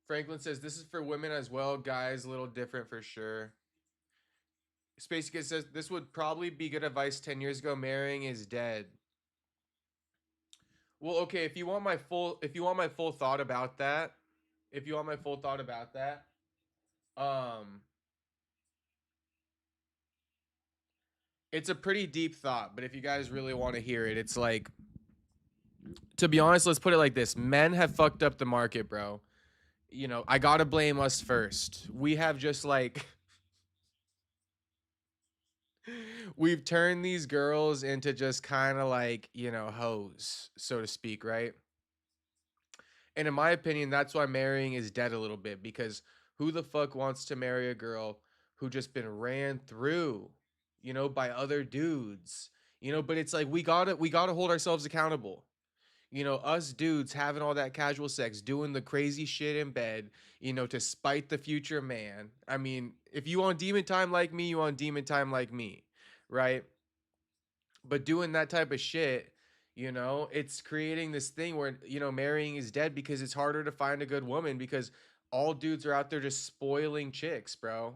Franklin says this is for women as well. Guys, a little different for sure. Space Kid says this would probably be good advice 10 years ago. Marrying is dead. Well, okay, if you want my full thought about that, if you want my full thought about that, um it's a pretty deep thought, but if you guys really want to hear it, it's like, to be honest, let's put it like this. Men have fucked up the market, bro. I got to blame us first. We have just like we've turned these girls into just kind of like, hoes, so to speak, right? And in my opinion, that's why marrying is dead a little bit, because who the fuck wants to marry a girl who just been ran through, by other dudes? But it's like we got to hold ourselves accountable. Us dudes having all that casual sex, doing the crazy shit in bed, to spite the future man. I mean, if you want demon time like me, you want demon time like me, right? But doing that type of shit, it's creating this thing where, marrying is dead because it's harder to find a good woman because all dudes are out there just spoiling chicks, bro.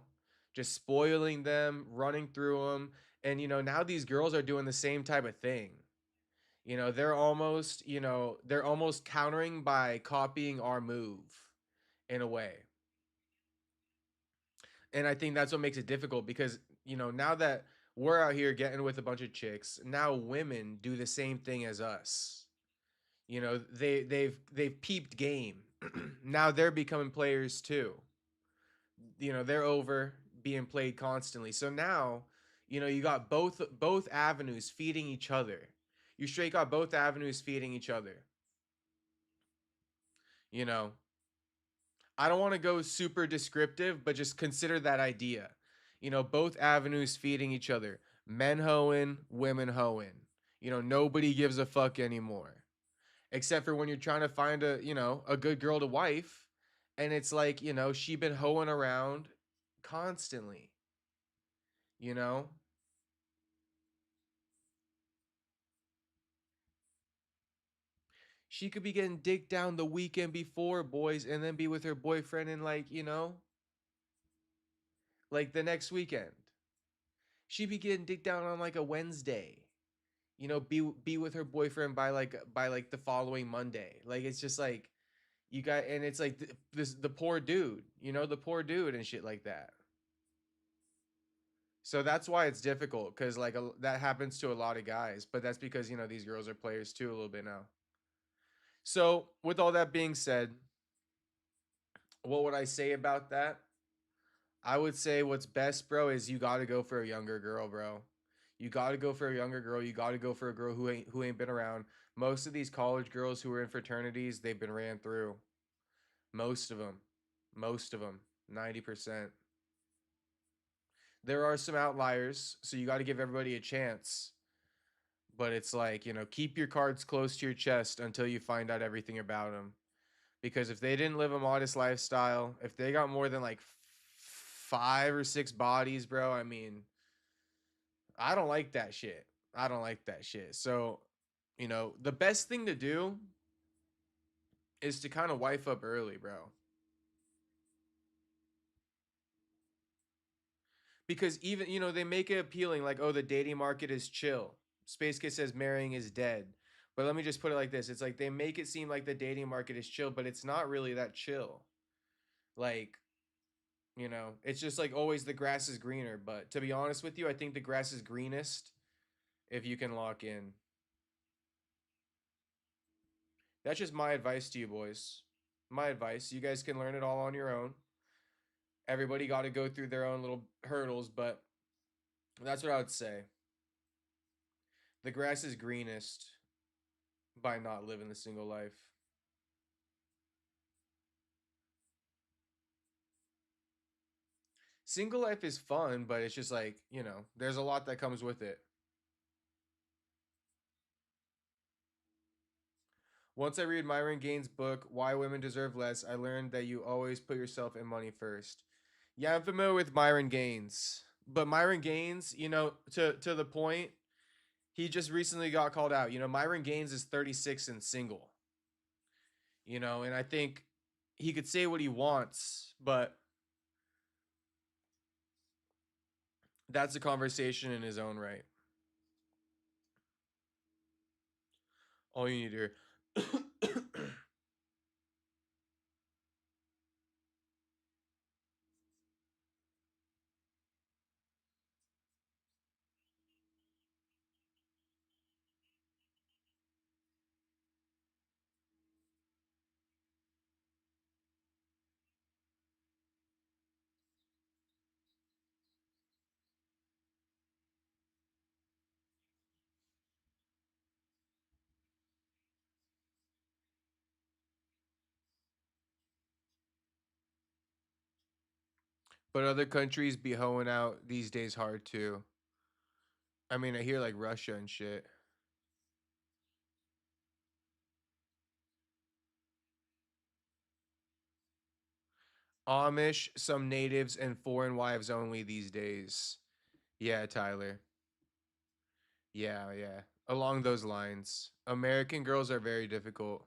Just spoiling them, running through them. And, now these girls are doing the same type of thing. They're almost countering by copying our move in a way. And I think that's what makes it difficult because, now that we're out here getting with a bunch of chicks, now women do the same thing as us. They've peeped game. Now they're becoming players too. They're over being played constantly. So now, you got both avenues feeding each other. You straight got both avenues feeding each other. You know, I don't want to go super descriptive, but just consider that idea. Both avenues feeding each other. Men hoeing, women hoeing. Nobody gives a fuck anymore. Except for when you're trying to find a good girl to wife And it's like, she been hoeing around constantly, you know? She could be getting dicked down the weekend before, boys, and then be with her boyfriend in like, like the next weekend. She'd be getting dicked down on like a Wednesday. Be with her boyfriend by like the following Monday. Like it's just like you got, and it's like the poor dude, the poor dude and shit like that. So that's why it's difficult because like that happens to a lot of guys, but that's because these girls are players too a little bit now. So with all that being said, what would I say about that? I would say what's best, bro, is you got to go for a younger girl, bro. You got to go for a younger girl. You got to go for a girl who ain't been around. Most of these college girls who are in fraternities, they've been ran through. Most of them. Most of them. 90%. There are some outliers, so you got to give everybody a chance. But it's like, keep your cards close to your chest until you find out everything about them. Because if they didn't live a modest lifestyle, if they got more than like 5 or 6 bodies, bro, I mean, I don't like that shit. I don't like that shit. So, the best thing to do is to kind of wife up early, bro. Because even, they make it appealing like, oh, the dating market is chill. Space Kid says marrying is dead. But let me just put it like this. It's like they make it seem like the dating market is chill, but it's not really that chill. Like, it's just like always the grass is greener. But to be honest with you, I think the grass is greenest if you can lock in. That's just my advice to you boys. My advice. You guys can learn it all on your own. Everybody got to go through their own little hurdles, but that's what I would say. The grass is greenest by not living the single life. Single life is fun, but it's just like, there's a lot that comes with it. Once I read Myron Gaines' book, Why Women Deserve Less, I learned that you always put yourself and money first. Yeah, I'm familiar with Myron Gaines. But Myron Gaines, to the point, he just recently got called out. Myron Gaines is 36 and single. And I think he could say what he wants, but that's a conversation in his own right. All you need to hear. But other countries be hoeing out these days hard too. I mean, I hear like Russia and shit. Amish, some natives, and foreign wives only these days. Yeah, Tyler. Yeah, yeah. Along those lines. American girls are very difficult.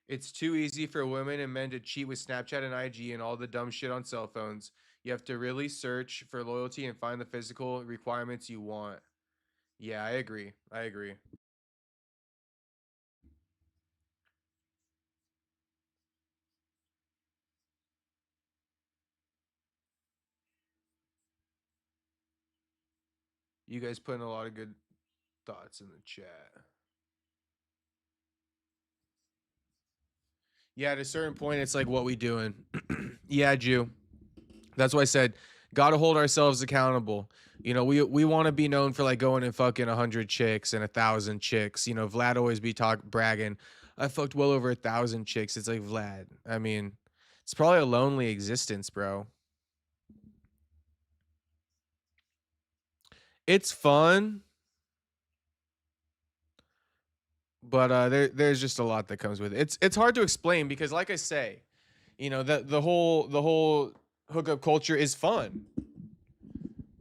It's too easy for women and men to cheat with Snapchat and IG and all the dumb shit on cell phones. You have to really search for loyalty and find the physical requirements you want. Yeah, I agree. I agree. You guys put in a lot of good thoughts in the chat. Yeah, at a certain point, it's like, what we doing? Yeah, Jew. That's why I said, gotta hold ourselves accountable. We want to be known for like going and fucking 100 chicks and 1,000 chicks. Vlad always be bragging. I fucked well over 1,000 chicks. It's like Vlad. I mean, it's probably a lonely existence, bro. It's fun. But there's just a lot that comes with it. It's hard to explain because, like I say, you know, the whole hookup culture is fun,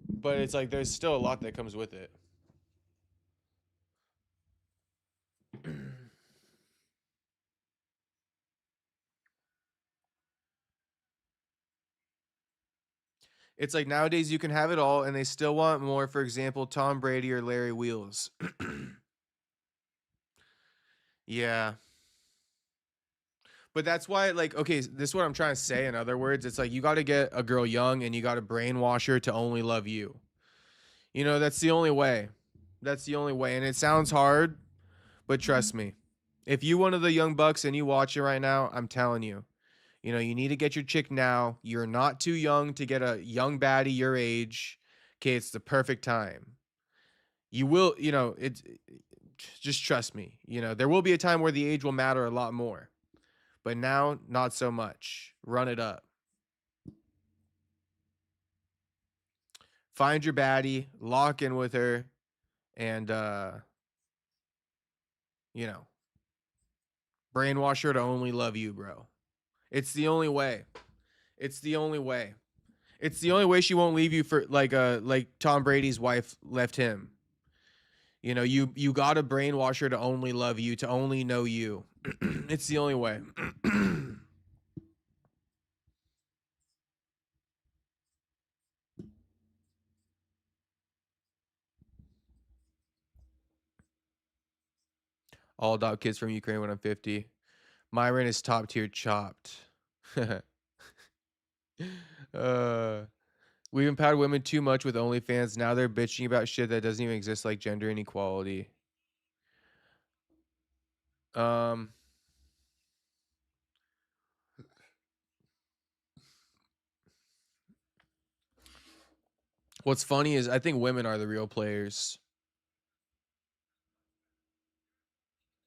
but it's like there's still a lot that comes with it. It's like nowadays you can have it all and they still want more. For example, Tom Brady or Larry Wheels. Yeah. But that's why, like, okay, this is what I'm trying to say. In other words, it's like you got to get a girl young and you got to brainwash her to only love you. You know, that's the only way. That's the only way. And it sounds hard, but trust me. If you one of the young bucks and you watch it right now, I'm telling you, you know, you need to get your chick now. You're not too young to get a young baddie your age. Okay, it's the perfect time. You will, you know, it's just trust me. You know, there will be a time where the age will matter a lot more. But now, not so much. Run it up. Find your baddie, lock in with her, and you know, brainwash her to only love you, bro. It's the only way. It's the only way. It's the only way she won't leave you for like Tom Brady's wife left him. You know, you gotta brainwash her to only love you, to only know you. It's the only way. All adopt kids from Ukraine when I'm 50. Myron is top tier chopped. uh, we've empowered women too much with OnlyFans. Now they're bitching about shit that doesn't even exist, like gender inequality. Um, what's funny is I think women are the real players.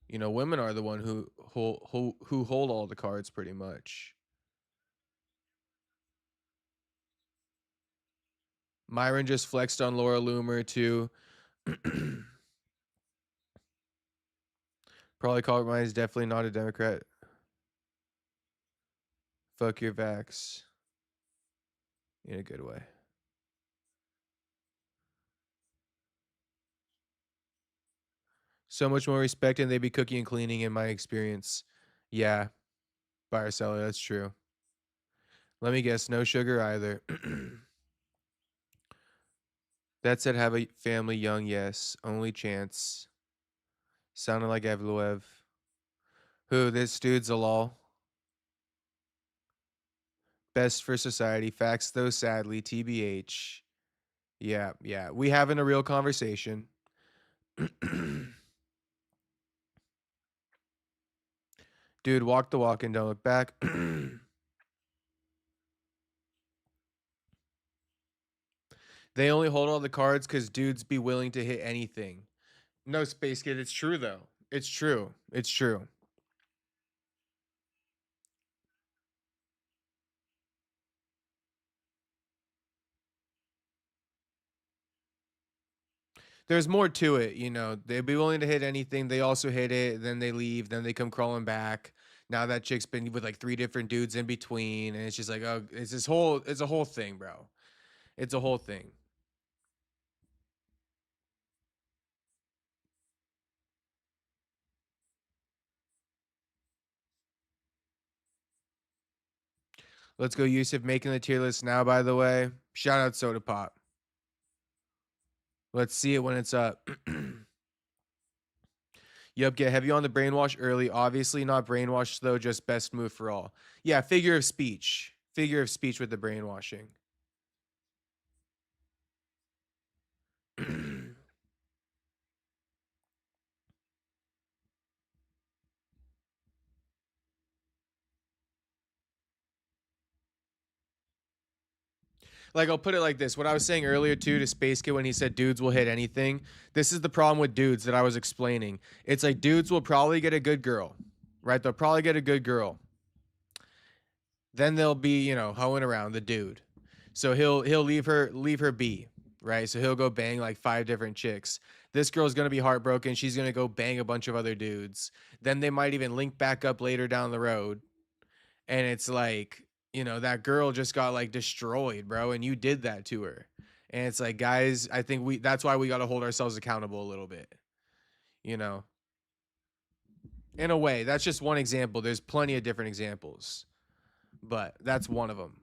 You know, women are the one who hold all the cards pretty much. Myron just flexed on Laura Loomer too. Probably called mine is definitely not a Democrat. Fuck your vax. In a good way. So much more respect and they be cooking and cleaning in my experience. Yeah, Barcelos, that's true. Let me guess, no sugar either. That said, have a family young, yes. Only chance. Sounded like Evloev. Who, this dude's a lol. Best for society. Facts, though, sadly. TBH. Yeah, yeah. We having a real conversation. Dude, walk the walk and don't look back. They only hold all the cards because dudes be willing to hit anything. No, Space Kid, it's true, though. It's true. It's true. There's more to it, you know. They'd be willing to hit anything. They also hit it, then they leave, then they come crawling back. Now that chick's been with like three different dudes in between, and it's just like, oh, it's a whole thing, bro. It's a whole thing. Let's go, Youssef, making the tier list now, by the way. Shout out Soda Pop. Let's see it when it's up. Yep, get heavy on the brainwash early. Obviously not brainwash though, just best move for all. Yeah, figure of speech. Figure of speech with the brainwashing. Like I'll put it like this. What I was saying earlier too to Space Kid when he said dudes will hit anything. This is the problem with dudes that I was explaining. It's like dudes will probably get a good girl, right? They'll probably get a good girl. Then they'll be, you know, hoeing around the dude. So he'll leave her be, right? So he'll go bang like five different chicks. This girl's going to be heartbroken. She's going to go bang a bunch of other dudes. Then they might even link back up later down the road. And it's like, you know, that girl just got like destroyed, bro. And you did that to her. And it's like, guys, I think that's why we got to hold ourselves accountable a little bit, you know, in a way. That's just one example. There's plenty of different examples, but that's one of them.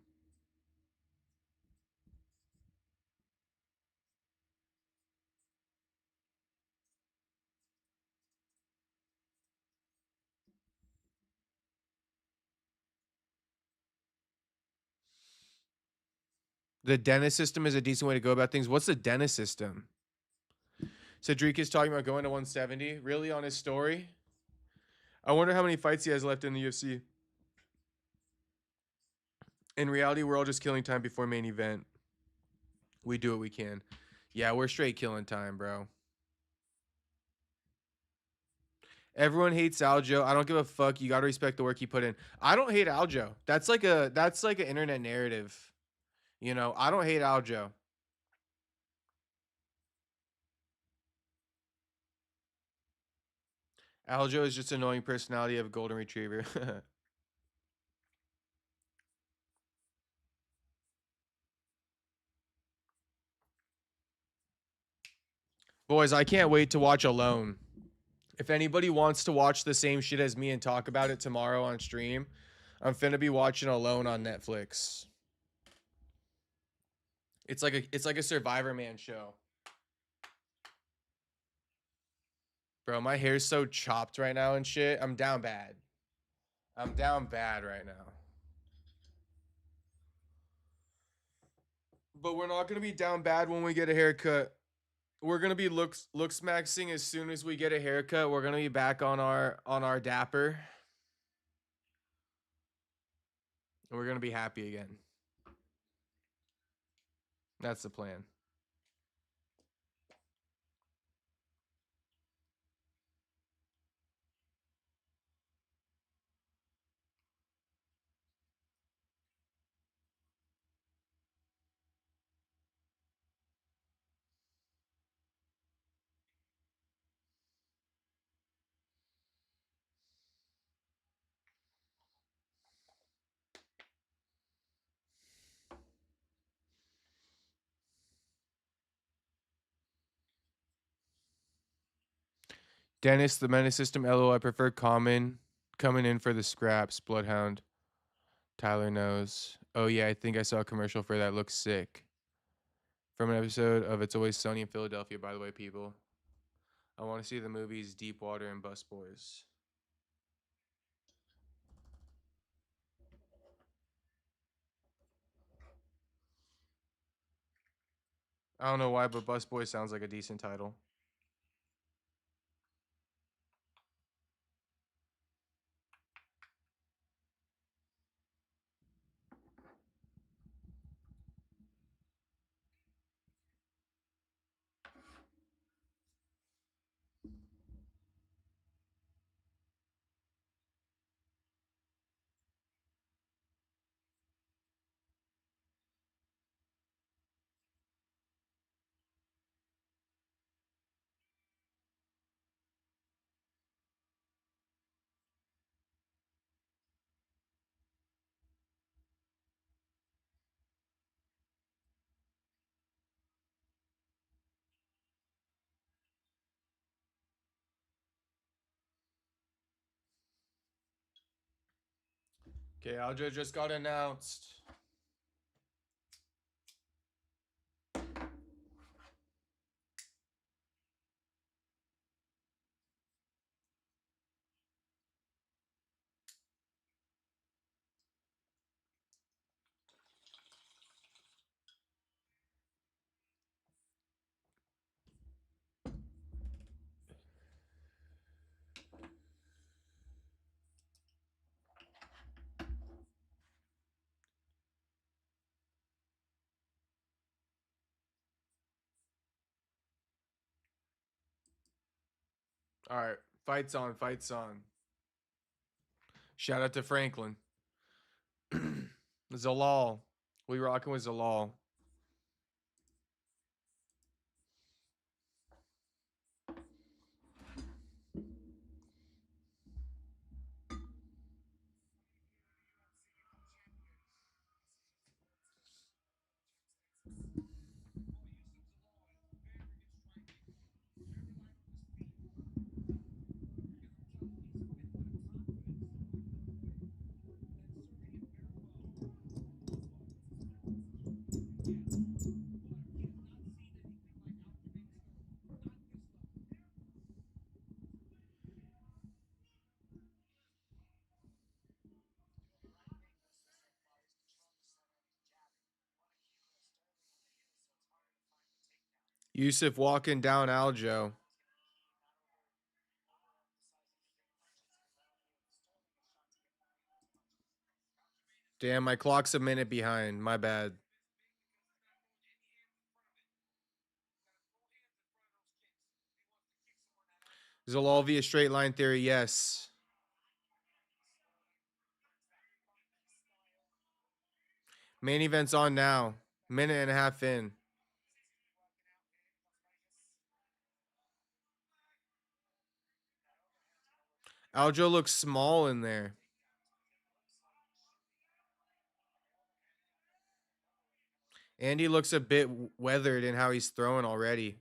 The dentist system is a decent way to go about things. What's the dentist system? Cedric is talking about going to 170. Really, on his story? I wonder how many fights he has left in the UFC. In reality, we're all just killing time before main event. We do what we can. Yeah, we're straight killing time, bro. Everyone hates Aljo. I don't give a fuck. You gotta respect the work he put in. I don't hate Aljo. That's like an internet narrative. You know, I don't hate Aljo. Aljo is just an annoying personality of a golden retriever. Boys, I can't wait to watch Alone. If anybody wants to watch the same shit as me and talk about it tomorrow on stream, I'm finna be watching Alone on Netflix. It's like a Survivor Man show. Bro, my hair's so chopped right now and shit. I'm down bad. I'm down bad right now. But we're not gonna be down bad when we get a haircut. We're gonna be looks maxing as soon as we get a haircut. We're gonna be back on our dapper. And we're gonna be happy again. That's the plan. Dennis, the menace system. LO, I prefer common. Coming in for the scraps. Bloodhound. Tyler knows. Oh yeah, I think I saw a commercial for that. Looks sick. From an episode of It's Always Sunny in Philadelphia, by the way, people. I want to see the movies Deepwater and Busboys. I don't know why, but Busboys sounds like a decent title. Okay, Aljo just got announced. All right, fights on, fights on. Shout out to Franklin. Zalal. We rocking with Zalal. Youssef walking down Aljo. Damn, my clock's a minute behind. My bad. Zalal via straight line theory, yes. Main event's on now. Minute and a half in. Aljo looks small in there. Andy looks a bit weathered in how he's throwing already.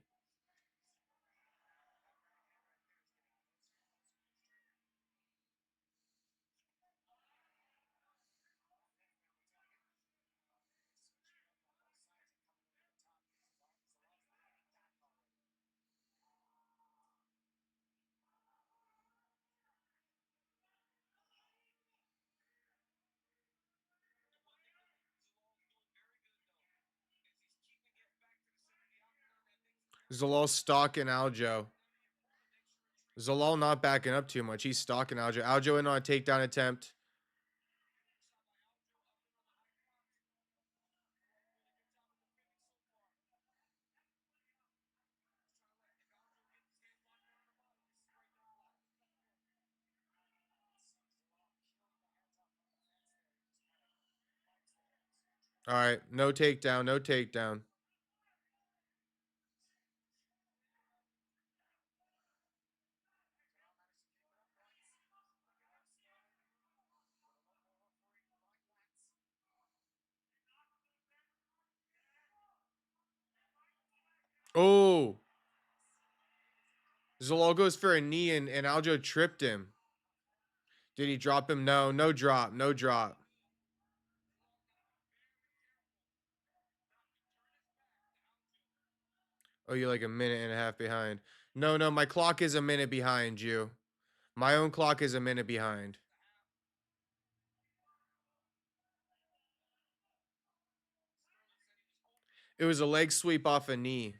Zalal stalking Aljo. Zalal not backing up too much. He's stalking Aljo. Aljo in on a takedown attempt. All right, no takedown, no takedown. Oh, Zalal goes for a knee and Aljo tripped him. Did he drop him? No, no drop, no drop. Oh, you're like a minute and a half behind. No, no, my clock is a minute behind you. My own clock is a minute behind. It was a leg sweep off a knee.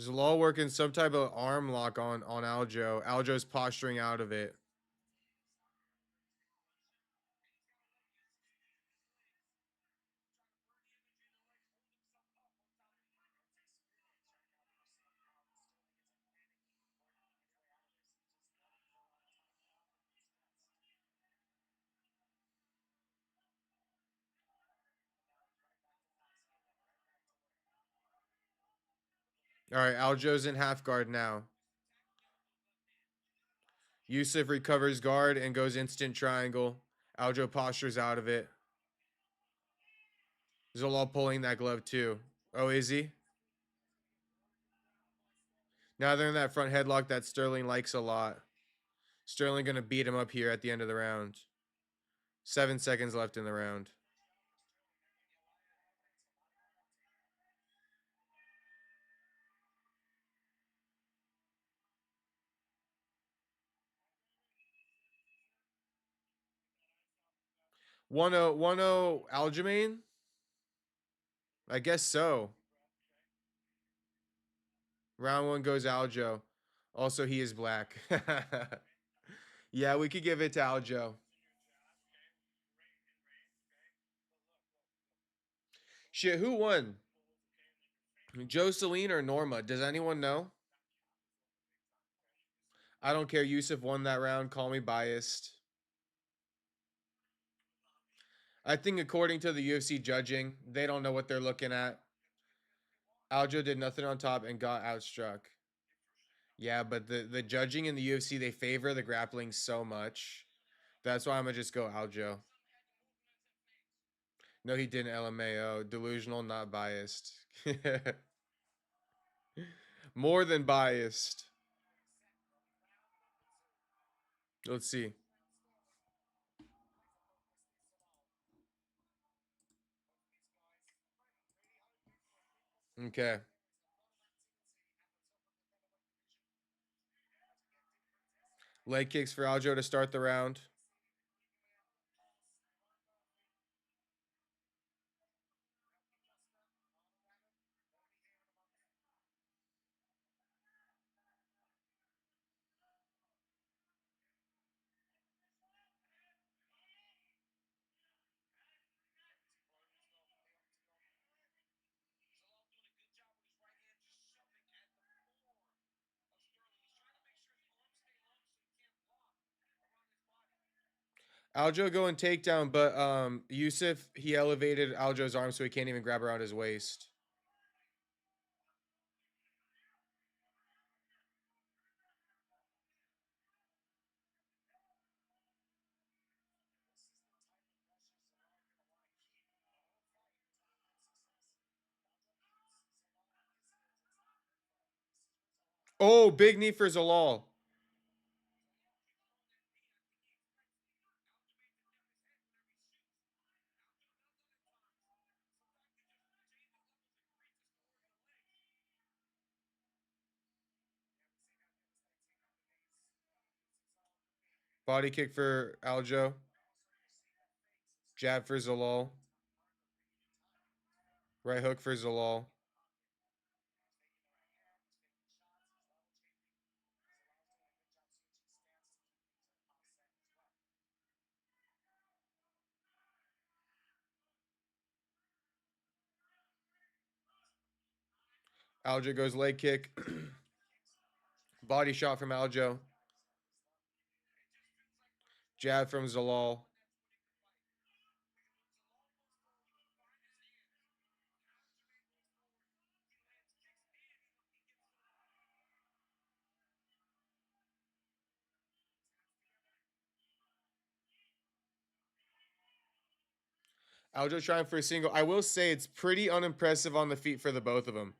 Zalal working some type of arm lock on Aljo. Aljo's posturing out of it. All right, Aljo's in half guard now. Youssef recovers guard and goes instant triangle. Aljo postures out of it. Zalal pulling that glove too. Oh, is he? Now they're in that front headlock that Sterling likes a lot. Sterling gonna beat him up here at the end of the round. 7 seconds left in the round. One zero 1-0 Aljamain? I guess so. Round one goes Aljo. Also, he is black. Yeah, we could give it to Aljo. Shit, who won? Jocelyn or Norma? Does anyone know? I don't care. Youssef won that round. Call me biased. I think according to the UFC judging, they don't know what they're looking at. Aljo did nothing on top and got outstruck. Yeah, but the judging in the UFC, they favor the grappling so much. That's why I'm gonna just go Aljo. No, he didn't. LMAO. Delusional, not biased. More than biased. Let's see. Okay. Leg kicks for Aljo to start the round. Aljo going takedown, but Youssef, he elevated Aljo's arm so he can't even grab around his waist. Oh, big knee for Zalal. Body kick for Aljo. Jab for Zalal. Right hook for Zalal. Aljo goes leg kick. Body shot from Aljo. Jab from Zalal. Aljo trying for a single. I will say it's pretty unimpressive on the feet for the both of them.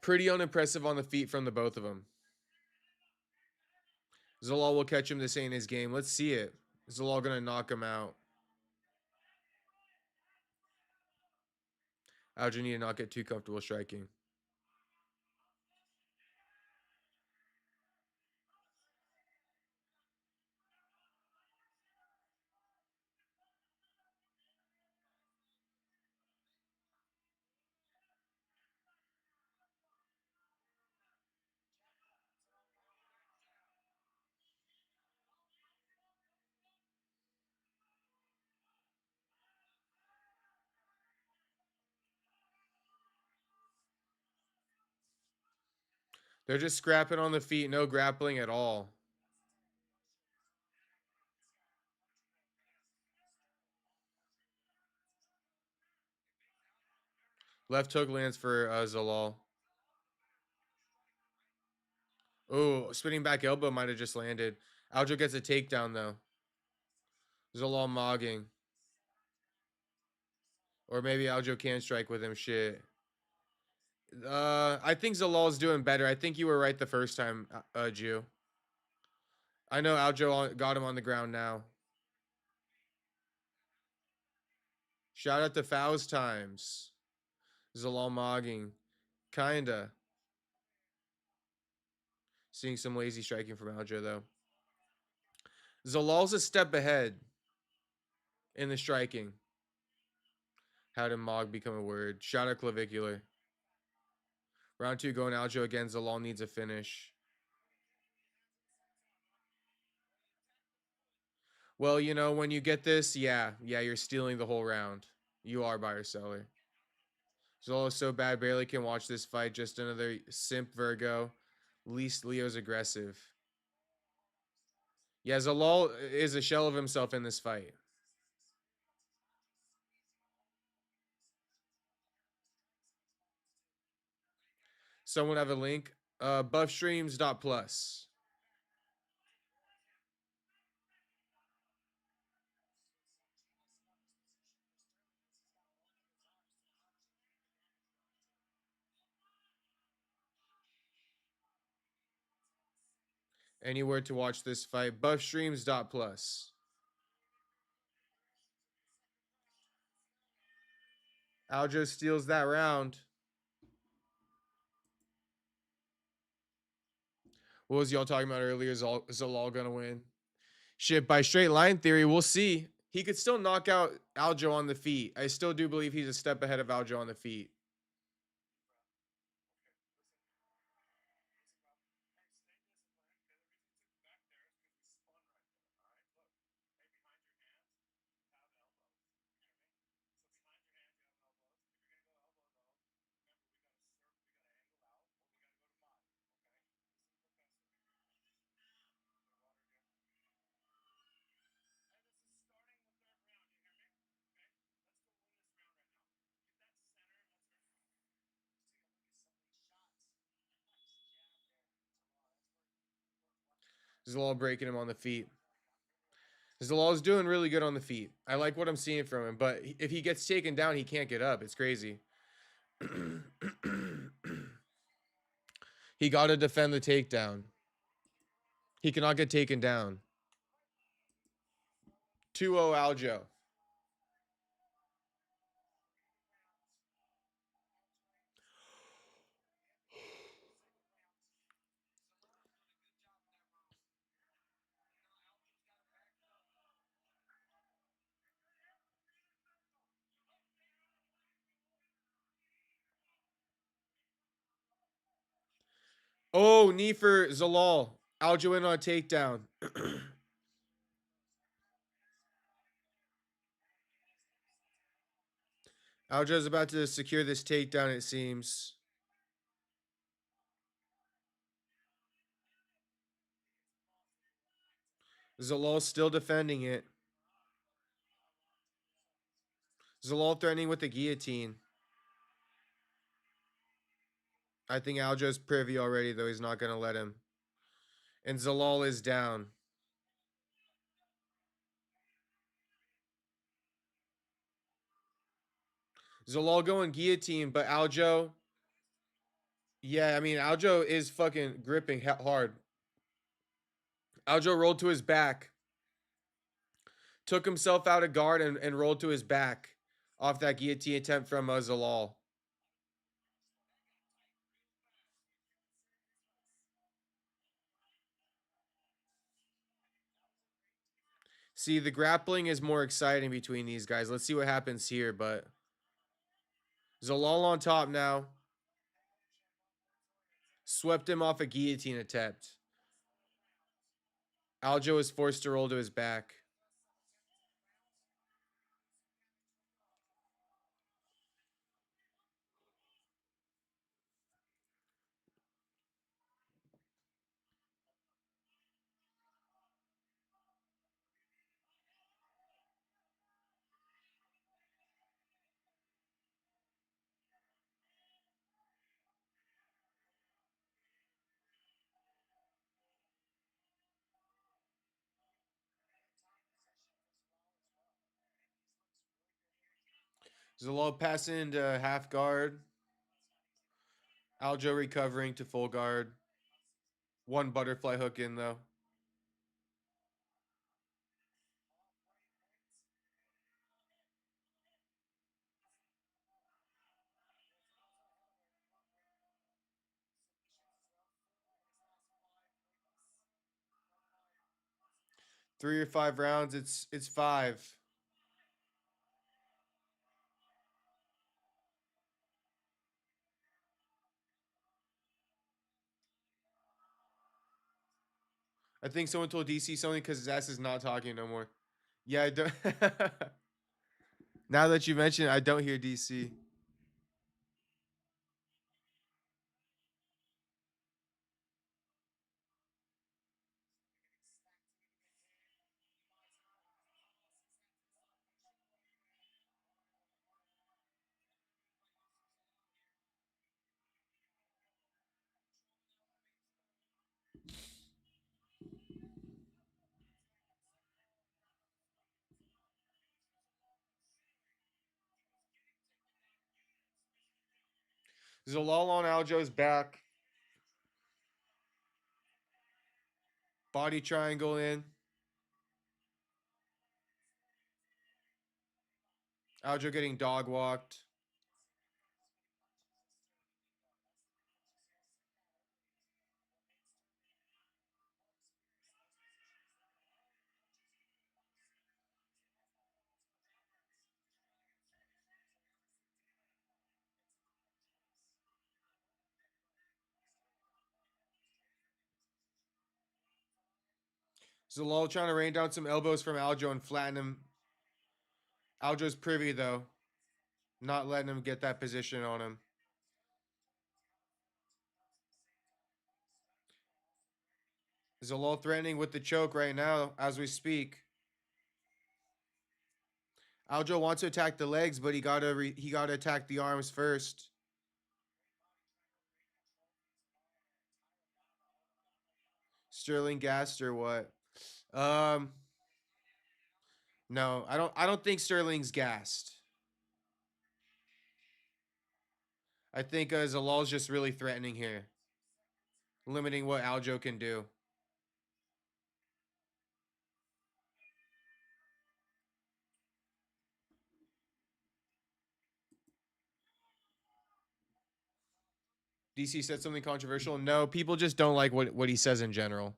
Pretty unimpressive on the feet from the both of them. Zalal will catch him. This ain't his game. Let's see it. Zalal gonna knock him out. Aljo need to not get too comfortable striking. They're just scrapping on the feet, no grappling at all. Left hook lands for Zalal. Oh, spinning back elbow might have just landed. Aljo gets a takedown though. Zalal mogging. Or maybe Aljo can strike with him. Shit. I think Zalal's doing better. I think you were right the first time, Jew. I know Aljo got him on the ground now. Shout out to Fouls Times. Zalal mogging. Kinda. Seeing some lazy striking from Aljo though. Zalal's a step ahead in the striking. How did Mog become a word? Shout out clavicular. Round 2 going Aljo again. Zalal needs a finish. Well, you know, when you get this, yeah, you're stealing the whole round. You are buyer seller. Zalal is so bad, barely can watch this fight. Just another simp Virgo. Least Leo's aggressive. Yeah, Zalal is a shell of himself in this fight. Someone have a link? Buffstreams.plus. Anywhere to watch this fight. Buffstreams.plus. Aljo steals that round. What was y'all talking about earlier? Is Zalal gonna win? Shit, by straight line theory, we'll see. He could still knock out Aljo on the feet. I still do believe he's a step ahead of Aljo on the feet. Zalal breaking him on the feet. Zalal's doing really good on the feet. I like what I'm seeing from him, but if he gets taken down, he can't get up. It's crazy. He got to defend the takedown. He cannot get taken down. 2-0 Aljo. Oh, knee for Zalal. Aljo in on a takedown. Aljo's about to secure this takedown, it seems. Zalal still defending it. Zalal threatening with the guillotine. I think Aljo's privy already, though. He's not going to let him. And Zalal is down. Zalal going guillotine, but Aljo. Yeah, I mean, Aljo is fucking gripping hard. Aljo rolled to his back. Took himself out of guard and rolled to his back off that guillotine attempt from Zalal. See, the grappling is more exciting between these guys. Let's see what happens here, but Zalal on top now. Swept him off a guillotine attempt. Aljo is forced to roll to his back. Zalal passing into half guard. Aljo recovering to full guard. One butterfly hook in, though. Three or five rounds. It's five. I think someone told DC something because his ass is not talking no more. Yeah, I don't. Now that you mention it, I don't hear DC. Zalal on Aljo's back. Body triangle in. Aljo getting dog walked. Zalal trying to rain down some elbows from Aljo and flatten him. Aljo's privy, though. Not letting him get that position on him. Zalal threatening with the choke right now as we speak. Aljo wants to attack the legs, but he gotta attack the arms first. Sterling gassed or what? Um, no, I don't think Sterling's gassed. I think Zalal's just really threatening here, limiting what Aljo can do. DC said something controversial. No, people just don't like what he says in general.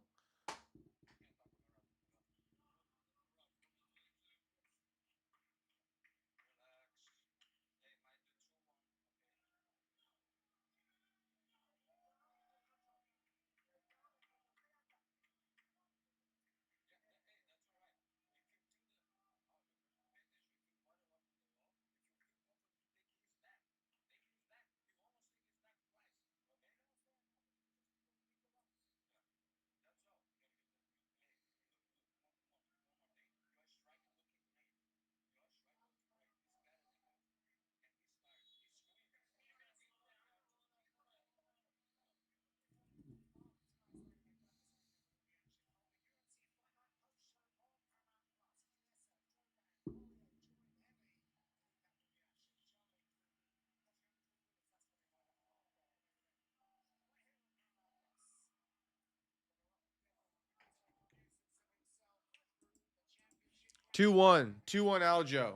Two one, 2-1 Aljo.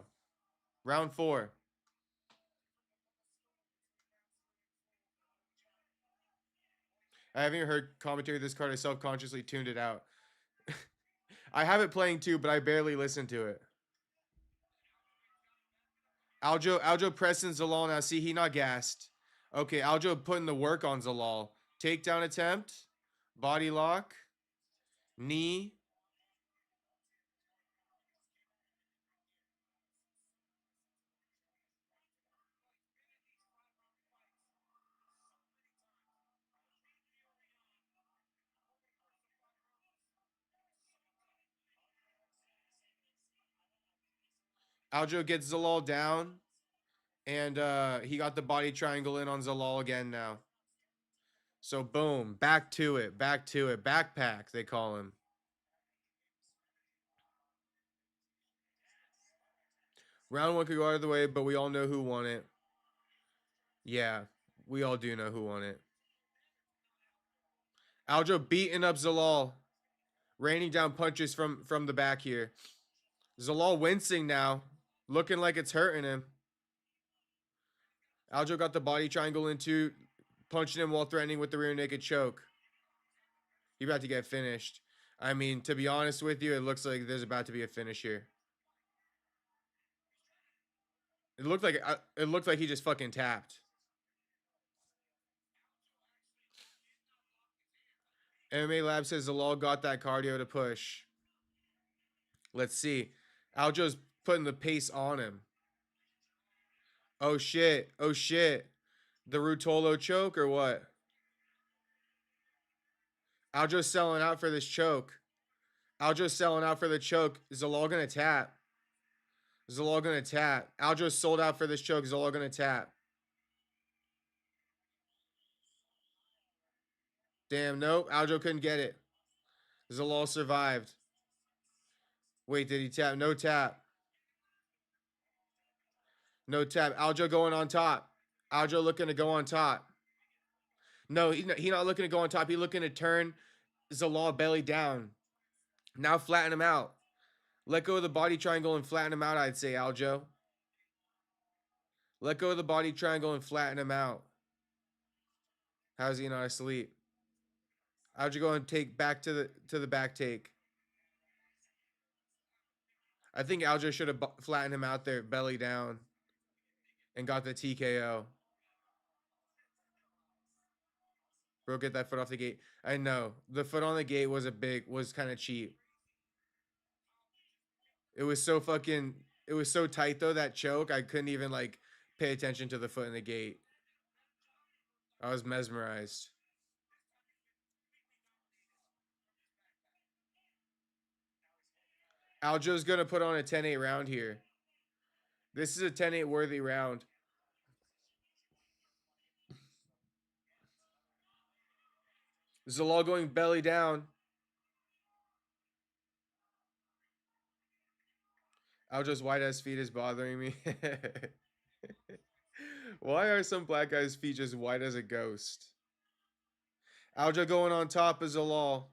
Round 4. I haven't heard commentary of this card. I self-consciously tuned it out. I have it playing too, but I barely listen to it. Aljo pressing Zalal now. See, he not gassed. Okay, Aljo putting the work on Zalal. Takedown attempt. Body lock. Knee. Aljo gets Zalal down. And he got the body triangle in on Zalal again now. So boom, back to it, back to it. Backpack, they call him. Round 1 could go out of the way, but we all know who won it. Yeah, we all do know who won it. Aljo beating up Zalal. Raining down punches from the back here. Zalal wincing now. Looking like it's hurting him. Aljo got the body triangle into, punching him while threatening with the rear naked choke. He's about to get finished. I mean, to be honest with you, it looks like there's about to be a finish here. It looked like he just fucking tapped. MMA Lab says Zalal got that cardio to push. Let's see. Aljo's putting the pace on him. Oh shit. Oh shit. The Rutolo choke or what? Aljo's selling out for this choke. Aljo's selling out for the choke. Zalal gonna tap. Zalal gonna tap. Aljo's sold out for this choke. Zalal gonna tap. Damn, nope. Aljo couldn't get it. Zalal survived. Wait, did he tap? No tap. No tap. Aljo going on top. Aljo looking to go on top. No, he not looking to go on top. He looking to turn Zalal belly down. Now flatten him out. Let go of the body triangle and flatten him out, I'd say, Aljo. Let go of the body triangle and flatten him out. How's he not asleep? Aljo go and take back to the back take. I think Aljo should have flattened him out there, belly down, and got the TKO. Bro, get that foot off the gate. I know. The foot on the gate was kind of cheap. It was so fucking, it was so tight though, that choke. I couldn't even like pay attention to the foot in the gate. I was mesmerized. Aljo's going to put on a 10-8 round here. This is a 10-8 worthy round. Zalal going belly down. Aljo's white ass feet is bothering me. Why are some black guys' feet just white as a ghost? Aljo going on top of Zalal.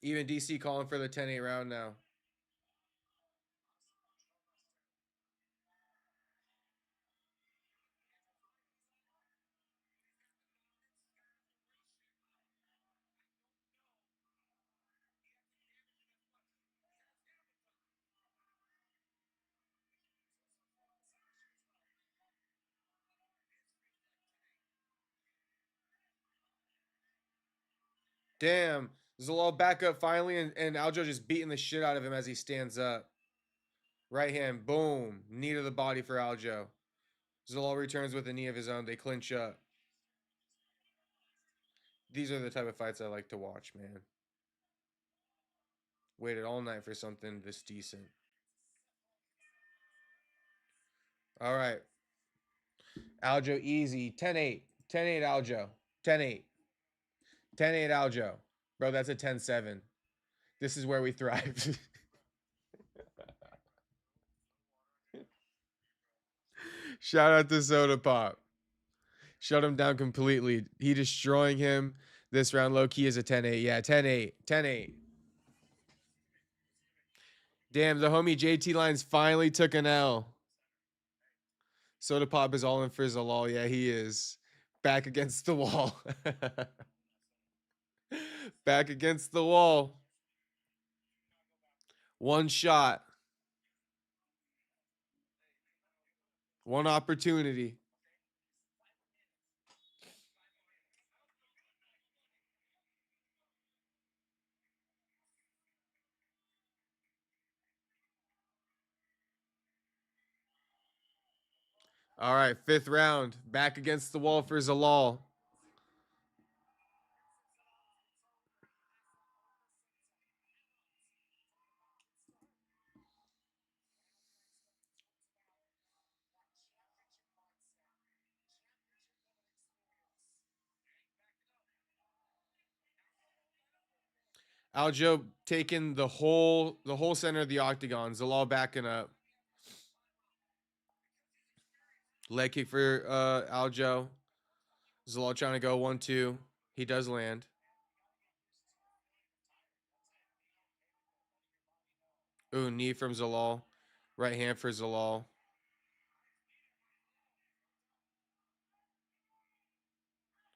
Even DC calling for the 10-8 round now. Damn. Zalal back up finally, and Aljo just beating the shit out of him as he stands up. Right hand, boom. Knee to the body for Aljo. Zalal returns with a knee of his own. They clinch up. These are the type of fights I like to watch, man. Waited all night for something this decent. All right. Aljo easy. 10-8. 10-8 Aljo. 10-8. 10-8 Aljo. Bro, that's a 10-7. This is where we thrive. Shout out to Soda Pop. Shut him down completely. He destroying him. This round low key is a 10-8. Yeah, 10-8. 10-8. Damn, the homie JT Lines finally took an L. Soda Pop is all in for Zalal. Yeah, he is. Back against the wall. Back against the wall. One shot. One opportunity. All right, fifth round. Back against the wall for Zalal. Aljo taking the whole center of the octagon. Zalal backing up. Leg kick for Aljo. Zalal trying to go 1-2. He does land. Ooh, knee from Zalal. Right hand for Zalal.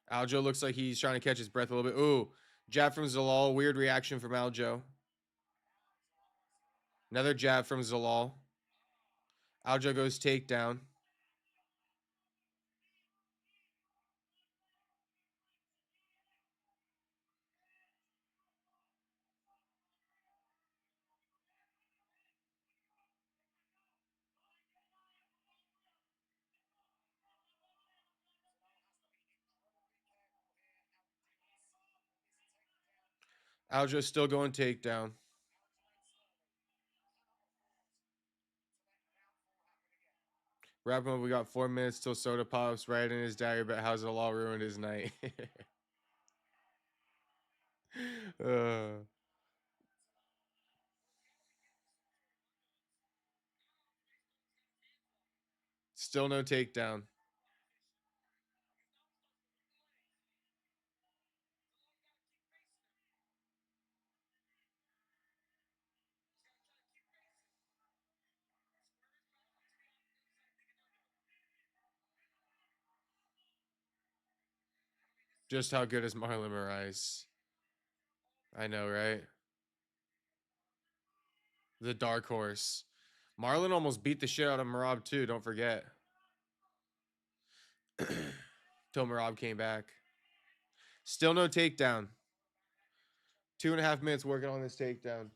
Aljo looks like he's trying to catch his breath a little bit. Ooh, jab from Zalal. Weird reaction from Aljo. Another jab from Zalal. Aljo goes takedown. Aljo's still going takedown. Wrapping up, we got 4 minutes till soda pops. Right in his diary about how Zalal ruined his night. uh, Still no takedown. Just how good is Marlon Moraes? I know, right? The dark horse. Marlon almost beat the shit out of Marab too. Don't forget. Till Marab came back. Still no takedown. 2.5 minutes working on this takedown.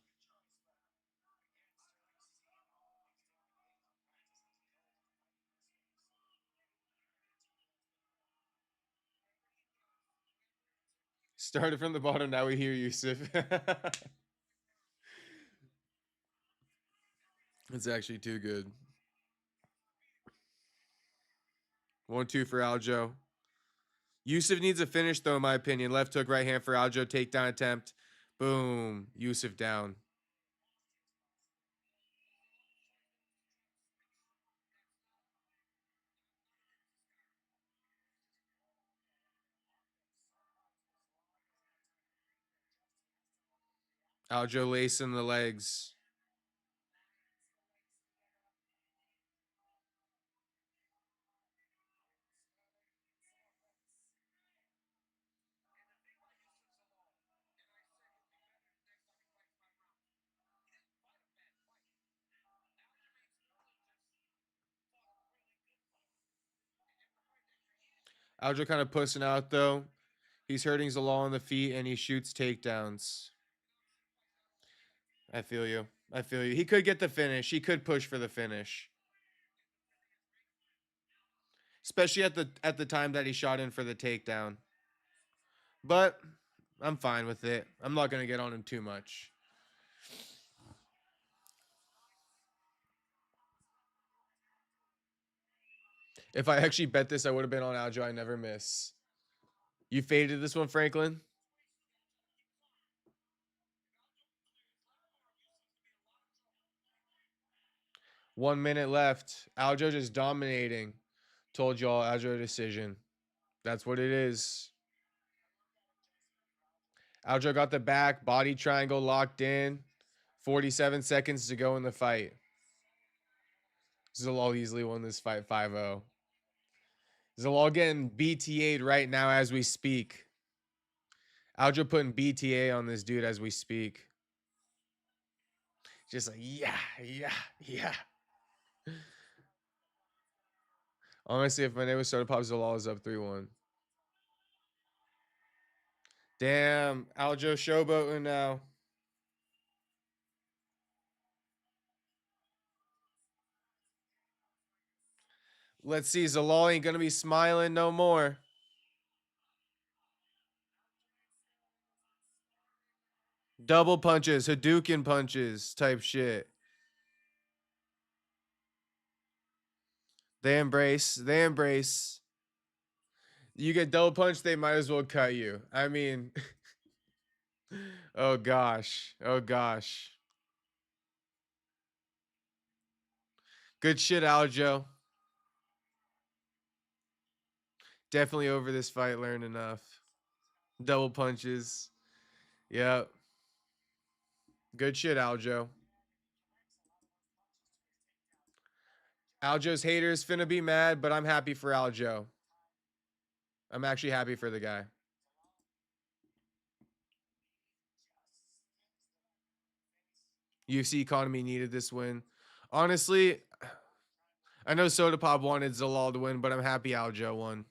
Started from the bottom. Now we hear Youssef. It's actually too good. 1-2 for Aljo. Youssef needs a finish, though, in my opinion. Left hook, right hand for Aljo. Takedown attempt. Boom. Youssef down. Aljo lacing the legs. Aljo kind of pussing out, though. He's hurting Zalal on the feet, and he shoots takedowns. I feel you. I feel you. He could get the finish. He could push for the finish. Especially at the time that he shot in for the takedown. But I'm fine with it. I'm not going to get on him too much. If I actually bet this, I would have been on Aljo. I never miss. You faded this one, Franklin? 1 minute left. Aljo just dominating. Told y'all Aljo decision. That's what it is. Aljo got the back. Body triangle locked in. 47 seconds to go in the fight. Zalal easily won this fight 5-0. Zalal getting BTA'd right now as we speak. Aljo putting BTA on this dude as we speak. Just like, yeah, yeah, yeah. Honestly, if my name was Soda Pop, Zalal is up 3-1. Damn, Aljo showboating now. Let's see, Zalal ain't gonna be smiling no more. Double punches, Hadouken punches type shit. They embrace. They embrace. You get double punch, they might as well cut you. I mean, oh gosh. Oh gosh. Good shit, Aljo. Definitely over this fight, learned enough. Double punches. Yep. Good shit, Aljo. Aljo's haters finna be mad, but I'm happy for Aljo. I'm actually happy for the guy. UFC economy needed this win. Honestly, I know Soda Pop wanted Zalal to win, but I'm happy Aljo won.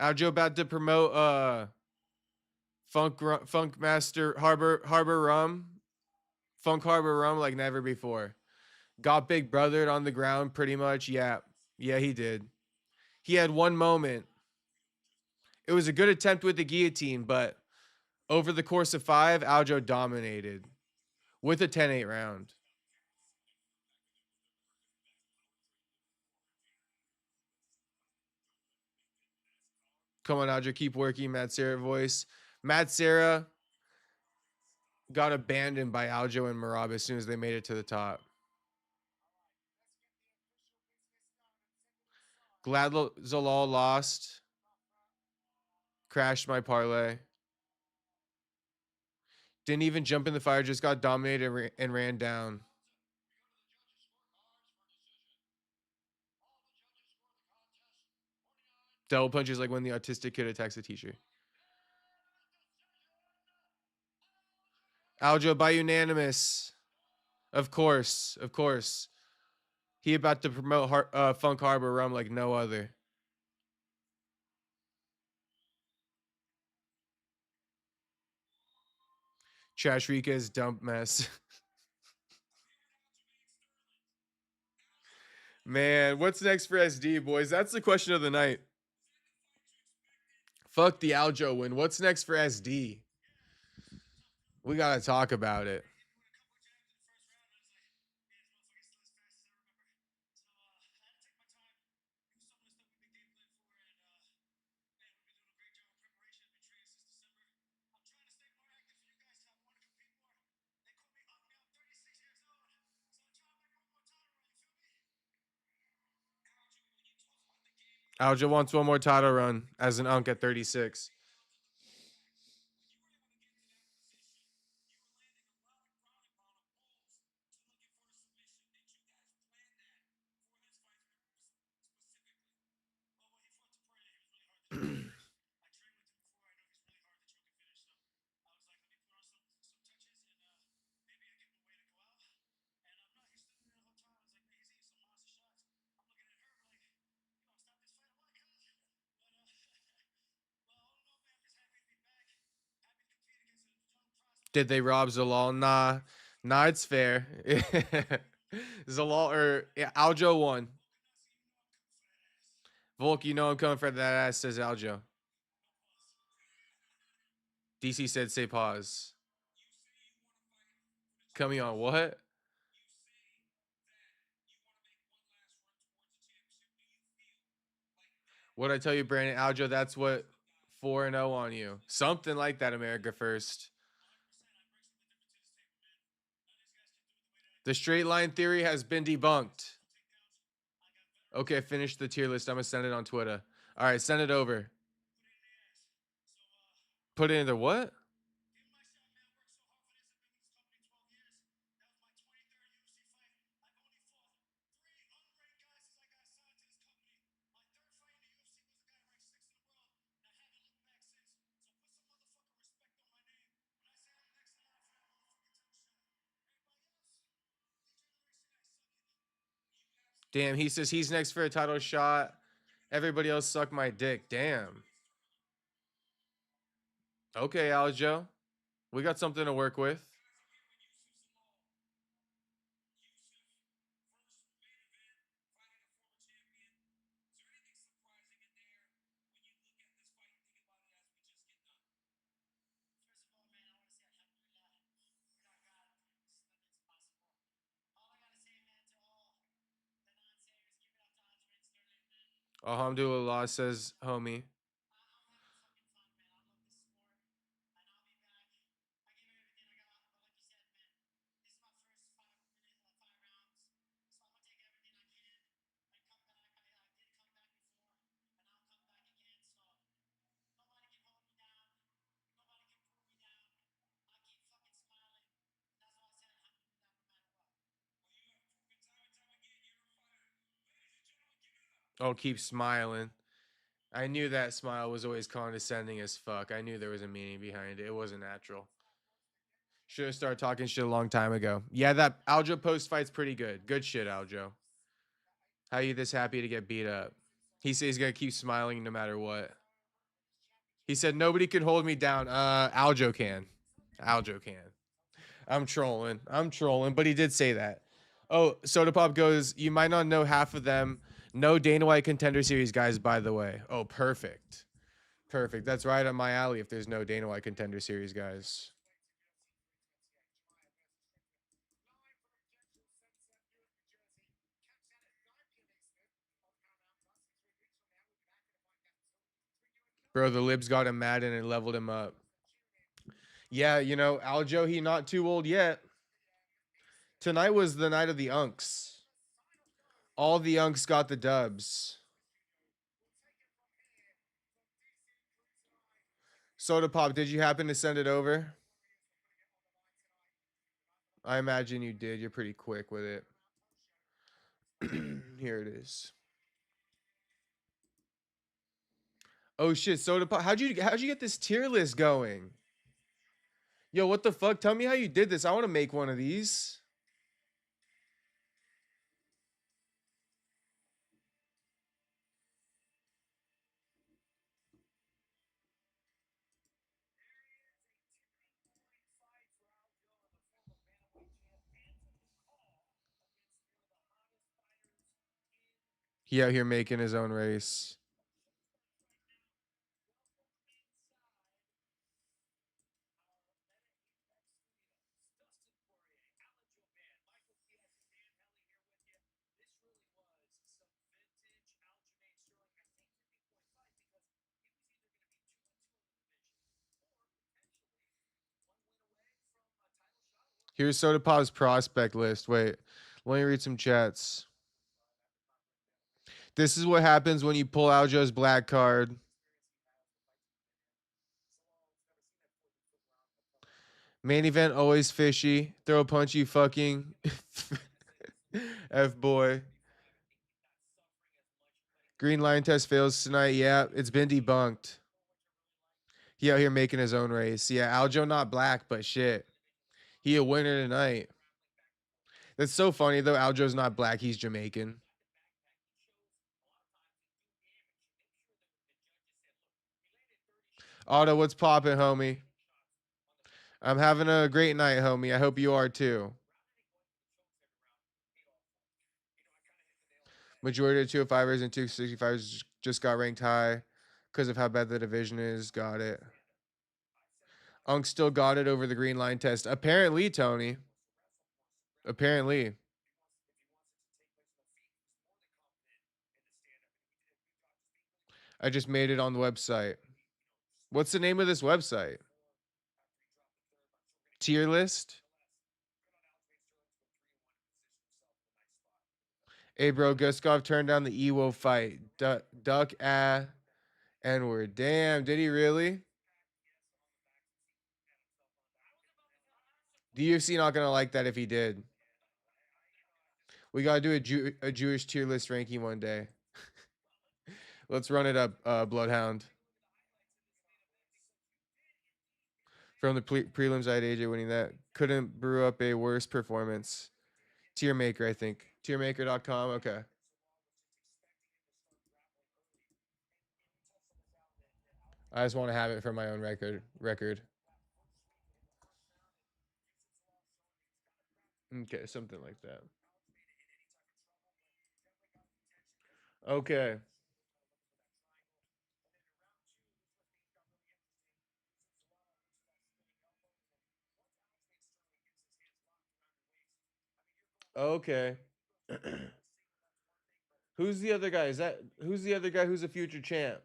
Aljo about to promote Funk Master Harbor Rum. Funk Harbor rum like never before. Got big brothered on the ground pretty much. Yeah. Yeah, he did. He had one moment. It was a good attempt with the guillotine, but over the course of 5, Aljo dominated with a 10-8 round. Come on, Aljo, keep working. Matt Serra voice. Matt Serra got abandoned by Aljo and Marab as soon as they made it to the top. Glad Zalal lost. Crashed my parlay. Didn't even jump in the fire, just got dominated and ran down. Double punches like when the autistic kid attacks the teacher. Aljo by unanimous. Of course. Of course. He about to promote Funk Harbor rum like no other. Trash Rika's dump mess. Man, what's next for SD, boys? That's the question of the night. Fuck the Aljo win. What's next for SD? We gotta talk about it. Aljo wants one more title run as an unk at 36. Did they rob Zalal? Nah, it's fair. Zalal or yeah, Aljo won. Volk, you know I'm coming for that ass, says Aljo. DC said say pause. Coming on what? What I tell you, Brandon Aljo, that's what 4-0 on you. Something like that, America First. The straight line theory has been debunked. Okay, finish the tier list. I'm gonna send it on Twitter. All right, send it over. Put it in the what? Damn, he says he's next for a title shot. Everybody else suck my dick. Damn. Okay, Aljo. We got something to work with. Alhamdulillah, says homie. Oh, keep smiling. I knew that smile was always condescending as fuck. I knew there was a meaning behind it. It wasn't natural. Should have started talking shit a long time ago. Yeah, that Aljo post fight's pretty good. Good shit, Aljo. How you this happy to get beat up? He says he's gonna keep smiling no matter what. He said nobody can hold me down. Aljo can. Aljo can. I'm trolling. I'm trolling, but he did say that. Oh, Soda Pop goes, you might not know half of them. No Dana White Contender Series guys, by the way. Oh, perfect. Perfect. That's right up my alley if there's no Dana White Contender Series guys. Bro, the libs got him mad and it leveled him up. Yeah, you know, Aljo, he not too old yet. Tonight was the night of the unks. All the unks got the dubs. Soda Pop, did you happen to send it over? I imagine you did. You're pretty quick with it. Here it is. Oh shit, Soda Pop. How'd you get this tier list going? Yo, what the fuck? Tell me how you did this. I want to make one of these. He out here making his own race. Here's Soda Pop's prospect list. Wait, let me read some chats. This is what happens when you pull Aljo's black card. Main event always fishy. Throw a punch, you fucking F boy. Green line test fails tonight. Yeah, it's been debunked. He out here making his own race. Yeah, Aljo not black, but shit. He a winner tonight. That's so funny though. Aljo's not black. He's Jamaican. Otto, what's poppin', homie? I'm having a great night, homie. I hope you are too. Majority of 205ers and 265ers just got ranked high because of how bad the division is. Got it. Unk still got it over the green line test. Apparently, Tony. Apparently. I just made it on the website. What's the name of this website? Tier list? Hey, bro, Guskov turned down the Ewo fight. Duck, N-word. Damn, did he really? The UFC not going to like that if he did. We got to do a Jewish tier list ranking one day. Let's run it up, Bloodhound. From the prelims, I had AJ winning that. Couldn't brew up a worse performance. Tier Maker, I think. Tiermaker.com. Okay. I just want to have it for my own record. Okay, something like that. Okay. Okay. Who's the other guy? Who's the other guy who's a future champ?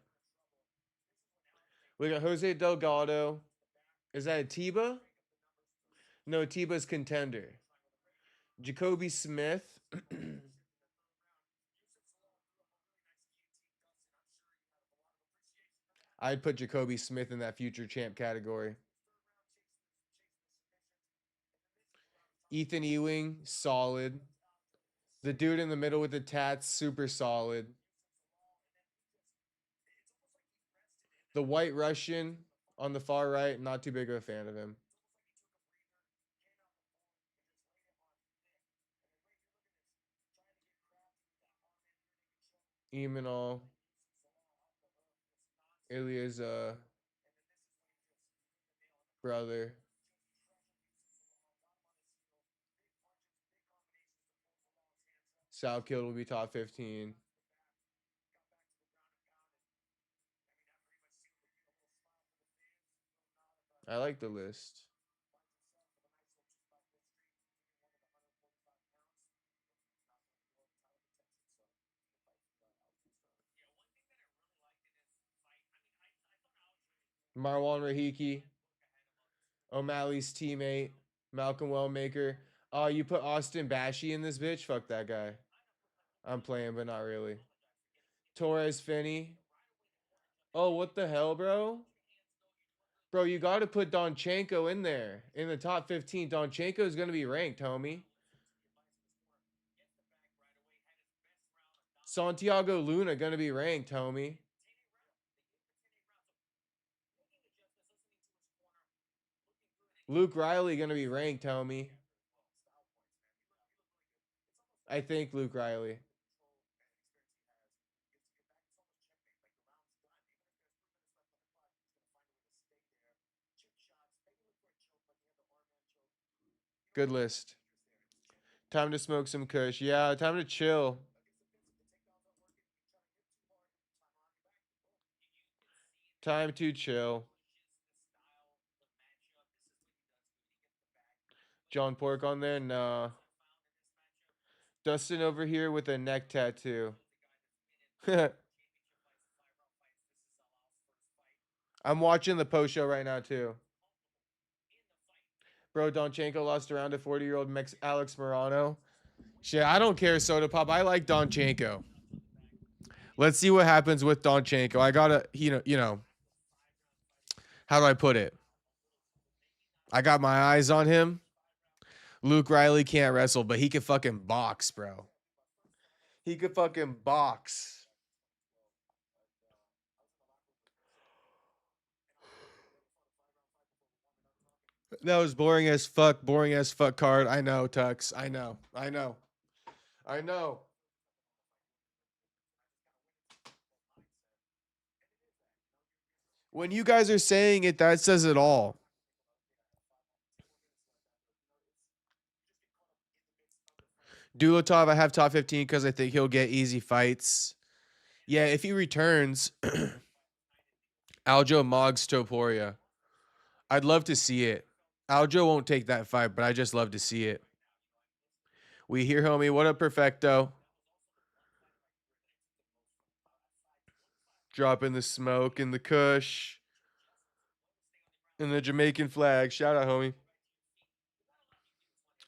We got Jose Delgado. Is that a Tiba? No, Tiba's contender. Jacoby Smith. I'd put Jacoby Smith in that future champ category. Ethan Ewing, solid. The dude in the middle with the tats, super solid. The White Russian on the far right, not too big of a fan of him. Emanol, Ilya's brother. Salkild will be top 15. I like the list. Marwan Rahiki, O'Malley's teammate, Malcolm Wellmaker. Oh, you put Austin Bashy in this bitch? Fuck that guy. I'm playing, but not really. Torres Finney. Oh, what the hell, bro? Bro, you got to put Donchenko in there. In the top 15. Donchenko is going to be ranked, homie. Santiago Luna going to be ranked, homie. Luke Riley going to be ranked, homie. I think Luke Riley. Good list. Time to smoke some kush. Yeah, time to chill. Time to chill. John Pork on there? Nah. Dustin over here with a neck tattoo. I'm watching the post show right now, too. Bro, Donchenko lost around to 40-year-old Alex Morano. Shit, I don't care, Soda Pop. I like Donchenko. Let's see what happens with Donchenko. I gotta, how do I put it? I got my eyes on him. Luke Riley can't wrestle, but he could fucking box, bro. He could fucking box. That was boring as fuck. Boring as fuck card. I know, Tux. I know. I know. I know. When you guys are saying it, that says it all. Dulatov, I have top 15 because I think he'll get easy fights. Yeah, if he returns, Aljo Mogs Topuria. I'd love to see it. Aljo won't take that fight, but I just love to see it. We hear, homie. What up, Perfecto? Dropping the smoke in the Kush. In the Jamaican flag. Shout out, homie.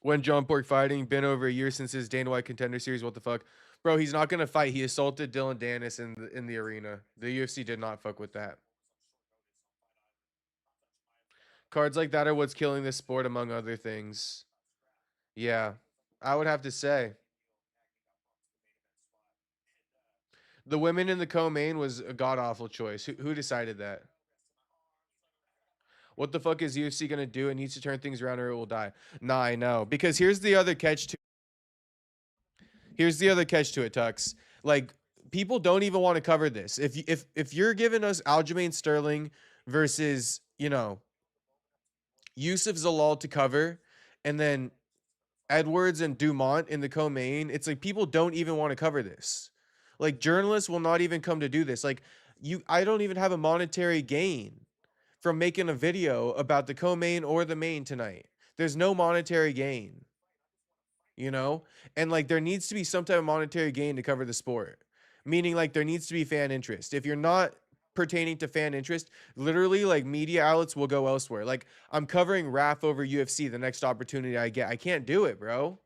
When John Pork fighting? Been over a year since his Dana White Contender Series. What the fuck? Bro, he's not going to fight. He assaulted Dylan Dennis in the arena. The UFC did not fuck with that. Cards like that are what's killing this sport, among other things. Yeah, I would have to say. The women in the co-main was a god-awful choice. Who decided that? What the fuck is UFC going to do? It needs to turn things around or it will die. Nah, I know. Because here's the other catch to it, Tux. Like, people don't even want to cover this. If you're giving us Aljamain Sterling versus, Youssef Zalal to cover, and then Edwards and Dumont in the co-main, it's like people don't even want to cover this. Like, journalists will not even come to do this. Like, I don't even have a monetary gain from making a video about the co-main or the main tonight. There's no monetary gain, and like there needs to be some type of monetary gain to cover the sport, meaning like there needs to be fan interest. If you're not pertaining to fan interest, literally like media outlets will go elsewhere. Like, I'm covering RAF over UFC the next opportunity I get. I can't do it, bro.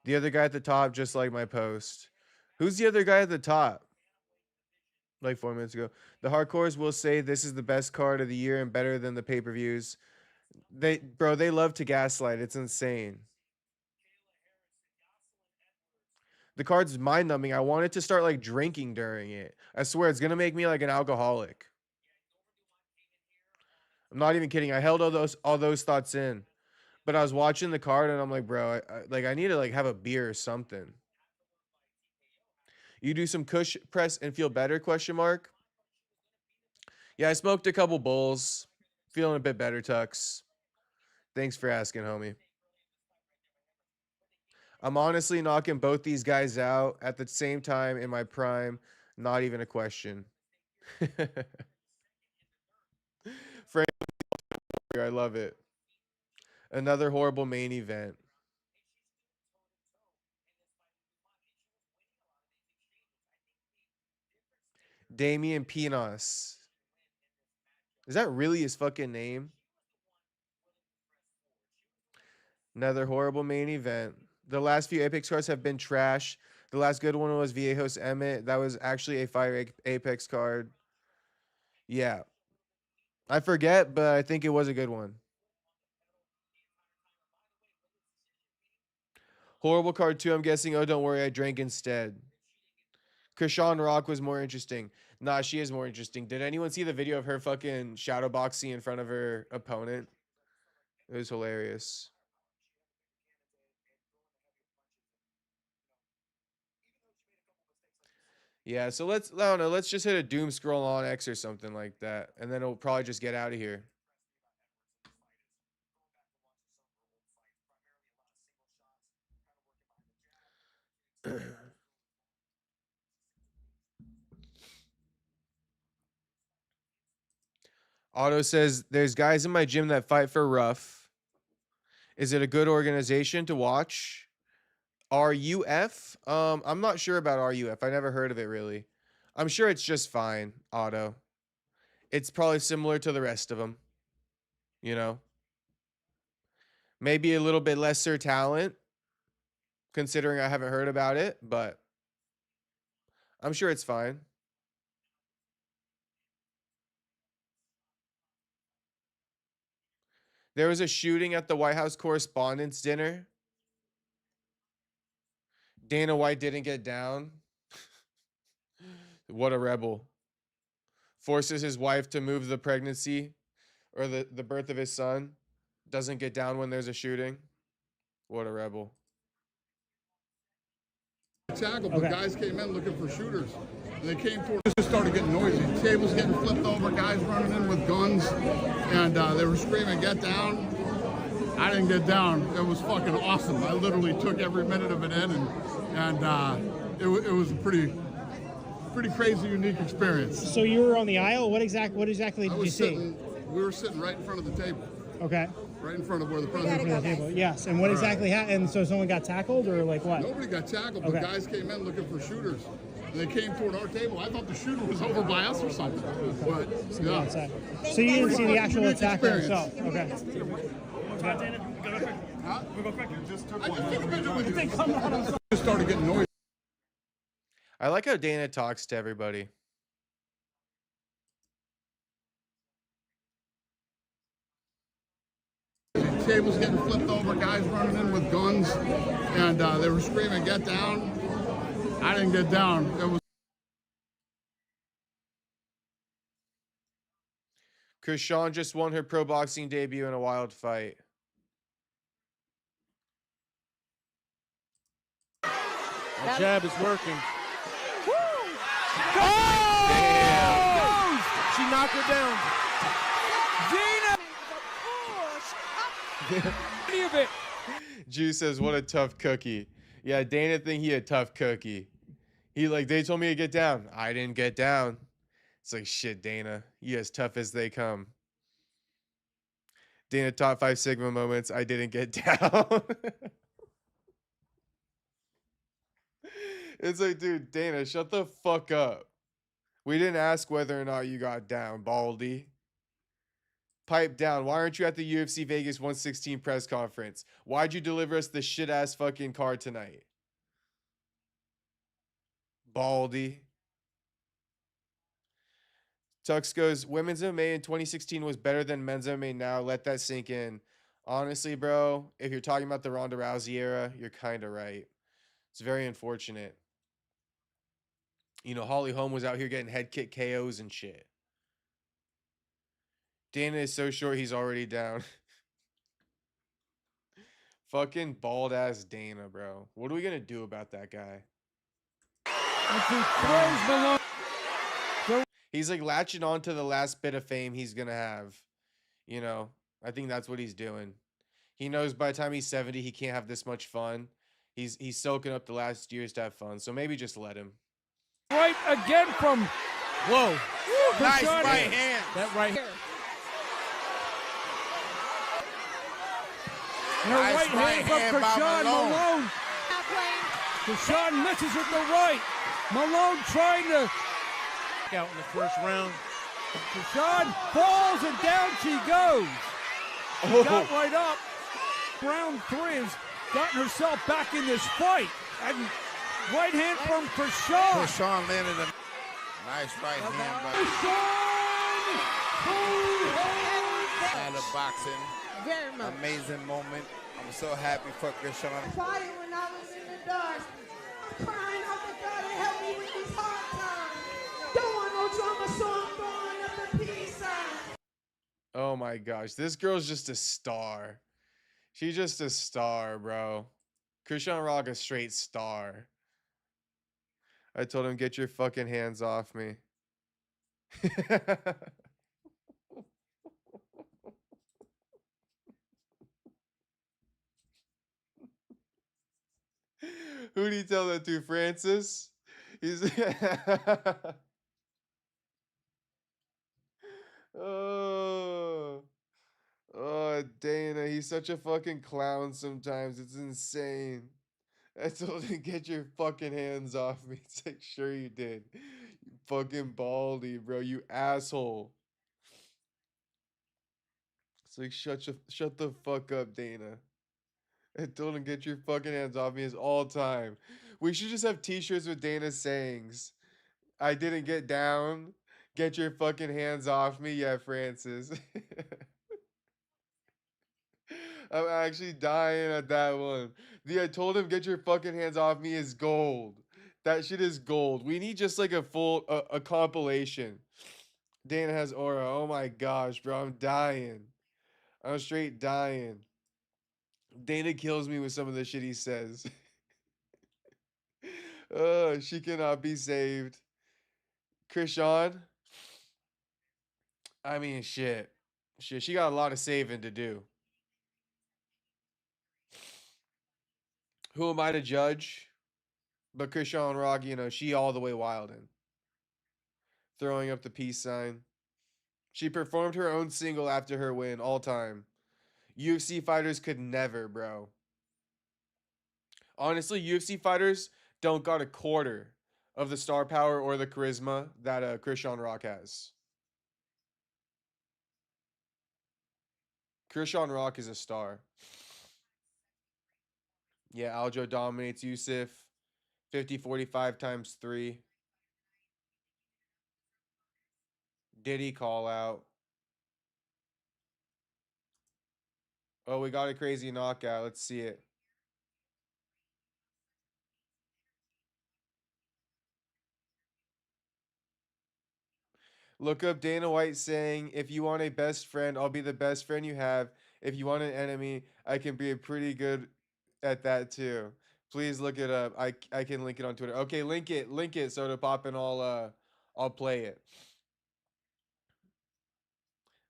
The other guy at the top, just like my post. Who's the other guy at the top? Like 4 minutes ago. The hardcores will say this is the best card of the year and better than the pay-per-views. They love to gaslight. It's insane. The card's mind-numbing. I wanted to start like drinking during it. I swear it's gonna make me like an alcoholic. I'm not even kidding. I held all those thoughts in, but I was watching the card and I'm like, bro, I need to like have a beer or something. You do some Kush press and feel better? Question mark. Yeah, I smoked a couple bowls. Feeling a bit better, Tux. Thanks for asking, homie. I'm honestly knocking both these guys out at the same time in my prime. Not even a question. Frank, I love it. Another horrible main event. Damian Pinos. Is that really his fucking name? Another horrible main event. The last few Apex cards have been trash. The last good one was Viejos Emmett. That was actually a fire Apex card. Yeah. I forget, but I think it was a good one. Horrible card too, I'm guessing. Oh, don't worry, I drank instead. Krishan Rock was more interesting. Nah, she is more interesting. Did anyone see the video of her fucking shadow boxing in front of her opponent? It was hilarious. Yeah, so I don't know, let's just hit a doom scroll on X or something like that, and then it'll probably just get out of here. Otto says, there's guys in my gym that fight for rough. Is it a good organization to watch? RUF? I'm not sure about RUF. I never heard of it really. I'm sure it's just fine, Otto. It's probably similar to the rest of them. You know? Maybe a little bit lesser talent, considering I haven't heard about it, but I'm sure it's fine. There was a shooting at the White House Correspondents' Dinner. Dana White didn't get down. What a rebel. Forces his wife to move the pregnancy or the birth of his son. Doesn't get down when there's a shooting. What a rebel. Tackle, but guys came in looking for shooters. They came toward us, just started getting noisy. Tables getting flipped over, guys running in with guns, and they were screaming, "Get down!" I didn't get down. It was fucking awesome. I literally took every minute of it in, and it was a pretty crazy, unique experience. So you were on the aisle. What exactly did you see? We were sitting right in front of the table. Okay. Right in front of where the president was. Table. Yes. And what exactly happened? So someone got tackled, or like what? Nobody got tackled, but guys came in looking for shooters. They came toward our table. I thought the shooter was over by us or something. But yeah. So you didn't see the actual attack itself. Okay. Huh? Just started getting noisy. I like how Dana talks to everybody. Tables getting flipped over, guys running in with guns, and they were screaming, "Get down!" I didn't get down. It was. Krishan just won her pro boxing debut in a wild fight. That jab is working. Woo! Oh! She knocked her down. Dana! Juice says, what a tough cookie. Yeah, Dana think he a tough cookie. They told me to get down. I didn't get down. It's like, shit, Dana. You as tough as they come. Dana, top 5 Sigma moments. I didn't get down. It's like, dude, Dana, shut the fuck up. We didn't ask whether or not you got down, Baldy. Pipe down. Why aren't you at the UFC Vegas 116 press conference? Why'd you deliver us the shit-ass fucking card tonight? Baldy. Tux goes, women's MMA in 2016 was better than men's MMA now. Let that sink in. Honestly, bro, if you're talking about the Ronda Rousey era, you're kind of right. It's very unfortunate. You know, Holly Holm was out here getting head kick KOs and shit. Dana is so short, he's already down. Fucking bald ass Dana, bro. What are we gonna do about that guy? He's like latching on to the last bit of fame he's gonna have. You know, I think that's what he's doing. He knows by the time he's 70, he can't have this much fun. He's soaking up the last years to have fun. So maybe just let him. Right again from. Whoa. Nice Krishan right hand. That right hand. And a Nice right right hand hand from by Krishan Malone. Malone. Krishan misses with the right. Malone trying to out in the first round. Krishan falls and down she goes. She got right up. Round 3 has gotten herself back in this fight. And right hand from Krishan. Krishan landed a nice right hand by and a boxing. Very much. Amazing moment. I'm so happy for Krishan. Fighting when I was in the dark. I'm crying out to God to help me with these hard times. Don't want no drama, so I'm throwing up the peace sign. Oh my gosh, this girl's just a star. She's just a star, bro. Krishan Rock, a straight star. I told him, get your fucking hands off me. Who did he tell that to, Francis? He's oh, Dana, he's such a fucking clown sometimes. It's insane. I told him, get your fucking hands off me. It's like, sure you did. You fucking baldy, bro. You asshole. It's like, shut the fuck up, Dana. I told him, get your fucking hands off me is all time. We should just have t-shirts with Dana's sayings. I didn't get down. Get your fucking hands off me. Yeah, Francis. I'm actually dying at that one. I told him, get your fucking hands off me is gold. That shit is gold. We need just like a full a compilation. Dana has aura. Oh my gosh, bro. I'm dying. I'm straight dying. Dana kills me with some of the shit he says. She cannot be saved. Krishan. I mean, shit. She got a lot of saving to do. Who am I to judge? But Krishan Rock, you know, she all the way wildin'. Throwing up the peace sign. She performed her own single after her win, all time. UFC fighters could never, bro. Honestly, UFC fighters don't got a quarter of the star power or the charisma that Krishan Rock has. Krishan Rock is a star. Yeah, Aljo dominates Youssef. 50-45 times 3. Did he call out? Oh, we got a crazy knockout. Let's see it. Look up Dana White saying, if you want a best friend, I'll be the best friend you have. If you want an enemy, I can be pretty good at that too. Please look it up. I can link it on Twitter. Okay, link it so to pop and I'll play it.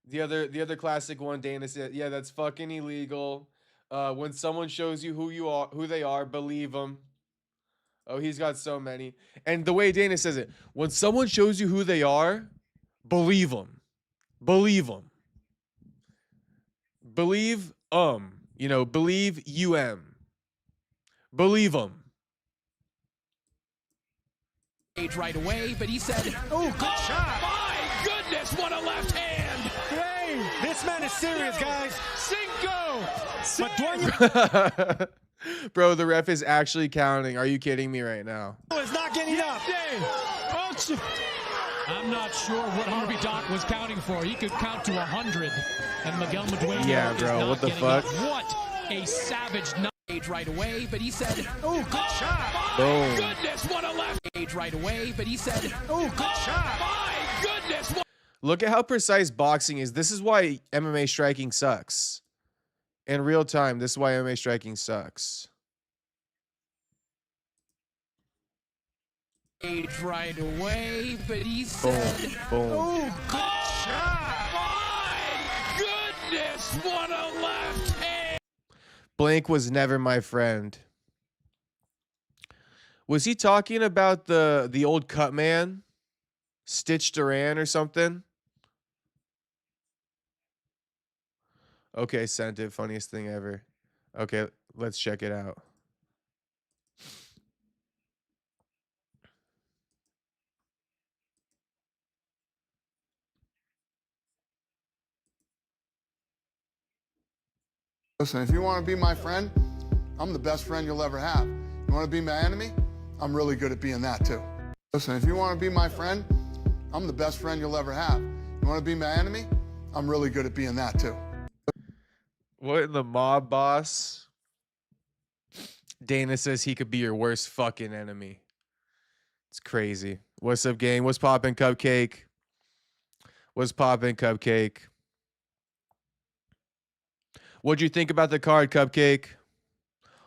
The other classic one, Dana said, yeah, that's fucking illegal. When someone shows you who they are, believe them. Oh, he's got so many. And the way Dana says it, when someone shows you who they are, believe them. Believe them. Believe you know, believe Believe them. Right away, but he said, "Oh, good shot! My goodness, what a left hand! Hey, this man is serious, guys. Cinco! Bro, the ref is actually counting. Are you kidding me right now? It's not getting up. I'm not sure what Harvey Doc was counting for. He could count to 100, and Miguel Medueno Yeah, bro, is not what the getting fuck? up. What a savage night right away, but he said, Oh, good shot. My Boom. goodness, what a left right away, but he said, oh, good shot. My goodness, what Look at how precise boxing is. This is why MMA striking sucks. In real time, this is why MMA striking sucks. right away, but he said, Boom. "Oh, good shot! My goodness, what a left hand!" Blank was never my friend. Was he talking about the old cut man, Stitch Duran or something? Okay, sent it. Funniest thing ever. Okay, let's check it out. Listen, if you want to be my friend, I'm the best friend you'll ever have. You want to be my enemy? I'm really good at being that too. Listen, if you want to be my friend, I'm the best friend you'll ever have. You want to be my enemy? I'm really good at being that too. What in the mob, boss? Dana says he could be your worst fucking enemy. It's crazy. What's up, gang? What's poppin', Cupcake? What's poppin', Cupcake? What'd you think about the card, Cupcake?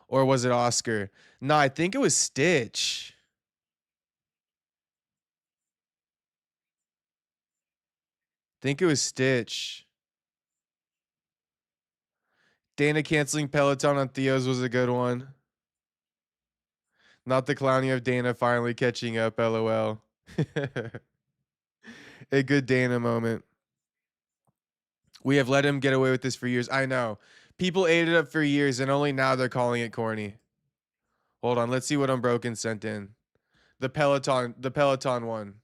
Or was it Oscar? No, I think it was Stitch. Think it was Stitch. Dana canceling Peloton on Theo's was a good one. Not the clowning of Dana finally catching up, LOL. A good Dana moment. We have let him get away with this for years. I know. People ate it up for years, and only now they're calling it corny. Hold on. Let's see what Unbroken sent in. The Peloton one.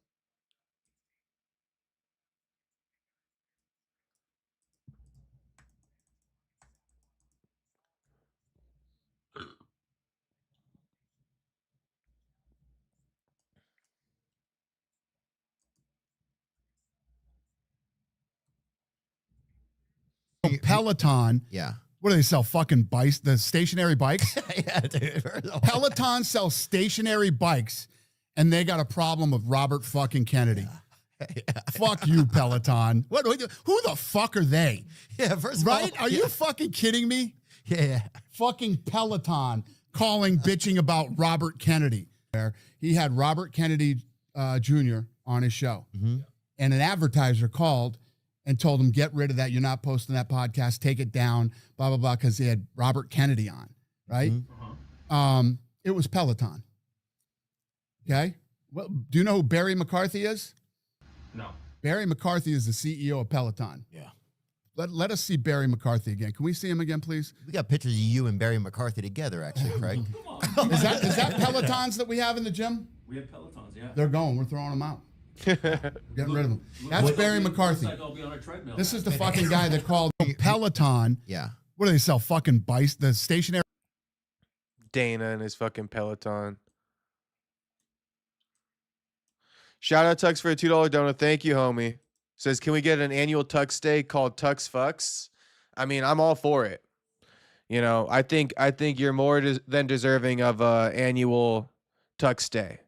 Peloton. Yeah. What do they sell? Fucking bikes, the stationary bikes? Yeah, dude. Peloton sells stationary bikes, and they got a problem with Robert fucking Kennedy. Yeah. Fuck you, Peloton. Who the fuck are they? Yeah, first of all. Right? Are you fucking kidding me? Yeah. Fucking Peloton bitching about Robert Kennedy. He had Robert Kennedy Jr. on his show, and an advertiser called and told him, get rid of that. You're not posting that podcast. Take it down, blah, blah, blah, because he had Robert Kennedy on, right? It was Peloton. Okay? Well, do you know who Barry McCarthy is? No. Barry McCarthy is the CEO of Peloton. Yeah. Let us see Barry McCarthy again. Can we see him again, please? We got pictures of you and Barry McCarthy together, actually, Craig. Is that Pelotons that we have in the gym? We have Pelotons, yeah. They're going. We're throwing them out. We're getting rid of them. That's Barry McCarthy. Looks like I'll be on a treadmill. This is the fucking guy that called Peloton. Yeah. What do they sell? Fucking bikes, the stationary. Dana and his fucking Peloton. Shout out Tux for a $2 donut. Thank you, homie. Says, can we get an annual Tux Day called Tux Fucks? I mean, I'm all for it. You know, I think you're more than deserving of a annual Tux Day.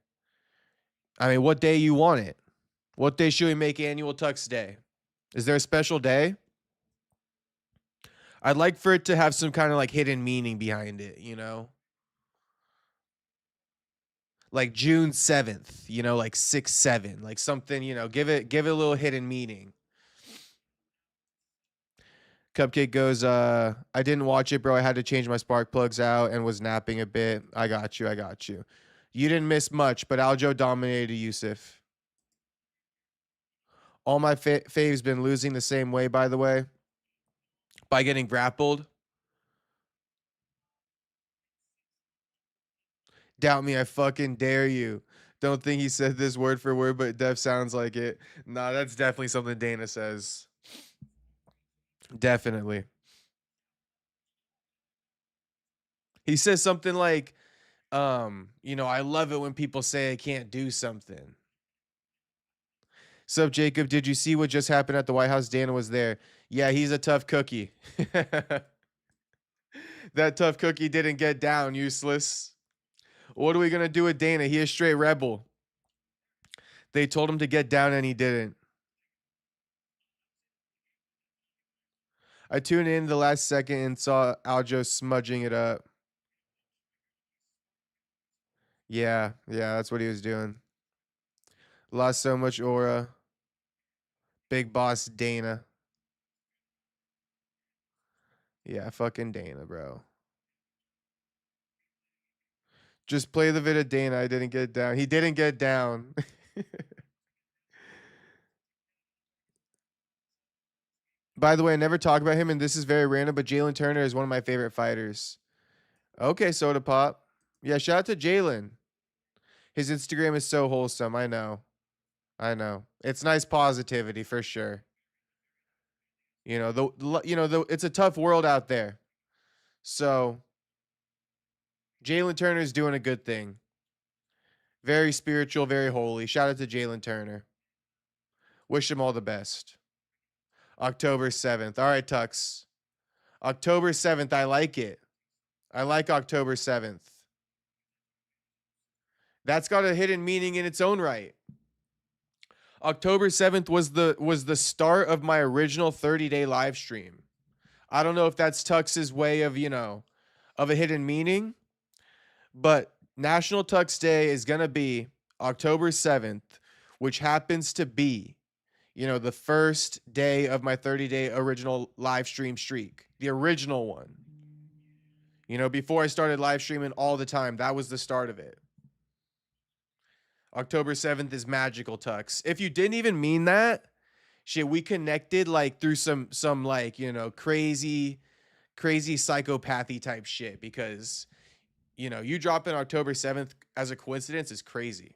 I mean, what day you want it? What day should we make annual Tux Day? Is there a special day? I'd like for it to have some kind of like hidden meaning behind it, you know? Like June 7th, you know, like 6-7, like something, you know, give it a little hidden meaning. Cupcake goes, I didn't watch it, bro. I had to change my spark plugs out and was napping a bit. I got you. You didn't miss much, but Aljo dominated Youssef. All my faves been losing the same way, by the way, by getting grappled. Doubt me, I fucking dare you. Don't think he said this word for word, but it def sounds like it. Nah, that's definitely something Dana says. Definitely. He says something like, you know, I love it when people say I can't do something. Sup, Jacob? Did you see what just happened at the White House? Dana was there. Yeah, he's a tough cookie. That tough cookie didn't get down, useless. What are we going to do with Dana? He is straight rebel. They told him to get down and he didn't. I tuned in the last second and saw Aljo smudging it up. Yeah, that's what he was doing. Lost so much aura. Big boss Dana. Yeah, fucking Dana, bro. Just play the vid of Dana. I didn't get down. He didn't get down. By the way, I never talk about him, and this is very random, but Jalen Turner is one of my favorite fighters. Okay, Soda Pop. Yeah, shout out to Jalen. His Instagram is so wholesome. I know. I know. It's nice positivity for sure. You know, it's a tough world out there. So Jalen Turner is doing a good thing. Very spiritual, very holy. Shout out to Jalen Turner. Wish him all the best. October 7th. All right, Tux. October 7th. I like it. I like October 7th. That's got a hidden meaning in its own right. October 7th was the start of my original 30-day live stream. I don't know if that's Tux's way of, of a hidden meaning, but National Tux Day is going to be October 7th, which happens to be, the first day of my 30-day original live stream streak, the original one. Before I started live streaming all the time, that was the start of it. October 7th is magical, Tux. If you didn't even mean that, shit, we connected through some crazy psychopathy type shit because, you dropping October 7th as a coincidence is crazy.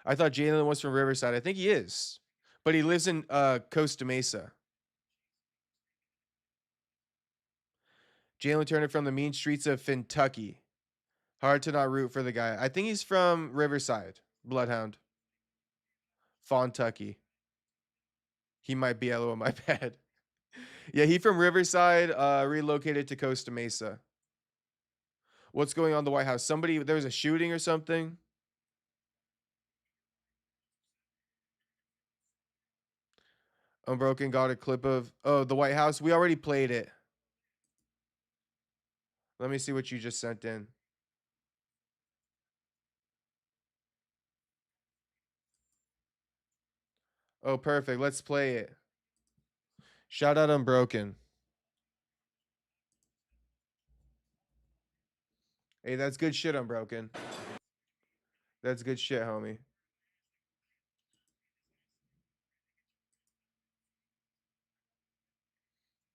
I thought Jalen was from Riverside. I think he is, but he lives in Costa Mesa. Jalen Turner from the mean streets of Kentucky. Hard to not root for the guy. I think he's from Riverside. Bloodhound. Fontucky. He might be LOL, my bad. Yeah, he from Riverside, relocated to Costa Mesa. What's going on in the White House? There was a shooting or something? Unbroken got a clip of, the White House. We already played it. Let me see what you just sent in. Oh, perfect. Let's play it. Shout out Unbroken. Hey, that's good shit, Unbroken. That's good shit, homie.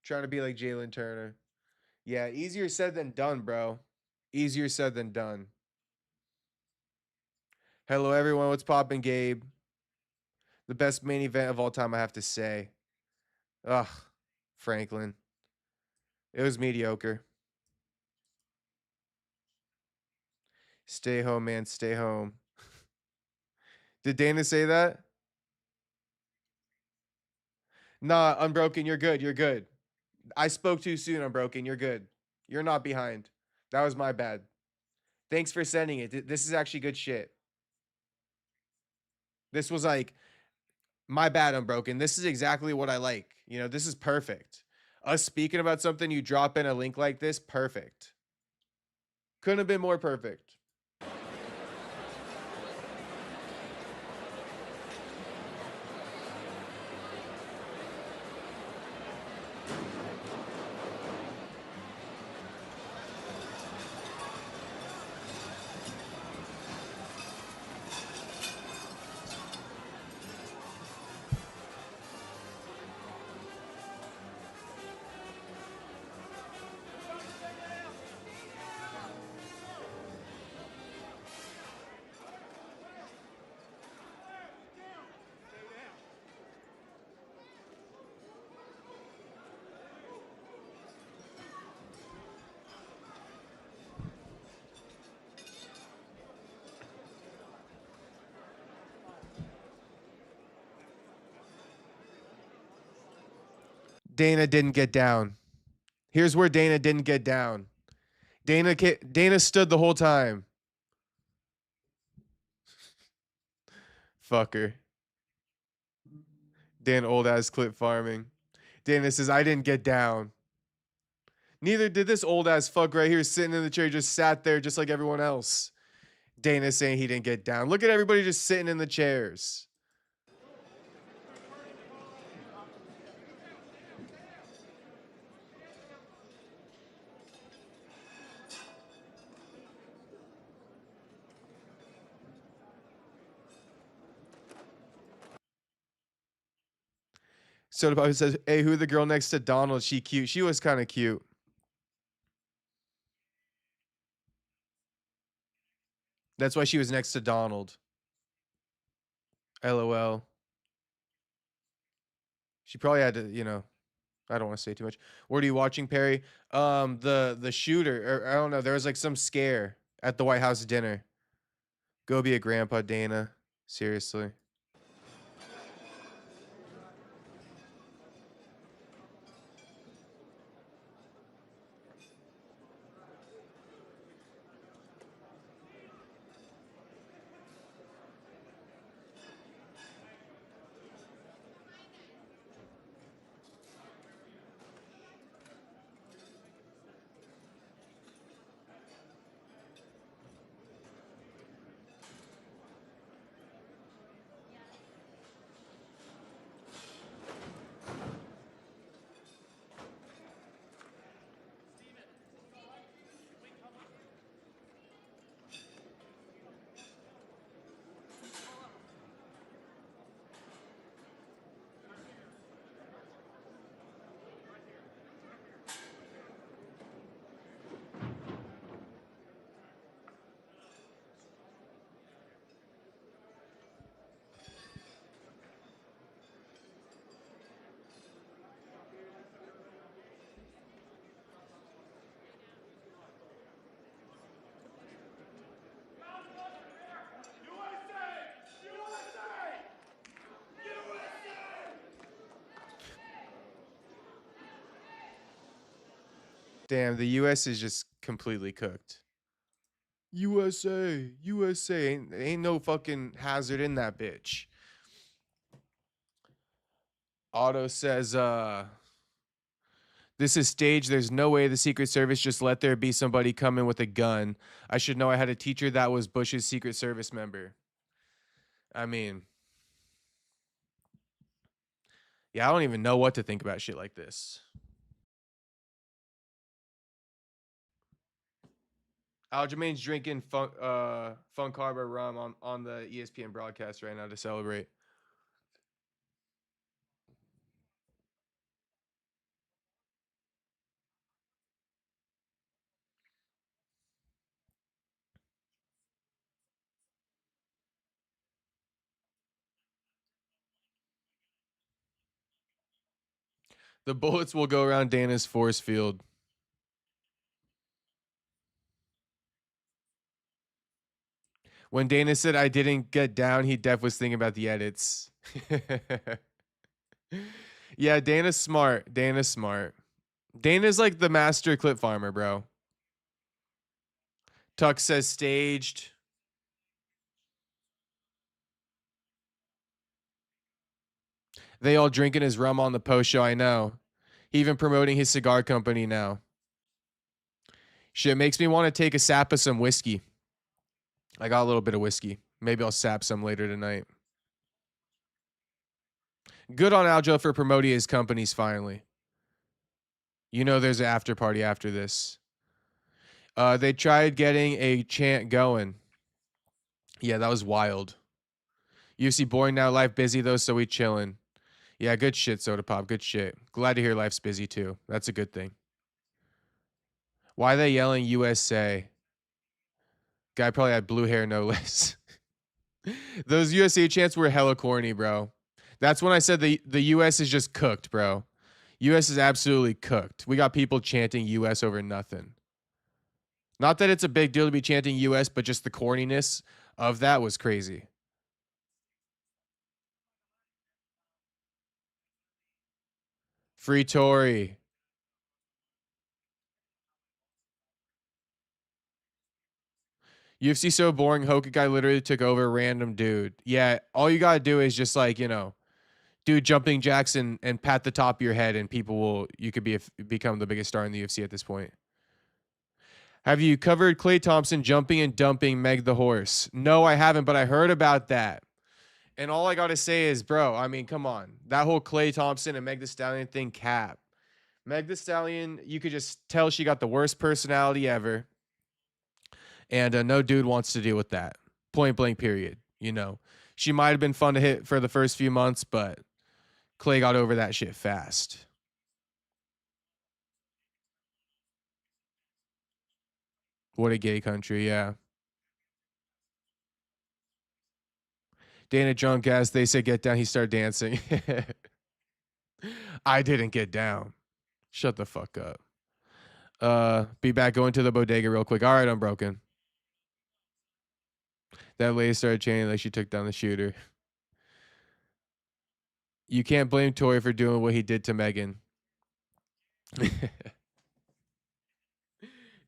Trying to be like Jalen Turner. Yeah, easier said than done, bro. Easier said than done. Hello, everyone. What's poppin', Gabe? The best main event of all time, I have to say. Ugh, Franklin. It was mediocre. Stay home, man. Stay home. Did Dana say that? Nah, Unbroken, you're good. You're good. I spoke too soon, Unbroken. You're good. You're not behind. That was my bad. Thanks for sending it. This is actually good shit. This was my bad, Unbroken. This is exactly what I like. This is perfect. Us speaking about something, you drop in a link like this, perfect. Couldn't have been more perfect. Dana didn't get down. Here's where Dana didn't get down. Dana stood the whole time. Fucker. Dan old ass clip farming. Dana says, I didn't get down. Neither did this old ass fuck right here sitting in the chair, just sat there just like everyone else. Dana's saying he didn't get down. Look at everybody just sitting in the chairs. Soda Pop says, hey, who the girl next to Donald? She cute. She was kind of cute. That's why she was next to Donald. LOL. She probably had to, you know, I don't want to say too much. What are you watching, Perry? The shooter, or I don't know. There was like some scare at the White House dinner. Go be a grandpa, Dana. Seriously. Damn, the U.S. is just completely cooked. USA, USA. Ain't no fucking hazard in that bitch. Otto says, this is staged. There's no way the Secret Service just let there be somebody come in with a gun. I should know I had a teacher that was Bush's Secret Service member. I mean, yeah, I don't even know what to think about shit like this. Aljamain's drinking Funk Harbor rum on the ESPN broadcast right now to celebrate. The bullets will go around Dana's force field. When Dana said I didn't get down, he def was thinking about the edits. Yeah, Dana's smart. Dana's smart. Dana's like the master clip farmer, bro. Tuck says staged. They all drinking his rum on the post show, I know. He even promoting his cigar company now. Shit makes me want to take a sap of some whiskey. I got a little bit of whiskey. Maybe I'll sap some later tonight. Good on Aljo for promoting his companies finally. You know there's an after party after this. They tried getting a chant going. Yeah, that was wild. UFC boring now, life busy though, so we chilling. Yeah, good shit, Soda Pop. Good shit. Glad to hear life's busy too. That's a good thing. Why are they yelling USA? Guy probably had blue hair, no less. Those USA chants were hella corny, bro. That's when I said the US is just cooked, bro. US is absolutely cooked. We got people chanting US over nothing. Not that it's a big deal to be chanting US, but just the corniness of that was crazy. Free Tory. UFC so boring. Hoka guy literally took over. Random dude. Yeah, all you gotta do is just like, you know, do jumping jacks and pat the top of your head, and people will. You could become the biggest star in the UFC at this point. Have you covered Klay Thompson jumping and dumping Meg the horse? No, I haven't, but I heard about that. And all I got to say is, bro, I mean, come on. That whole Klay Thompson and Meg the Stallion thing, cap. Meg the Stallion, you could just tell she got the worst personality ever. And no dude wants to deal with that. Point blank, period. You know, she might have been fun to hit for the first few months, but Klay got over that shit fast. What a gay country, yeah. Dana drunk ass, they say get down, he started dancing. I didn't get down. Shut the fuck up. Be back going to the bodega real quick. All right, I'm broken. That lady started chanting like she took down the shooter. You can't blame Tory for doing what he did to Megan.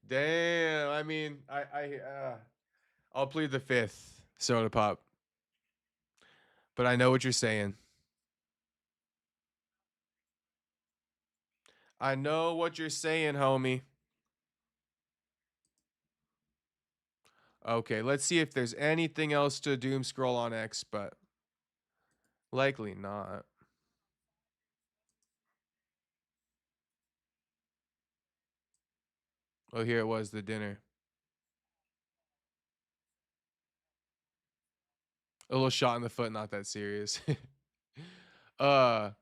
Damn, I mean, I'll plead the fifth, Soda Pop. But I know what you're saying. I know what you're saying, homie. Okay, let's see if there's anything else to doom scroll on X, but likely not. Oh, here it was, the dinner. A little shot in the foot, not that serious. We're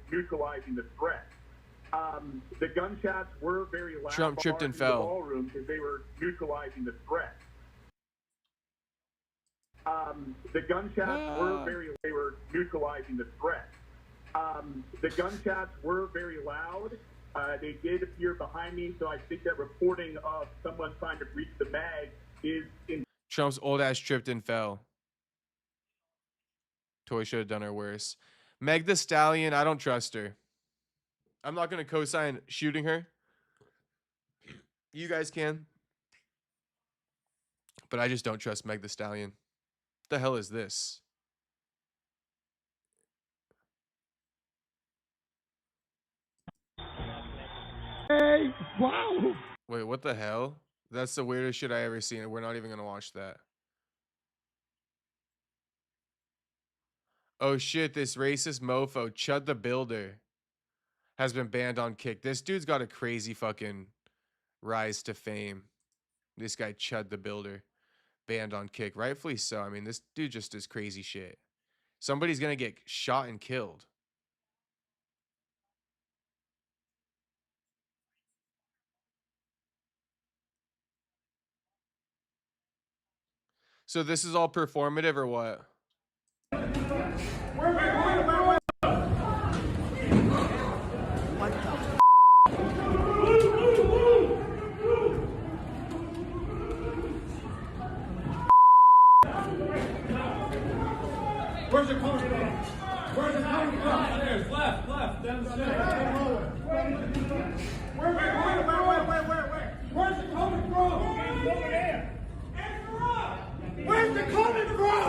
neutralizing the threat. The gunshots were very loud. Trump tripped and fell. In the ballroom because they were neutralizing the threat. The gunshots they were neutralizing the threat. The gunshots were very loud. They did appear behind me, so I think that reporting of someone trying to breach the mag is in. Trump's old ass tripped and fell. Toy should have done her worse. Meg the Stallion, I don't trust her. I'm not going to co-sign shooting her. You guys can. But I just don't trust Meg the Stallion. What the hell is this? Hey, wow. Wait, what the hell? That's the weirdest shit I ever seen, and we're not even going to watch that. Oh shit, this racist mofo, Chud the Builder, has been banned on Kick. This dude's got a crazy fucking rise to fame. This guy, Chud the Builder, banned on Kick. Rightfully so. I mean, this dude just does crazy shit. Somebody's going to get shot and killed. So this is all performative or what? Where's it coming from? Where's it coming from? Stairs, left, down the stairs. Where? Where's it coming from? Over there. Where's it coming from?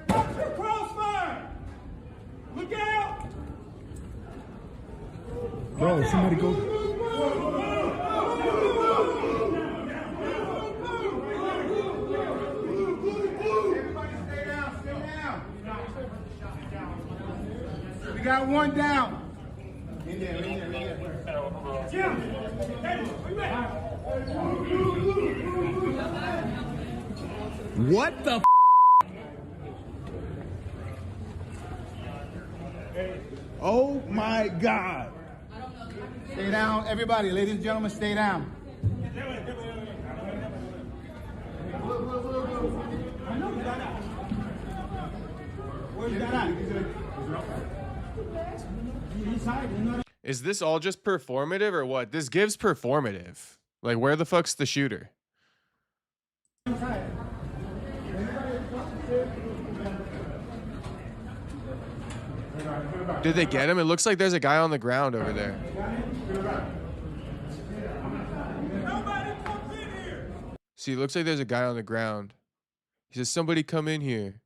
What's your crossfire? Look out! Bro, somebody go. We got one down. Jim! What the f? Oh my God. Stay down, everybody. Ladies and gentlemen, stay down. Is this all just performative or what? This gives performative. Like, where the fuck's the shooter? Did they get him? It looks like there's a guy on the ground over there. See, it looks like there's a guy on the ground. He says, somebody come in here.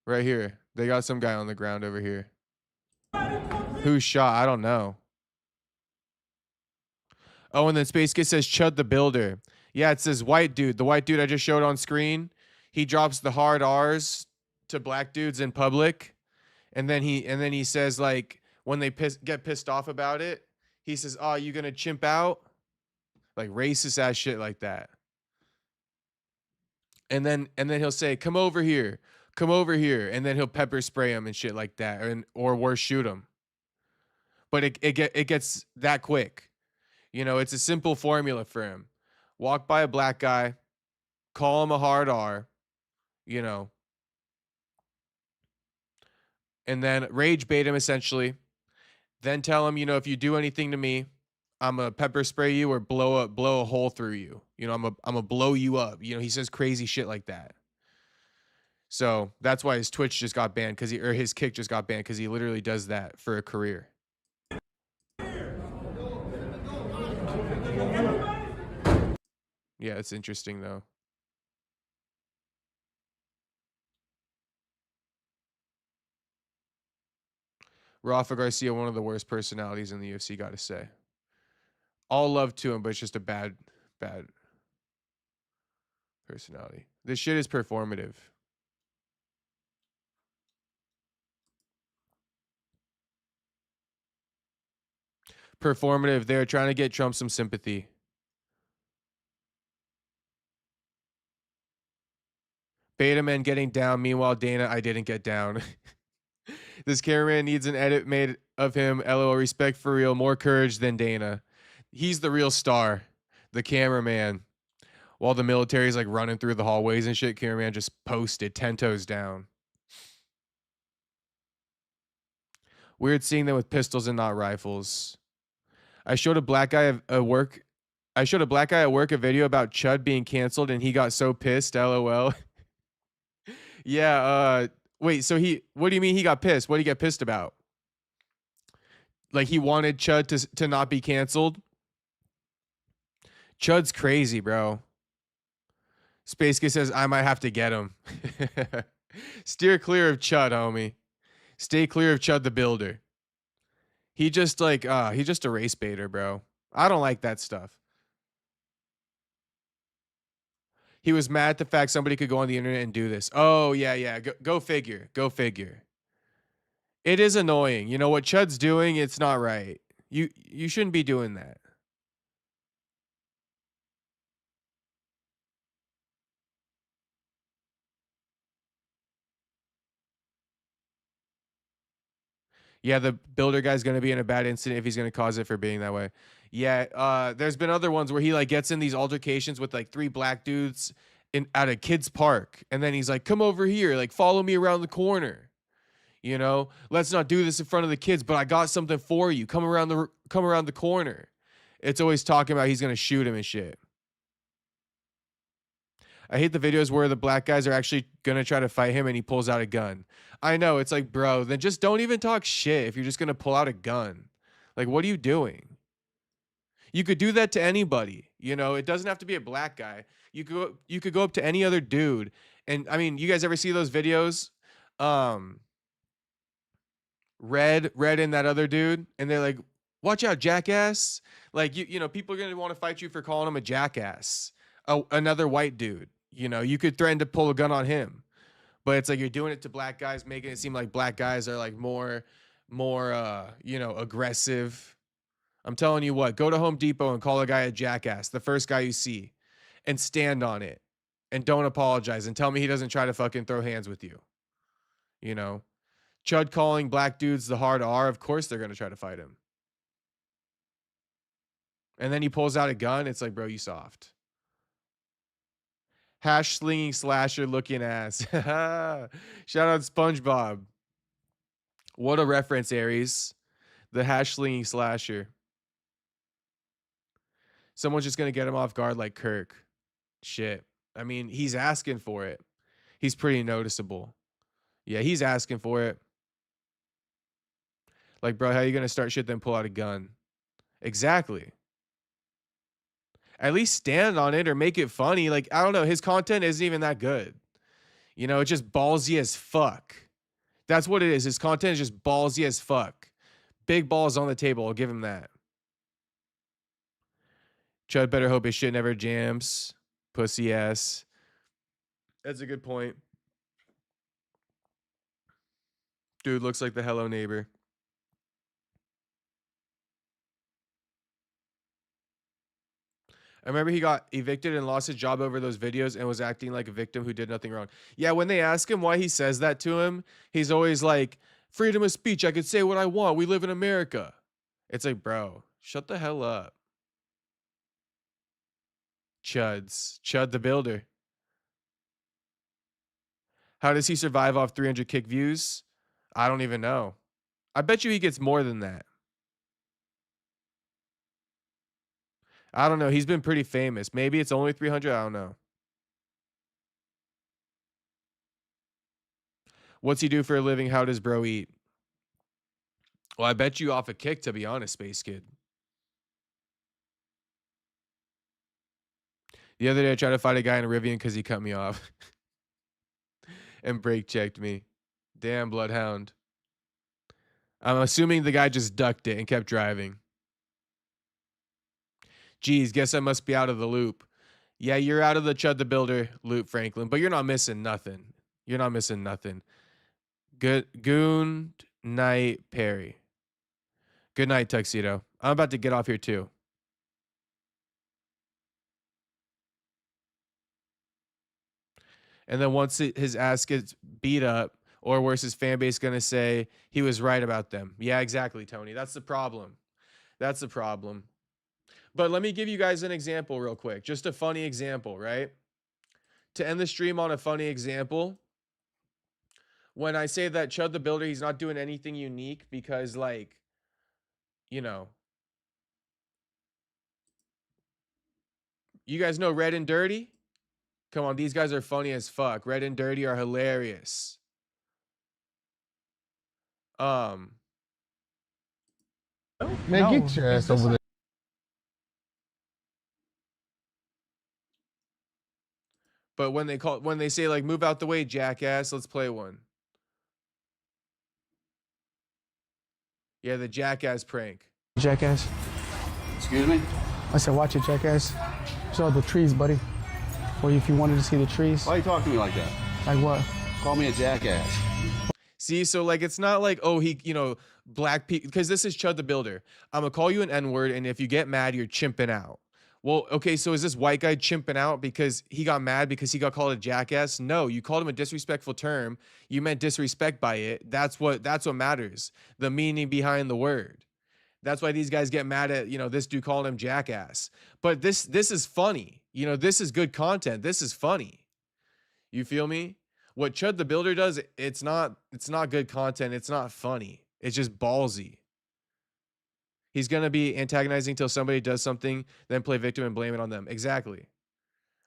Right here. They got some guy on the ground over here. Who's shot? I don't know. Oh, and then Space Kid says Chud the Builder. Yeah, it says white dude. The white dude I just showed on screen. He drops the hard R's to black dudes in public, and then he says, like, when they get pissed off about it, he says, "Oh, you gonna chimp out?" Like racist ass shit like that. And then he'll say, "Come over here, come over here," and then he'll pepper spray him and shit like that, or worse, shoot him. But it gets that quick. You know, it's a simple formula for him. Walk by a black guy, call him a hard R, you know, and then rage bait him essentially. Then tell him, you know, if you do anything to me, I'm gonna pepper spray you or blow a hole through you. You know, I'm gonna blow you up. You know, he says crazy shit like that. So that's why his Twitch just got banned or his kick just got banned, because he literally does that for a career. Yeah, it's interesting though. Rafa Garcia, one of the worst personalities in the UFC, gotta say. All love to him, but it's just a bad personality. This shit is performative. Performative. They're trying to get Trump some sympathy. Beta man getting down. Meanwhile, Dana, I didn't get down. This cameraman needs an edit made of him. LOL, respect for real. More courage than Dana. He's the real star. The cameraman. While the military's like running through the hallways and shit, cameraman just posted 10 toes down. Weird seeing them with pistols and not rifles. I showed a black guy at work a video about Chud being canceled and he got so pissed. LOL. Yeah, wait, so what do you mean he got pissed? What did he get pissed about? Like he wanted Chud to not be canceled? Chud's crazy, bro. Space Kid says, I might have to get him. Steer clear of Chud, homie. Stay clear of Chud the Builder. He's just a race baiter, bro. I don't like that stuff. He was mad at the fact somebody could go on the internet and do this. Oh, yeah. Go figure. Go figure. It is annoying. You know what Chud's doing? It's not right. You shouldn't be doing that. Yeah, the builder guy's going to be in a bad incident if he's going to cause it for being that way. Yeah, there's been other ones where he like gets in these altercations with like 3 black dudes at a kid's park, and then he's like, "Come over here, like follow me around the corner. You know, let's not do this in front of the kids, but I got something for you. Come around the corner." It's always talking about he's going to shoot him and shit. I hate the videos where the black guys are actually going to try to fight him and he pulls out a gun. I know, it's like, bro, then just don't even talk shit if you're just going to pull out a gun. Like, what are you doing? You could do that to anybody, you know? It doesn't have to be a black guy. You could go up to any other dude. And, I mean, you guys ever see those videos? Red and that other dude, and they're like, watch out, jackass. Like, you know, people are going to want to fight you for calling him a jackass. Another white dude. You know, you could threaten to pull a gun on him, but it's like you're doing it to black guys, making it seem like black guys are like more, you know, aggressive. I'm telling you what, go to Home Depot and call a guy a jackass, the first guy you see, and stand on it and don't apologize and tell me he doesn't try to fucking throw hands with you. You know, Chud calling black dudes the hard R, of course they're going to try to fight him. And then he pulls out a gun. It's like, bro, you soft. Hash slinging slasher looking ass. Shout out SpongeBob. What a reference, Aries. The hash slinging slasher. Someone's just going to get him off guard like Kirk. Shit. I mean, he's asking for it. He's pretty noticeable. Yeah, he's asking for it. Like, bro, how are you going to start shit then pull out a gun? Exactly. At least stand on it or make it funny. Like, I don't know. His content isn't even that good. You know, it's just ballsy as fuck. That's what it is. His content is just ballsy as fuck. Big balls on the table. I'll give him that. Chud better hope his shit never jams. Pussy ass. That's a good point. Dude looks like the hello neighbor. I remember he got evicted and lost his job over those videos and was acting like a victim who did nothing wrong. Yeah, when they ask him why he says that to him, he's always like, freedom of speech. I could say what I want. We live in America. It's like, bro, shut the hell up. Chuds. Chud the Builder. How does he survive off 300 kick views? I don't even know. I bet you he gets more than that. I don't know. He's been pretty famous. Maybe it's only 300. I don't know. What's he do for a living? How does bro eat? Well, I bet you off a kick, to be honest, Space Kid. The other day, I tried to fight a guy in a Rivian because he cut me off and brake checked me. Damn, Bloodhound. I'm assuming the guy just ducked it and kept driving. Geez, guess I must be out of the loop. Yeah, you're out of the Chud the Builder loop, Franklin, but you're not missing nothing. You're not missing nothing. Good night, Perry. Good night, Tuxedo. I'm about to get off here too. And then once his ass gets beat up, or worse, his fan base going to say he was right about them. Yeah, exactly, Tony. That's the problem. That's the problem. But let me give you guys an example real quick. Just a funny example, right? To end the stream on a funny example, when I say that Chud the Builder, he's not doing anything unique because, like, you know, you guys know Red and Dirty? Come on, these guys are funny as fuck. Red and Dirty are hilarious. Man, get your ass over there. But when they say like, move out the way, jackass, let's play one. Yeah, the jackass prank. Jackass. Excuse me? I said, watch it, jackass. Saw the trees, buddy. Or if you wanted to see the trees. Why are you talking to me like that? Like what? Call me a jackass. See, so like, it's not like, oh, he, you know, black people, because this is Chud the Builder. I'm gonna call you an N-word, and if you get mad, you're chimping out. Well, okay, so is this white guy chimping out because he got mad because he got called a jackass? No, you called him a disrespectful term. You meant disrespect by it. That's what matters. The meaning behind the word. That's why these guys get mad at, you know, this dude calling him jackass. But this is funny. You know, this is good content. This is funny. You feel me? What Chud the Builder does, it's not good content. It's not funny. It's just ballsy. He's going to be antagonizing till somebody does something, then play victim and blame it on them. Exactly.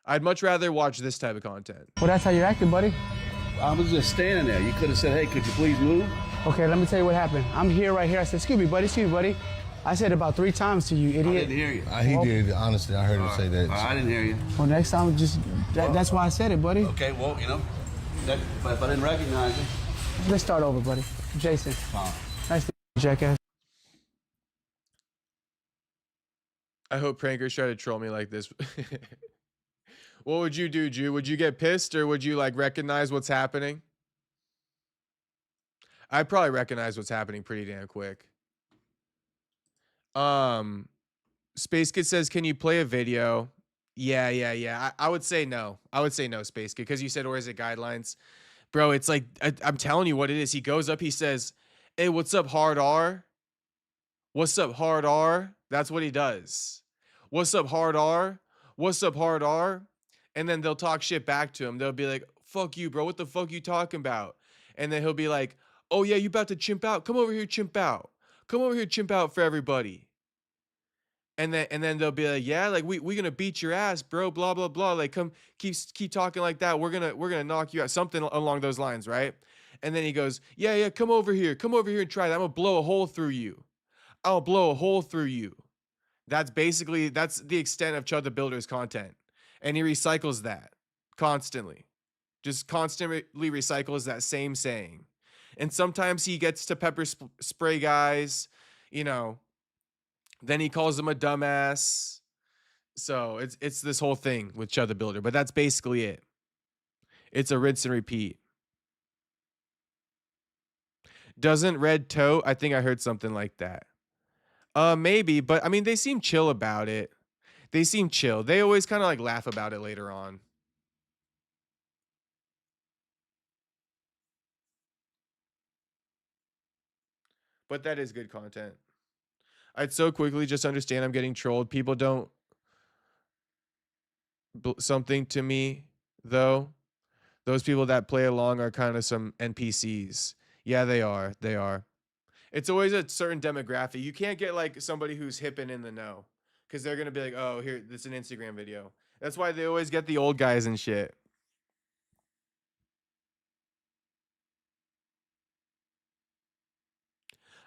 I'd much rather watch this type of content. Well, that's how you're acting, buddy. I was just standing there. You could have said, hey, could you please move? Okay, let me tell you what happened. I'm here, right here. I said, excuse me, buddy. I said about 3 times to you, idiot. I didn't hear you. He did, honestly. I heard him say that. I didn't hear you. Well, next time, that's why I said it, buddy. Okay, well, you know, but if I didn't recognize you. Let's start over, buddy. Jason. Nice to meet you, jackass. I hope prankers try to troll me like this. What would you do, Jew? Would you get pissed, or would you like recognize what's happening? I'd probably recognize what's happening pretty damn quick. Space Kid says, can you play a video? Yeah. I would say no. I would say no, Space Kid, because you said, or is it guidelines? Bro, it's like, I'm telling you what it is. He goes up, he says, hey, what's up, hard R? What's up, hard R? That's what he does. What's up, hard R? What's up, hard R? And then they'll talk shit back to him. They'll be like, fuck you, bro. What the fuck you talking about? And then he'll be like, oh, yeah, you about to chimp out? Come over here, chimp out. Come over here, chimp out for everybody. And then they'll be like, yeah, like we gonna beat your ass, bro, blah, blah, blah. Like, come keep talking like that. We're gonna knock you out. Something along those lines, right? And then he goes, yeah, come over here and try that. I'm gonna blow a hole through you. I'll blow a hole through you. That's the extent of Chud the Builder's content. And he recycles that constantly. Just constantly recycles that same saying. And sometimes he gets to pepper spray guys, you know. Then he calls them a dumbass. So it's this whole thing with Chud the Builder, but that's basically it. It's a rinse and repeat. Doesn't Red tote? I think I heard something like that. Maybe, but I mean, they seem chill about it. They seem chill. They always kind of like laugh about it later on. But that is good content. I'd so quickly just understand I'm getting trolled. People don't something to me though. Those people that play along are kind of some NPCs. Yeah, they are. They are. It's always a certain demographic. You can't get like somebody who's hip and in the know because they're going to be like, oh, here, this is an Instagram video. That's why they always get the old guys and shit.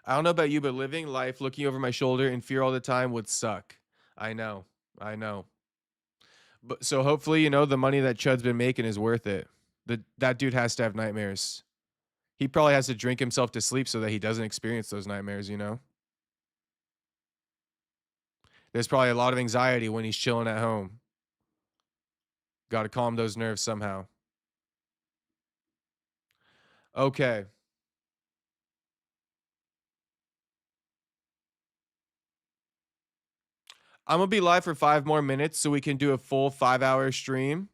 I don't know about you, but living life looking over my shoulder in fear all the time would suck. I know. I know. But so hopefully, you know, the money that Chud's been making is worth it. That dude has to have nightmares. He probably has to drink himself to sleep so that he doesn't experience those nightmares, you know? There's probably a lot of anxiety when he's chilling at home. Got to calm those nerves somehow. Okay. I'm going to be live for 5 more minutes so we can do a full 5-hour stream.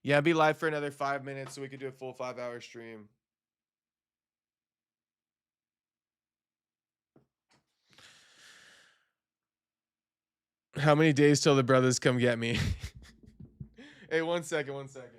Yeah, I'll be live for another 5 minutes so we can do a full 5-hour stream. How many days till the brothers come get me? Hey, 1 second, 1 second.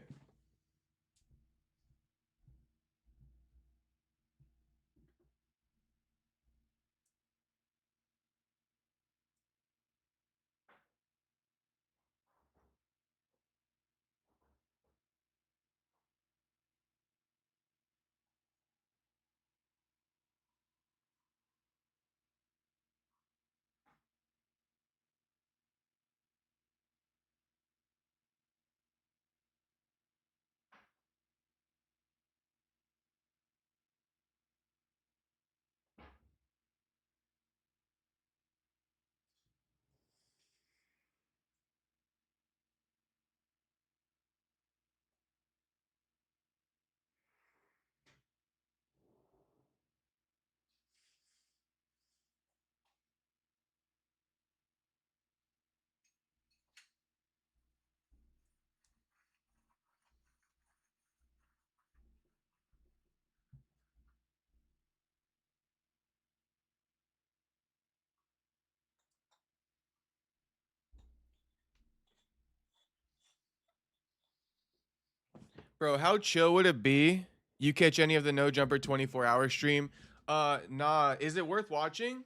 Bro, how chill would it be? You catch any of the No Jumper 24-hour stream? Nah. Is it worth watching?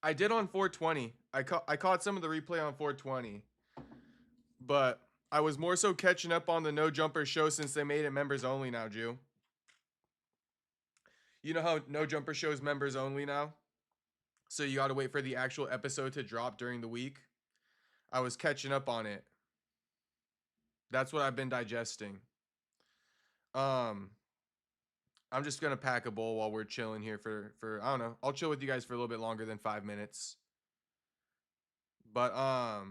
I did on 420. I caught some of the replay on 420. But I was more so catching up on the No Jumper show since they made it members only now, Jew. You know how No Jumper show is members only now? So you gotta wait for the actual episode to drop during the week. I was catching up on it. That's what I've been digesting. I'm just gonna pack a bowl while we're chilling here for I don't know. I'll chill with you guys for a little bit longer than 5 minutes. But I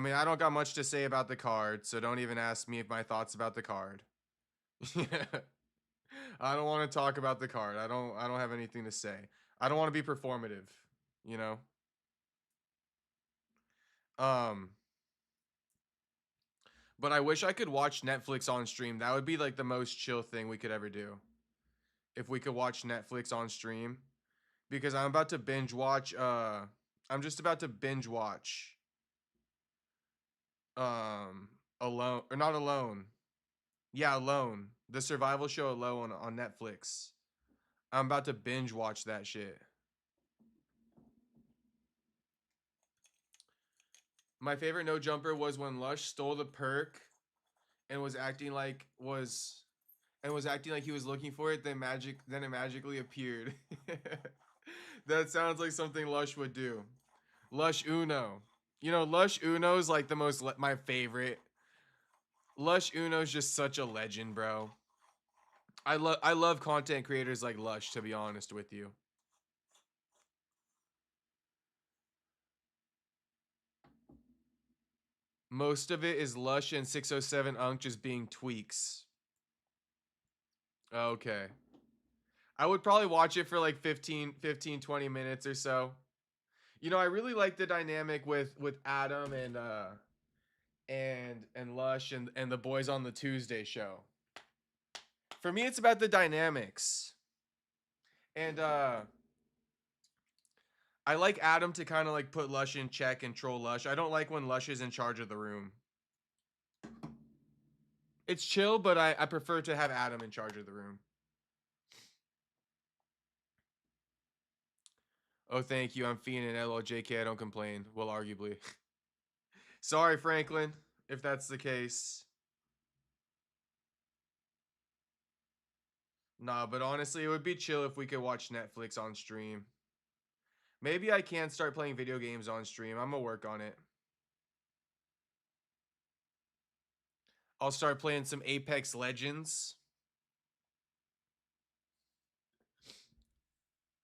mean, I don't got much to say about the card, so don't even ask me my thoughts about the card. I don't want to talk about the card. I don't have anything to say. I don't want to be performative, you know? But I wish I could watch Netflix on stream. That would be like the most chill thing we could ever do. If we could watch Netflix on stream. Because I'm about to binge watch, I'm just about to binge watch Alone, or not Alone. Yeah, Alone. The survival show Alone on Netflix. I'm about to binge watch that shit. My favorite No Jumper was when Lush stole the perk and was acting like he was looking for it, then it magically appeared. That sounds like something Lush would do. Lush Uno. You know, Lush Uno is like the most my favorite. Lush Uno's just such a legend, bro. I love content creators like Lush, to be honest with you. Most of it is Lush and 607 Unk just being tweaks. Okay. I would probably watch it for like 15, 20 minutes or so. You know, I really like the dynamic with Adam and Lush and the boys on the Tuesday show. For me, it's about the dynamics. And I like Adam to kind of like put Lush in check and troll Lush. I don't like when Lush is in charge of the room. It's chill, but I prefer to have Adam in charge of the room. Oh, thank you. I'm fiending LOJK. I don't complain. Well, arguably. Sorry, Franklin, if that's the case. Nah, but honestly, it would be chill if we could watch Netflix on stream. Maybe I can start playing video games on stream. I'm gonna work on it. I'll start playing some Apex Legends.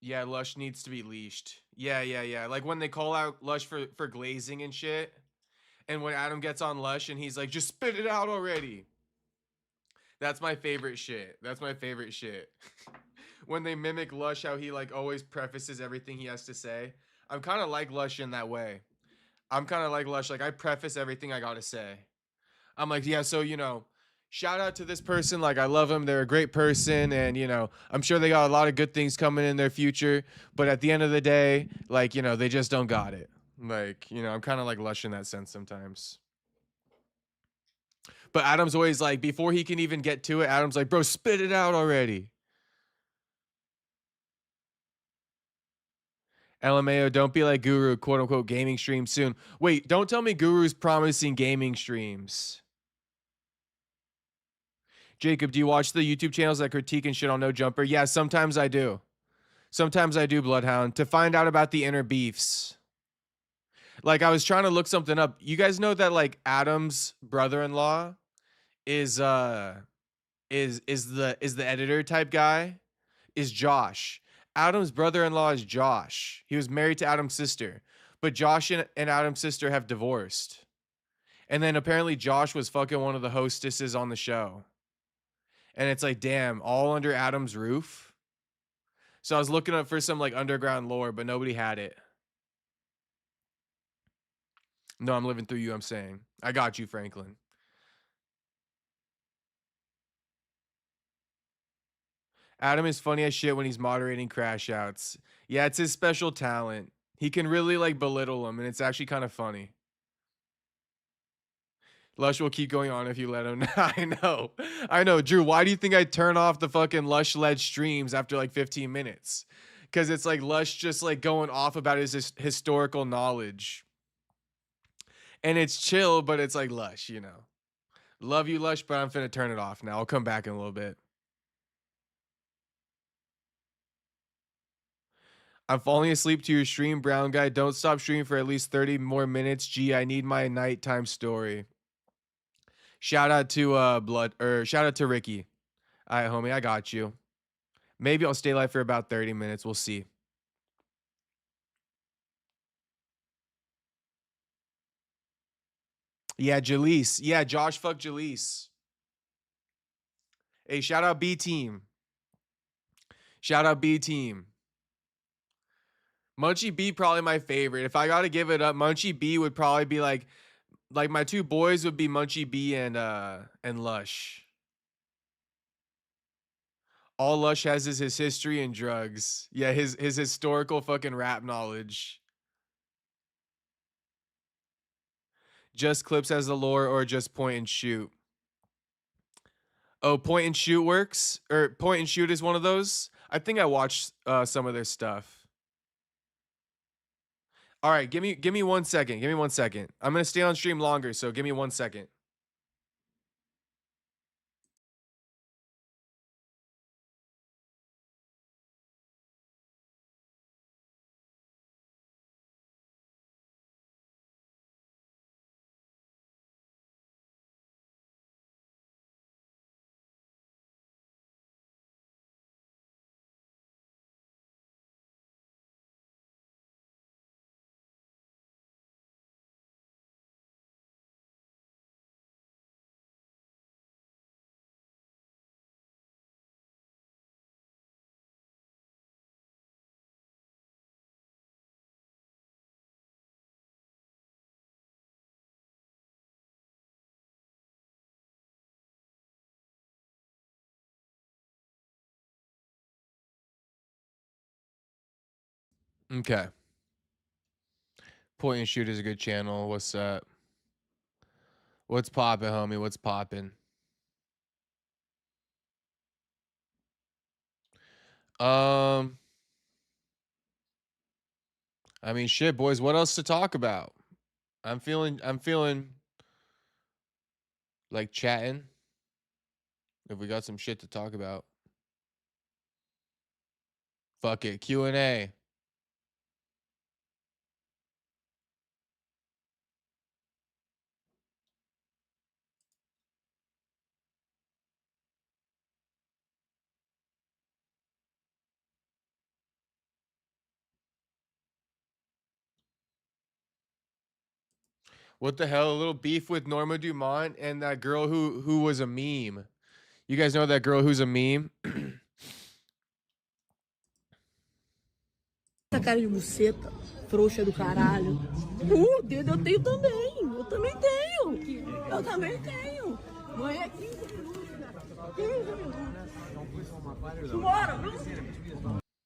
Yeah, Lush needs to be leashed. Yeah. Like when they call out Lush for glazing and shit. And when Adam gets on Lush and he's like, just spit it out already. That's my favorite shit. That's my favorite shit. When they mimic Lush, how he like always prefaces everything he has to say. I'm kind of like Lush in that way. I'm kind of like Lush. Like I preface everything I gotta say. I'm like, yeah, so, you know, shout out to this person. Like, I love them. They're a great person. And, you know, I'm sure they got a lot of good things coming in their future. But at the end of the day, like, you know, they just don't got it. Like, you know, I'm kind of like Lush in that sense sometimes. But Adam's always like, before he can even get to it, Adam's like, bro, spit it out already. LMAO, don't be like Guru, quote unquote, gaming stream soon. Wait, don't tell me Guru's promising gaming streams. Jacob, do you watch the YouTube channels that critique and shit on No Jumper? Yeah, sometimes I do. Sometimes I do, Bloodhound, to find out about the inner beefs. Like, I was trying to look something up. You guys know that, like, Adam's brother-in-law is the editor type guy? Is Josh. Adam's brother-in-law is Josh. He was married to Adam's sister. But Josh and Adam's sister have divorced. And then apparently Josh was fucking one of the hostesses on the show. And it's like, damn, all under Adam's roof. So I was looking up for some like underground lore, but nobody had it. No, I'm living through you, I'm saying. I got you, Franklin. Adam is funny as shit when he's moderating crash outs. Yeah, it's his special talent. He can really like belittle them, and it's actually kind of funny. Lush will keep going on if you let him. I know. Drew, why do you think I turn off the fucking Lush-led streams after like 15 minutes? Because it's like Lush just like going off about his historical knowledge. And it's chill, but it's like Lush, you know. Love you, Lush, but I'm finna turn it off now. I'll come back in a little bit. I'm falling asleep to your stream, brown guy. Don't stop streaming for at least 30 more minutes. Gee, I need my nighttime story. Shout out to shout out to Ricky. All right, homie, I got you. Maybe I'll stay live for about 30 minutes. We'll see. Yeah, Jaleese. Yeah, Josh, fuck Jaleese. Hey, shout out B team. Shout out B team. Munchie B probably my favorite. If I gotta give it up, Munchie B would probably be like my two boys would be Munchie B and Lush. All Lush has is his history and drugs. Yeah, his historical fucking rap knowledge. Just Clips has the lore or just point and shoot? Oh, point and shoot works? Or point and shoot is one of those? I think I watched some of their stuff. All right, give me 1 second. Give me 1 second. I'm going to stay on stream longer, so give me 1 second. Okay. Point and Shoot is a good channel. What's up? What's poppin', homie? What's poppin'? I mean, shit, boys. What else to talk about? I'm feeling like chatting. If we got some shit to talk about, fuck it. Q&A. What the hell? A little beef with Norma Dumont and that girl who was a meme. You guys know that girl who's a meme? Essa cara de buceta, frouxa do caralho. Dedo eu tenho também. Eu também tenho. Eu também tenho. Mãe é 15 minutos. 15 minutos. Bora.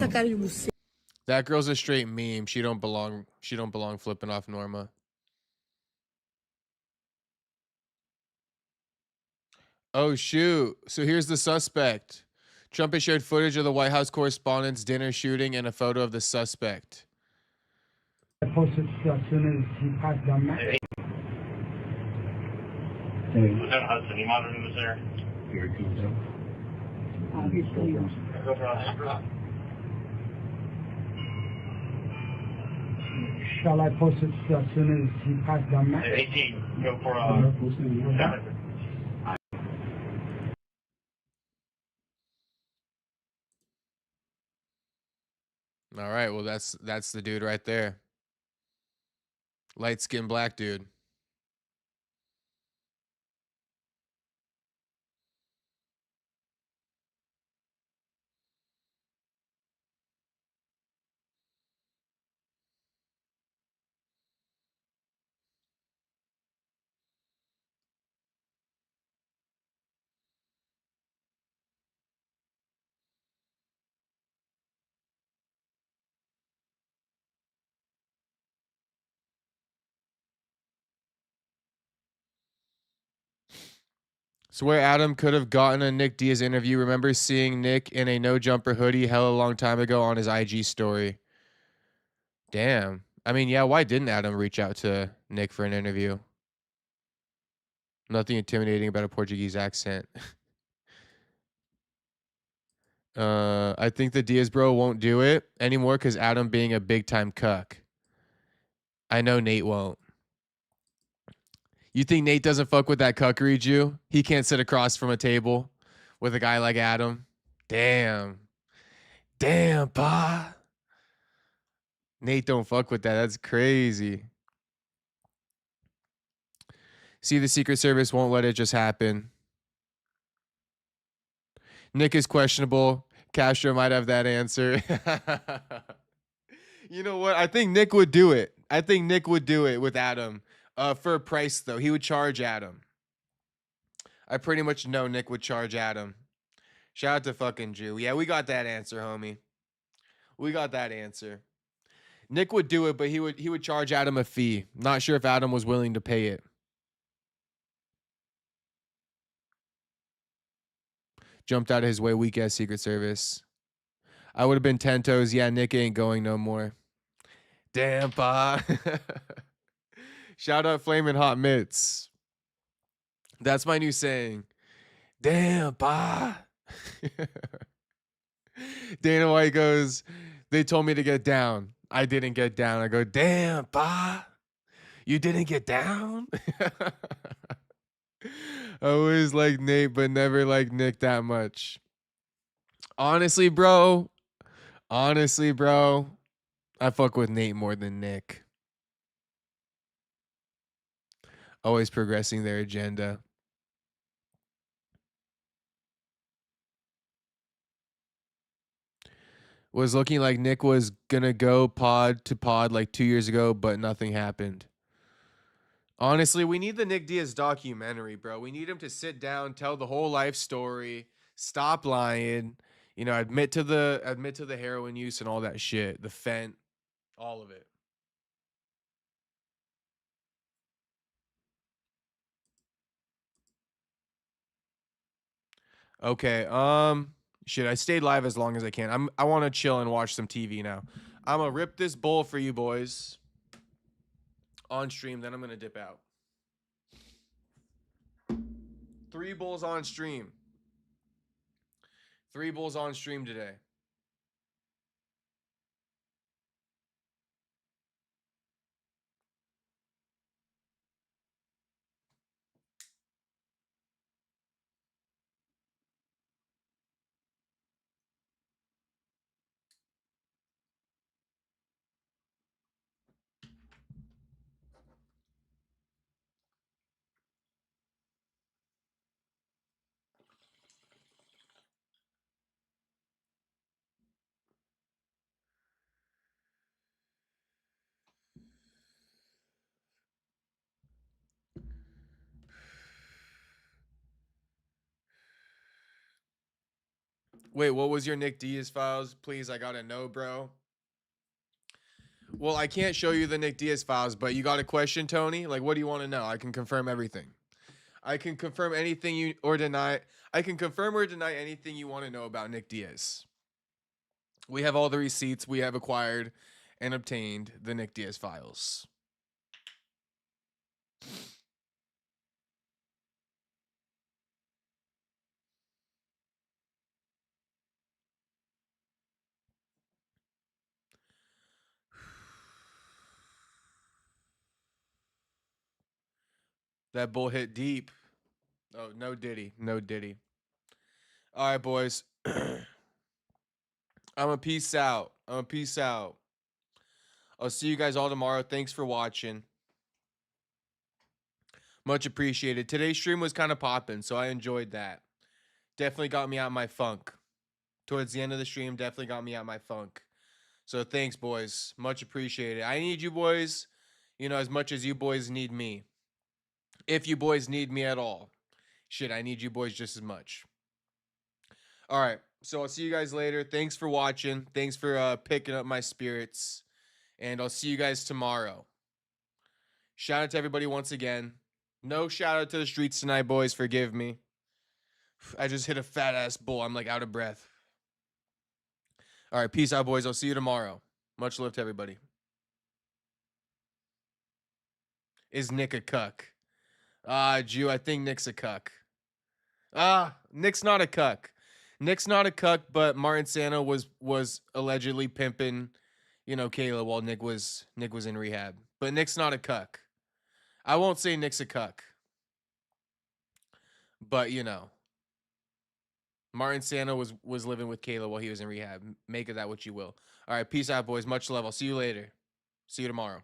Essa cara de buceta. That girl's a straight meme. She don't belong flipping off Norma. Oh, shoot. So here's the suspect. Trump has shared footage of the White House correspondents' dinner shooting and a photo of the suspect. Lieutenant Hudson, you monitoring this area? Here it comes up. Shall I post it as soon as he passed down? 18, go for All right, well that's the dude right there. Light-skinned black dude. Swear Adam could have gotten a Nick Diaz interview. Remember seeing Nick in a no jumper hoodie hella long time ago on his IG story. Damn. I mean, yeah, why didn't Adam reach out to Nick for an interview? Nothing intimidating about a Portuguese accent. I think the Diaz bro won't do it anymore because Adam being a big time cuck. I know Nate won't. You think Nate doesn't fuck with that cuckery Jew? He can't sit across from a table with a guy like Adam. Damn. Damn, pa. Nate don't fuck with that. That's crazy. See, the Secret Service won't let it just happen. Nick is questionable. Castro might have that answer. You know what? I think Nick would do it. I think Nick would do it with Adam. For a price, though. He would charge Adam. I pretty much know Nick would charge Adam. Shout out to fucking Jew. Yeah, we got that answer, homie. We got that answer. Nick would do it, but he would charge Adam a fee. Not sure if Adam was willing to pay it. Jumped out of his way, weak ass Secret Service. I would have been 10 toes. Yeah, Nick ain't going no more. Damn, pa. Shout out Flamin' Hot Mitts. That's my new saying. Damn, pa. Dana White goes, they told me to get down. I didn't get down. I go, damn, pa. You didn't get down? I always like Nate, but never like Nick that much. Honestly, bro. I fuck with Nate more than Nick. Always progressing their agenda. Was looking like Nick was gonna go pod to pod like 2 years ago, but nothing happened. Honestly, we need the Nick Diaz documentary, bro. We need him to sit down, tell the whole life story, stop lying, you know, admit to the heroin use and all that shit, the fent. All of it. Okay. Shit, I stayed live as long as I can. I want to chill and watch some TV now. I'm gonna rip this bowl for you boys on stream, then I'm gonna dip out. 3 bowls on stream. 3 bowls on stream today. Wait, what was your Nick Diaz files? Please, I gotta know, bro. Well, I can't show you the Nick Diaz files, but you got a question, Tony? Like, what do you want to know? I can confirm everything. I can confirm anything you or deny. I can confirm or deny anything you want to know about Nick Diaz. We have all the receipts. We have acquired and obtained the Nick Diaz files. That bull hit deep. Oh, no Diddy. No Diddy. All right, boys. I'm a peace out. I'm a peace out. I'll see you guys all tomorrow. Thanks for watching. Much appreciated. Today's stream was kind of popping, so I enjoyed that. Definitely got me out of my funk. Towards the end of the stream, definitely got me out of my funk. So thanks, boys. Much appreciated. I need you boys, you know, as much as you boys need me. If you boys need me at all. Shit, I need you boys just as much. All right. So I'll see you guys later. Thanks for watching. Thanks for picking up my spirits. And I'll see you guys tomorrow. Shout out to everybody once again. No shout out to the streets tonight, boys. Forgive me. I just hit a fat ass bull. I'm like out of breath. All right. Peace out, boys. I'll see you tomorrow. Much love to everybody. Is Nick a cuck? Jew, I think Nick's a cuck. Nick's not a cuck. Nick's not a cuck, but Martin Sano was allegedly pimping, you know, Kayla while Nick was in rehab. But Nick's not a cuck. I won't say Nick's a cuck. But, you know, Martin Sano was living with Kayla while he was in rehab. Make of that what you will. All right, peace out, boys. Much love. I'll see you later. See you tomorrow.